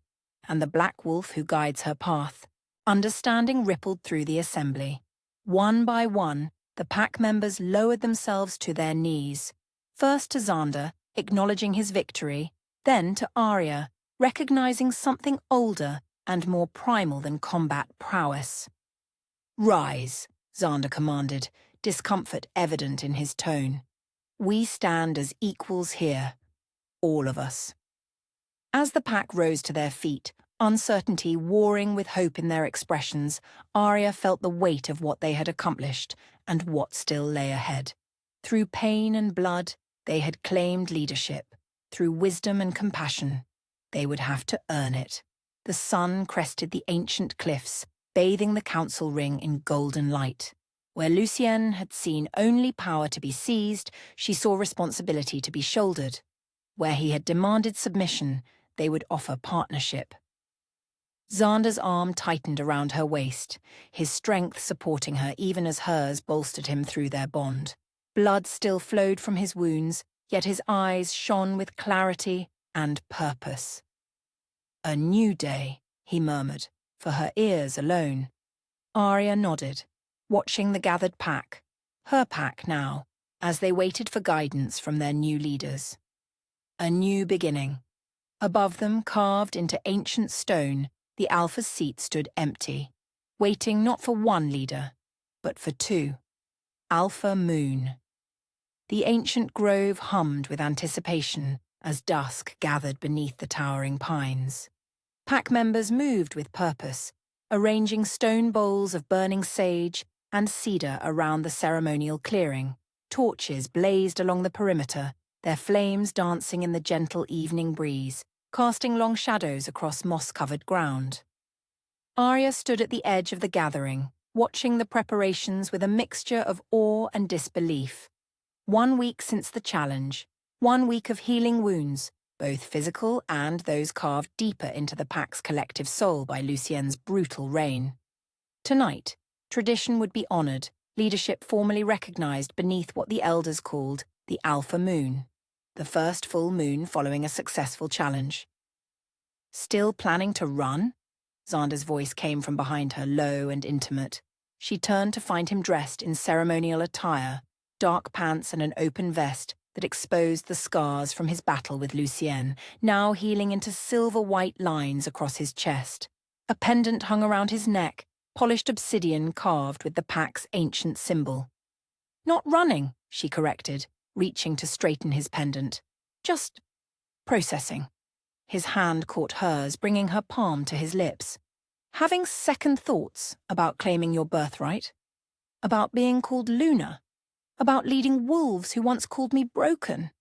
and the black wolf who guides her path." Understanding rippled through the assembly. One by one, the pack members lowered themselves to their knees, first to Xander, acknowledging his victory, then to Arya, recognizing something older and more primal than combat prowess. "Rise," Xander commanded, discomfort evident in his tone. "We stand as equals here, all of us." As the pack rose to their feet, uncertainty warring with hope in their expressions, Arya felt the weight of what they had accomplished and what still lay ahead. Through pain and blood, they had claimed leadership. Through wisdom and compassion, they would have to earn it. The sun crested the ancient cliffs, bathing the council ring in golden light. Where Lucien had seen only power to be seized, she saw responsibility to be shouldered. Where he had demanded submission, they would offer partnership. Xander's arm tightened around her waist, his strength supporting her even as hers bolstered him through their bond. Blood still flowed from his wounds, yet his eyes shone with clarity and purpose. "A new day," he murmured, for her ears alone. Arya nodded, watching the gathered pack, her pack now, as they waited for guidance from their new leaders. A new beginning. Above them, carved into ancient stone, the Alpha's seat stood empty, waiting not for one leader, but for two. Alpha Moon. The ancient grove hummed with anticipation as dusk gathered beneath the towering pines. Pack members moved with purpose, arranging stone bowls of burning sage and cedar around the ceremonial clearing. Torches blazed along the perimeter, their flames dancing in the gentle evening breeze, casting long shadows across moss-covered ground. Arya stood at the edge of the gathering, watching the preparations with a mixture of awe and disbelief. 1 week since the challenge, 1 week of healing wounds, both physical and those carved deeper into the pack's collective soul by Lucien's brutal reign. Tonight, tradition would be honored, leadership formally recognized beneath what the elders called the Alpha Moon, the first full moon following a successful challenge. "Still planning to run?" Xander's voice came from behind her, low and intimate. She turned to find him dressed in ceremonial attire, dark pants and an open vest that exposed the scars from his battle with Lucien, now healing into silver-white lines across his chest. A pendant hung around his neck, polished obsidian carved with the pack's ancient symbol. "Not running," she corrected, reaching to straighten his pendant. "Just processing." His hand caught hers, bringing her palm to his lips. "Having second thoughts about claiming your birthright? About being called Luna? About leading wolves who once called me broken?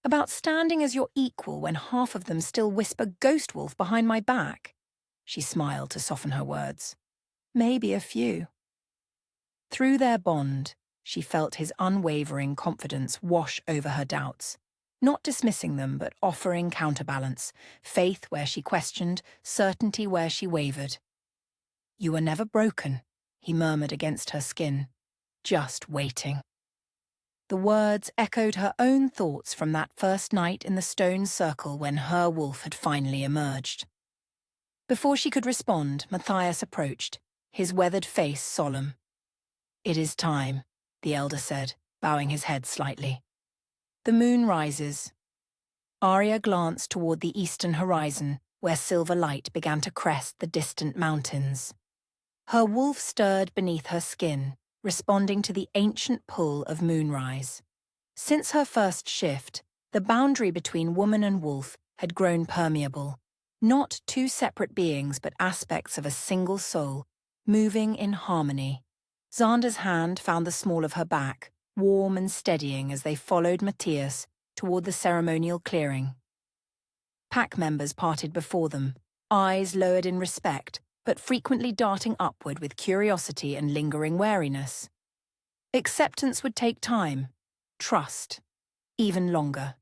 About standing as your equal when half of them still whisper ghost wolf behind my back?" She smiled to soften her words. "Maybe a few." Through their bond, she felt his unwavering confidence wash over her doubts, not dismissing them but offering counterbalance, faith where she questioned, certainty where she wavered. "You were never broken," he murmured against her skin. "Just waiting." The words echoed her own thoughts from that first night in the stone circle when her wolf had finally emerged. Before she could respond, Matthias approached, his weathered face solemn. "It is time," the elder said, bowing his head slightly. The moon rises. Arya glanced toward the eastern horizon, where silver light began to crest the distant mountains. Her wolf stirred beneath her skin, responding to the ancient pull of moonrise. Since her first shift, the boundary between woman and wolf had grown permeable, not two separate beings but aspects of a single soul, moving in harmony. Xander's hand found the small of her back, warm and steadying as they followed Matthias toward the ceremonial clearing. Pack members parted before them, eyes lowered in respect, but frequently darting upward with curiosity and lingering wariness. Acceptance would take time, trust, even longer.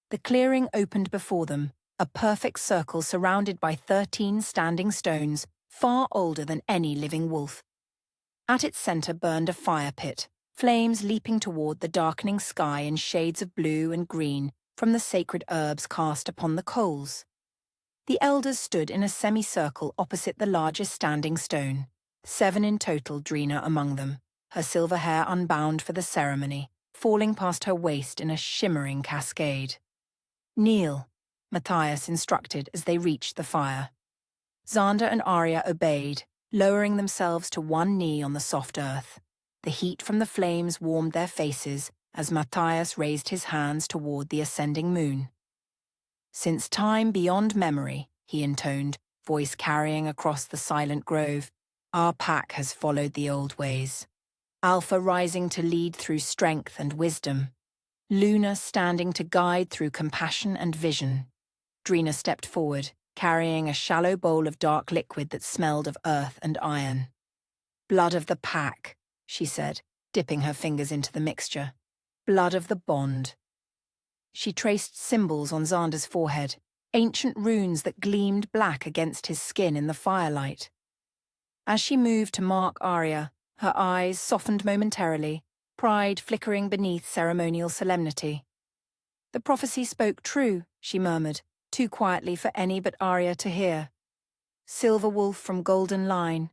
The clearing opened before them, a perfect circle surrounded by 13 standing stones, far older than any living wolf. At its center burned a fire pit, flames leaping toward the darkening sky in shades of blue and green from the sacred herbs cast upon the coals. The elders stood in a semicircle opposite the largest standing stone, 7 in total, Drina among them, her silver hair unbound for the ceremony, falling past her waist in a shimmering cascade. "Kneel," Matthias instructed as they reached the fire. Xander and Arya obeyed, lowering themselves to one knee on the soft earth. The heat from the flames warmed their faces as Matthias raised his hands toward the ascending moon. "Since time beyond memory," he intoned, voice carrying across the silent grove, "our pack has followed the old ways. Alpha rising to lead through strength and wisdom. Luna standing to guide through compassion and vision." Drina stepped forward, carrying a shallow bowl of dark liquid that smelled of earth and iron. "Blood of the pack," she said, dipping her fingers into the mixture. "Blood of the bond." She traced symbols on Xander's forehead, ancient runes that gleamed black against his skin in the firelight. As she moved to mark Arya, her eyes softened momentarily, pride flickering beneath ceremonial solemnity. "The prophecy spoke true," she murmured, too quietly for any but Arya to hear. "Silver wolf from golden line."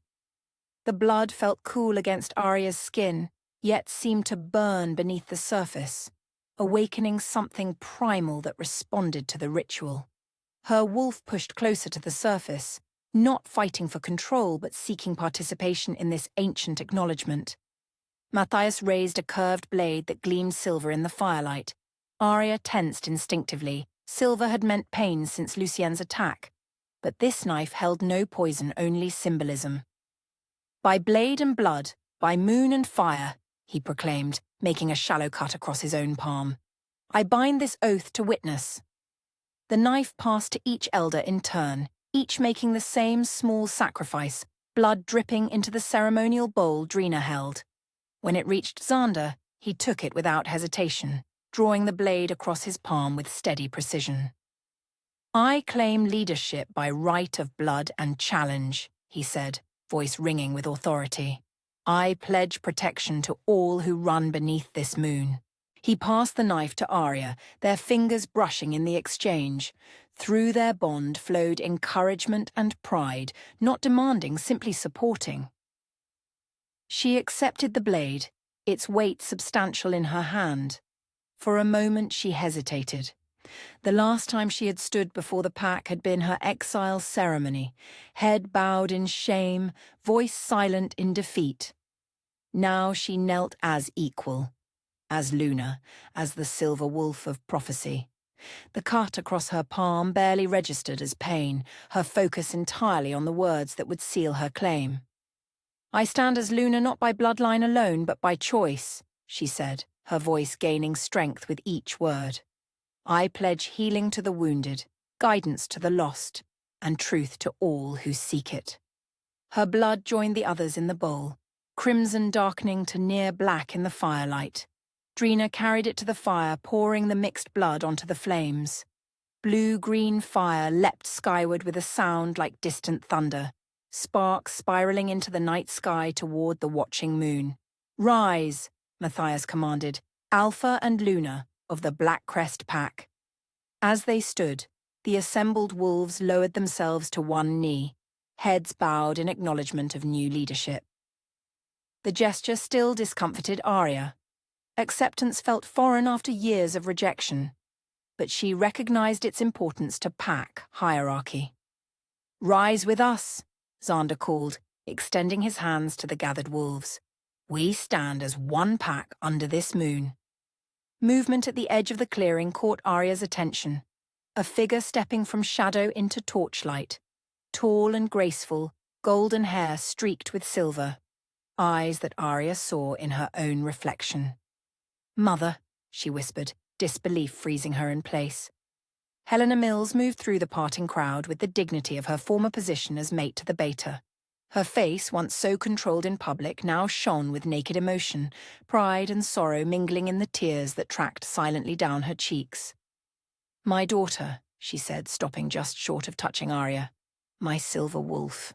The blood felt cool against Arya's skin, yet seemed to burn beneath the surface, awakening something primal that responded to the ritual. Her wolf pushed closer to the surface, not fighting for control but seeking participation in this ancient acknowledgement. Matthias raised a curved blade that gleamed silver in the firelight. Arya tensed instinctively. Silver had meant pain since Lucien's attack, but this knife held no poison, only symbolism. "By blade and blood, by moon and fire," he proclaimed, making a shallow cut across his own palm. "I bind this oath to witness." The knife passed to each elder in turn, each making the same small sacrifice, blood dripping into the ceremonial bowl Drina held. When it reached Xander, he took it without hesitation, drawing the blade across his palm with steady precision. "I claim leadership by right of blood and challenge," he said, voice ringing with authority. "I pledge protection to all who run beneath this moon. He passed the knife to Arya, their fingers brushing in the exchange. Through their bond flowed encouragement and pride, not demanding, simply supporting. She accepted the blade, its weight substantial in her hand. For a moment she hesitated. The last time she had stood before the pack had been her exile ceremony, head bowed in shame, voice silent in defeat. Now she knelt as equal, as Luna, as the silver wolf of prophecy. The cut across her palm barely registered as pain, her focus entirely on the words that would seal her claim. "I stand as Luna not by bloodline alone, but by choice," she said, her voice gaining strength with each word. "I pledge healing to the wounded, guidance to the lost, and truth to all who seek it." Her blood joined the others in the bowl, crimson darkening to near black in the firelight. Drina carried it to the fire, pouring the mixed blood onto the flames. Blue-green fire leapt skyward with a sound like distant thunder, sparks spiraling into the night sky toward the watching moon. "Rise," Matthias commanded, "Alpha and Luna of the Blackcrest Pack." As they stood, the assembled wolves lowered themselves to one knee, heads bowed in acknowledgement of new leadership. The gesture still discomforted Arya. Acceptance felt foreign after years of rejection, but she recognized its importance to pack hierarchy. "Rise with us," Xander called, extending his hands to the gathered wolves. "We stand as one pack under this moon." Movement at the edge of the clearing caught Arya's attention. A figure stepping from shadow into torchlight. Tall and graceful, golden hair streaked with silver. Eyes that Arya saw in her own reflection. "Mother," she whispered, disbelief freezing her in place. Helena Mills moved through the parting crowd with the dignity of her former position as mate to the beta. Her face, once so controlled in public, now shone with naked emotion, pride and sorrow mingling in the tears that tracked silently down her cheeks. "My daughter," she said, stopping just short of touching Arya. "My silver wolf."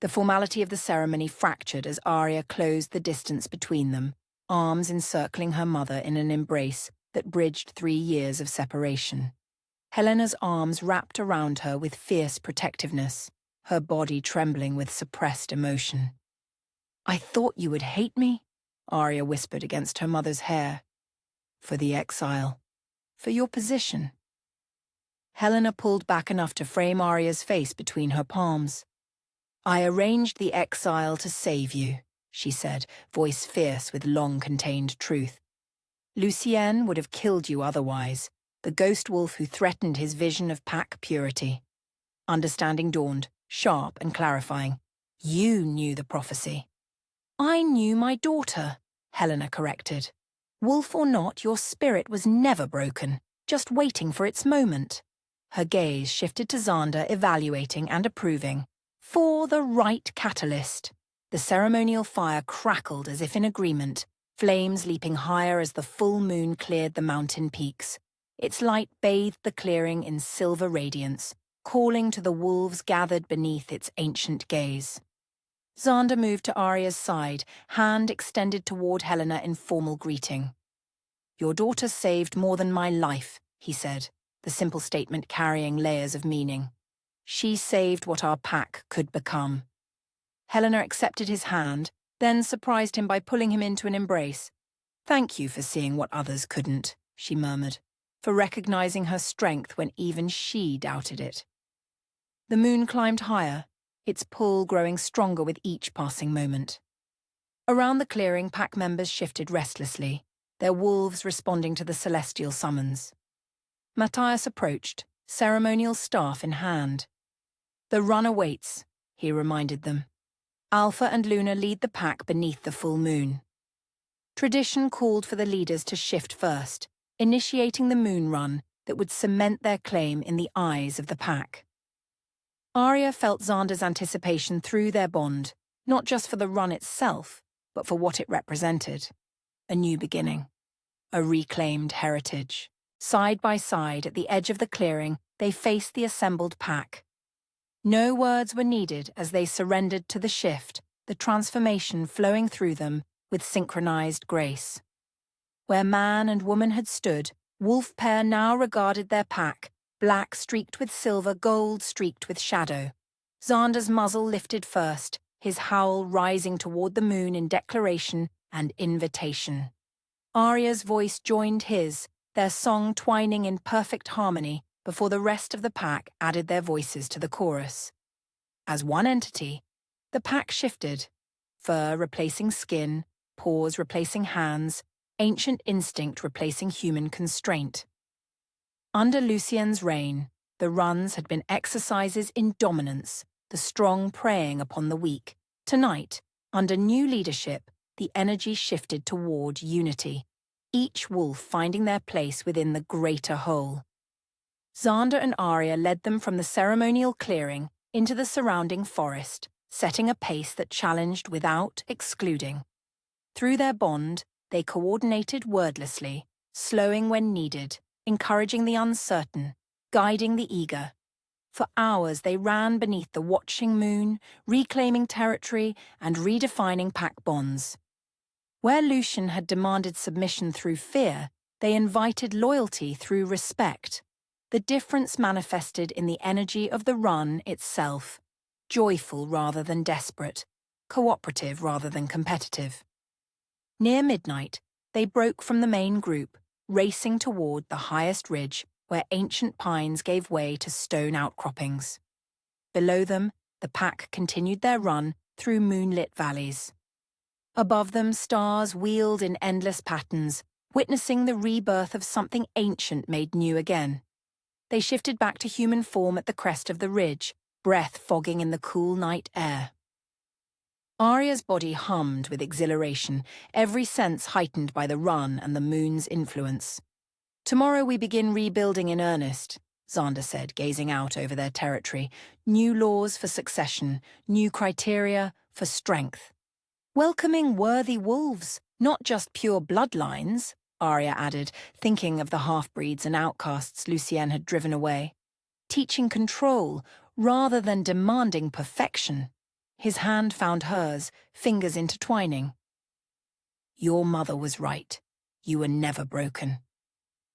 The formality of the ceremony fractured as Arya closed the distance between them, arms encircling her mother in an embrace that bridged 3 years of separation. Helena's arms wrapped around her with fierce protectiveness, her body trembling with suppressed emotion. "I thought you would hate me," Arya whispered against her mother's hair. "For the exile. For your position." Helena pulled back enough to frame Arya's face between her palms. "I arranged the exile to save you," she said, voice fierce with long-contained truth. "Lucien would have killed you otherwise, the ghost wolf who threatened his vision of pack purity." Understanding dawned, sharp and clarifying. "You knew the prophecy." "I knew my daughter," Helena corrected. "Wolf or not, your spirit was never broken, just waiting for its moment." Her gaze shifted to Xander, evaluating and approving. "For the right catalyst." The ceremonial fire crackled as if in agreement, flames leaping higher as the full moon cleared the mountain peaks. Its light bathed the clearing in silver radiance, calling to the wolves gathered beneath its ancient gaze. Xander moved to Arya's side, hand extended toward Helena in formal greeting. "Your daughter saved more than my life," he said, the simple statement carrying layers of meaning. "She saved what our pack could become." Helena accepted his hand, then surprised him by pulling him into an embrace. "Thank you for seeing what others couldn't," she murmured, "for recognizing her strength when even she doubted it." The moon climbed higher, its pull growing stronger with each passing moment. Around the clearing, pack members shifted restlessly, their wolves responding to the celestial summons. Matthias approached, ceremonial staff in hand. "The run awaits," he reminded them. "Alpha and Luna lead the pack beneath the full moon." Tradition called for the leaders to shift first, initiating the moon run that would cement their claim in the eyes of the pack. Arya felt Xander's anticipation through their bond, not just for the run itself, but for what it represented. A new beginning. A reclaimed heritage. Side by side at the edge of the clearing, they faced the assembled pack. No words were needed as they surrendered to the shift, the transformation flowing through them with synchronized grace. Where man and woman had stood, wolf pair now regarded their pack, black streaked with silver, gold streaked with shadow. Xander's muzzle lifted first, his howl rising toward the moon in declaration and invitation. Arya's voice joined his, their song twining in perfect harmony before the rest of the pack added their voices to the chorus. As one entity, the pack shifted, fur replacing skin, paws replacing hands, ancient instinct replacing human constraint. Under Lucien's reign, the runs had been exercises in dominance, the strong preying upon the weak. Tonight, under new leadership, the energy shifted toward unity, each wolf finding their place within the greater whole. Xander and Arya led them from the ceremonial clearing into the surrounding forest, setting a pace that challenged without excluding. Through their bond, they coordinated wordlessly, slowing when needed, encouraging the uncertain, guiding the eager. For hours they ran beneath the watching moon, reclaiming territory and redefining pack bonds. Where Lucien had demanded submission through fear, they invited loyalty through respect. The difference manifested in the energy of the run itself, joyful rather than desperate, cooperative rather than competitive. Near midnight, they broke from the main group, racing toward the highest ridge where ancient pines gave way to stone outcroppings. Below them, the pack continued their run through moonlit valleys. Above them, stars wheeled in endless patterns, witnessing the rebirth of something ancient made new again. They shifted back to human form at the crest of the ridge, breath fogging in the cool night air. Arya's body hummed with exhilaration, every sense heightened by the run and the moon's influence. "Tomorrow we begin rebuilding in earnest," Xander said, gazing out over their territory. "New laws for succession, new criteria for strength. Welcoming worthy wolves, not just pure bloodlines," Arya added, thinking of the half-breeds and outcasts Lucien had driven away. "Teaching control, rather than demanding perfection." His hand found hers, fingers intertwining. "Your mother was right. You were never broken."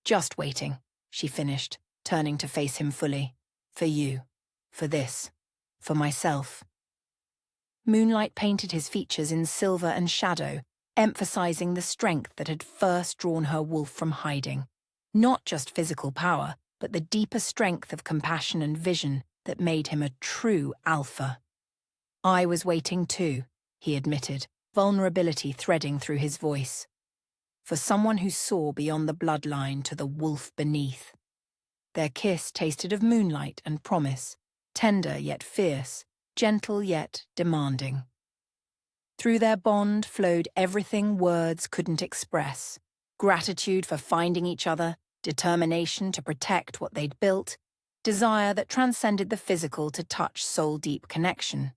"Just waiting," she finished, turning to face him fully. "For you. For this. For myself." Moonlight painted his features in silver and shadow, emphasizing the strength that had first drawn her wolf from hiding. Not just physical power, but the deeper strength of compassion and vision that made him a true alpha. "I was waiting too," he admitted, vulnerability threading through his voice. "For someone who saw beyond the bloodline to the wolf beneath." Their kiss tasted of moonlight and promise, tender yet fierce, gentle yet demanding. Through their bond flowed everything words couldn't express: gratitude for finding each other, determination to protect what they'd built, desire that transcended the physical to touch soul-deep connection.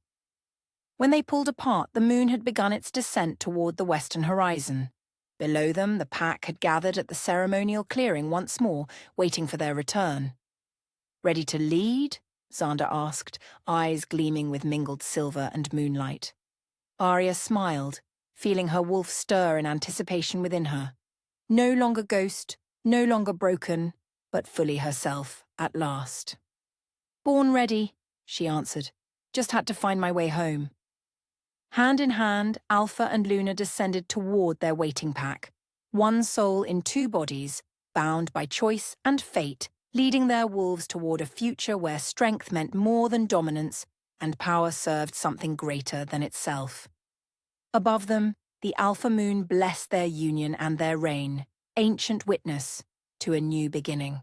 When they pulled apart, the moon had begun its descent toward the western horizon. Below them, the pack had gathered at the ceremonial clearing once more, waiting for their return. "Ready to lead?" Xander asked, eyes gleaming with mingled silver and moonlight. Arya smiled, feeling her wolf stir in anticipation within her. No longer ghost, no longer broken, but fully herself at last. "Born ready," she answered. "Just had to find my way home." Hand in hand, Alpha and Luna descended toward their waiting pack, one soul in two bodies, bound by choice and fate, leading their wolves toward a future where strength meant more than dominance and power served something greater than itself. Above them, the Alpha Moon blessed their union and their reign, ancient witness to a new beginning.